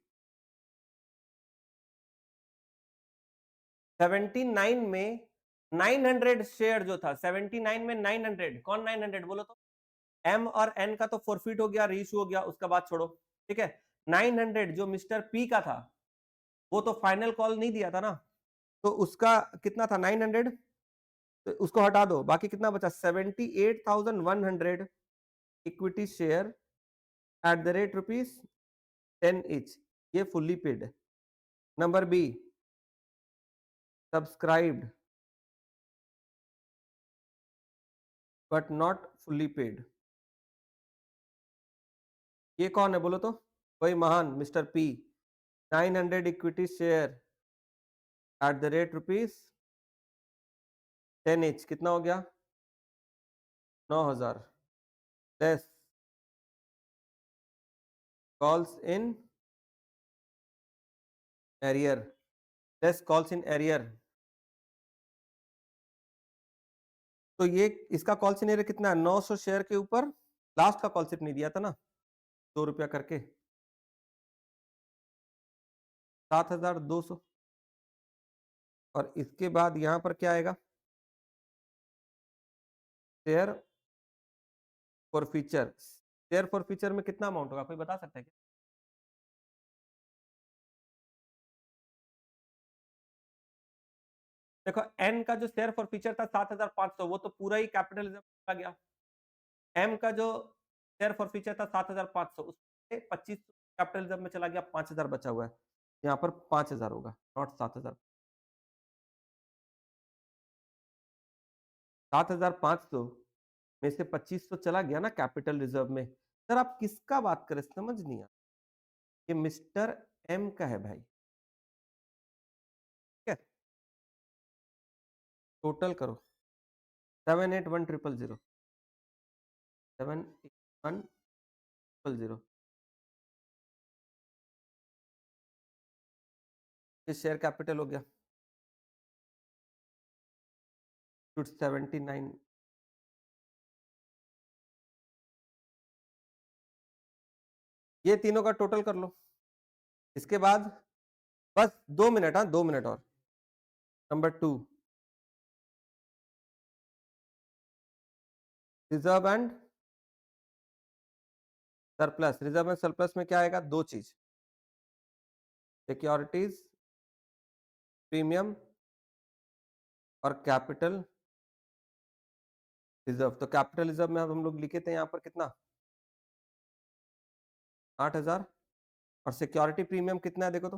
A: 79 में 900 शेयर जो था, 79 में 900, कौन 900 बोलो तो? एम और एन का तो फॉरफिट हो गया, रीइशू हो गया, उसका बात छोड़ो, ठीक है? 900 जो मिस्टर पी का था, वो तो फाइनल कॉल नहीं दिया था ना, तो उसका कितना था? 900, तो उसको हटा दो, बाकी कितना बचा? 78,100 equity share at the rate ₹10 each, ये फुल्ली पेड है। Number B, subscribed but not fully paid, ये कौन है बोलो तो? वही महान Mister P. 900 equity share at the rate ₹10 each, कितना हो गया? 9,000 less calls in arrear, less calls in arrear. तो ये इसका कॉल इन एरियर कितना है? 900 शेयर के ऊपर लास्ट का कॉल नहीं दिया था ना, ₹2 करके, 7,200। और इसके बाद यहां पर क्या आएगा? Share for feature, share for feature में कितना अमाउंट होगा, कोई बता सकता है क्या? देखो एन का जो शेयर फॉर फीचर था 7,500, वो तो पूरा ही कैपिटल रिजर्व चला गया। एम का जो शेयर फॉर फीचर था 7,500, उसमें 2500 कैपिटल रिजर्व में चला गया, 5,000 बचा हुआ है। यहाँ पर 5,000 होगा, नॉट 7,000। 7,500 में से 2500 चला गया ना कैपिटल रिजर्व में। सर आप किसका बात करें, समझ नहीं आया। ये मिस्टर एम का है भाई, ठीक है। टोटल करो 781,000, 781,000। ये शेयर कैपिटल हो गया 79। ये तीनों का टोटल कर लो। इसके बाद बस 2 मिनट, हाँ 2 मिनट और। Number 2, reserve and surplus. Reserve and surplus में क्या आएगा, दो चीज, सिक्योरिटीज प्रीमियम और कैपिटल रिजर्व। तो कैपिटल रिजर्व में अब हम लोग लिखे थे यहाँ पर कितना, 8,000। और सिक्योरिटी प्रीमियम कितना है देखो तो।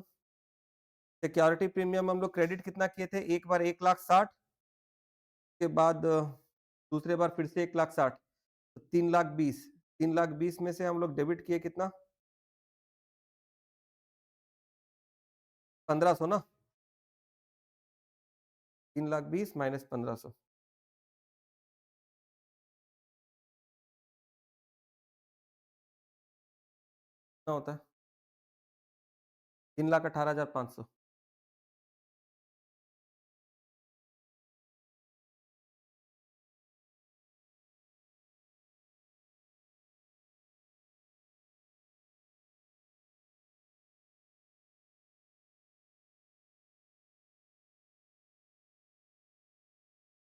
A: सिक्योरिटी प्रीमियम हम लोग क्रेडिट कितना किए थे, एक बार 1,60,000 के बाद दूसरे बार फिर से 1,60,000, तो 3,20,000। 3,20,000 में से हम लोग डेबिट किए कितना, 1,500 ना। 3,20,000 माइनस 1,500 कितना होता है, 3,18,500।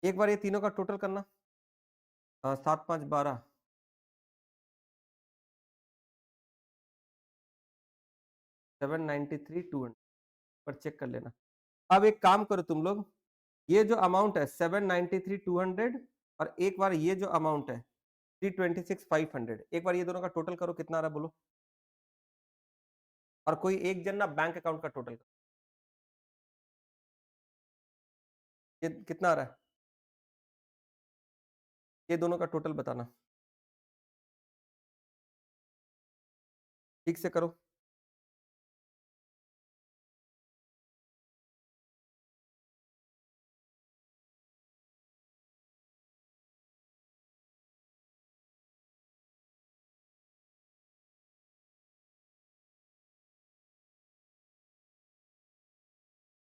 A: एक बार ये तीनों का टोटल करना, 7,5,12, 793,200 पर चेक कर लेना। अब एक काम करो तुम लोग, ये जो अमाउंट है 793,200 और एक बार ये जो अमाउंट है 326,500, एक बार ये दोनों का टोटल करो, कितना आ रहा है बोलो। और कोई एक जन ना बैंक अकाउंट का टोटल करो, ये कितना आ रहा है, ये दोनों का टोटल बताना, ठीक से करो।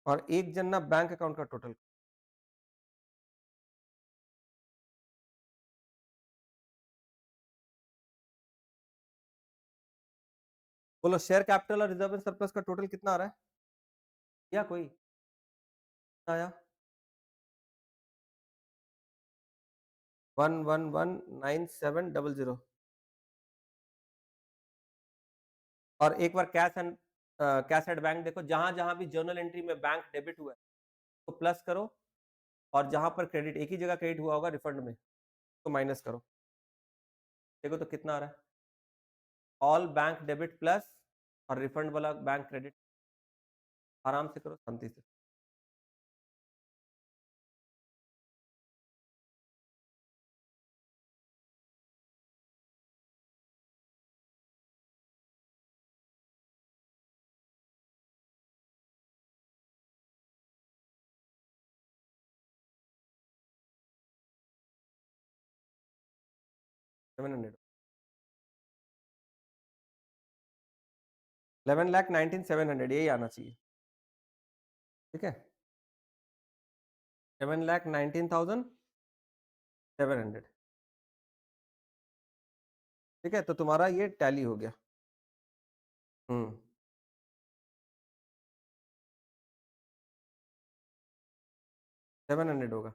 A: और एक जन ना बैंक अकाउंट का टोटल। बोलो शेयर कैपिटल और रिजर्व एंड सरप्लस का टोटल कितना आ रहा है, या कोई आया, 1119700। और एक बार कैश एट बैंक देखो, जहां जहां भी जर्नल एंट्री में बैंक डेबिट हुआ है तो प्लस करो, और जहां पर क्रेडिट, एक ही जगह क्रेडिट हुआ होगा रिफंड में, तो माइनस करो। देखो तो कितना आ रहा है, ऑल बैंक डेबिट प्लस और रिफंड वाला बैंक क्रेडिट। आराम से करो, शांति से। सेवन हंड्रेड, 11,19,700 यही आना चाहिए, ठीक है। 7,19,700, ठीक है। तो तुम्हारा ये टैली हो गया। 700 होगा।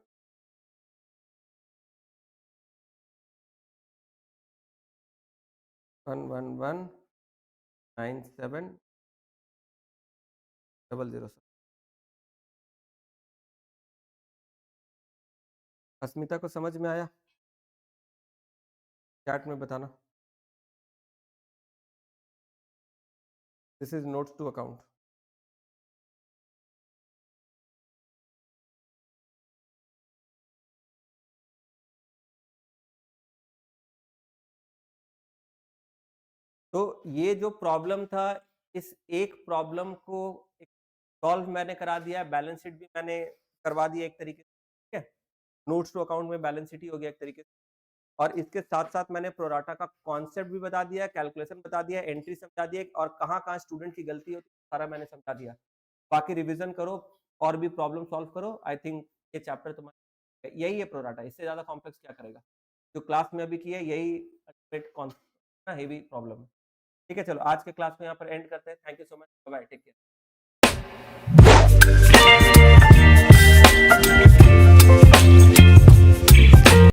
A: 1119700। अस्मिता को समझ में आया? चैट में बताना। This is notes to account. तो ये जो प्रॉब्लम था, इस एक प्रॉब्लम को सॉल्व मैंने करा दिया, बैलेंस शीट भी मैंने करवा दिया एक तरीके से, ठीक है? नोट्स टू अकाउंट में बैलेंस शीट ही हो गया एक तरीके से। और इसके साथ-साथ मैंने प्रोराटा का कॉन्सेप्ट भी बता दिया, कैलकुलेशन बता दिया, एंट्री समझा दिया और कहाँ-कहाँ स्टूडेंट की गलती होती है, सारा मैंने समझा दिया। बाकी रिवीजन करो और भी प्रॉब्लम सॉल्व करो। आई थिंक ये चैप्टर तुम्हारा यही है प्रोराटा, इससे ज़्यादा कॉम्प्लेक्स क्या करेगा? जो क्लास में अभी किया है यही अल्टीमेट हेवी प्रॉब्लम है। ठीक है, चलो आज के क्लास को यहाँ पर एंड करते हैं। Thank you so much. Bye bye, take care.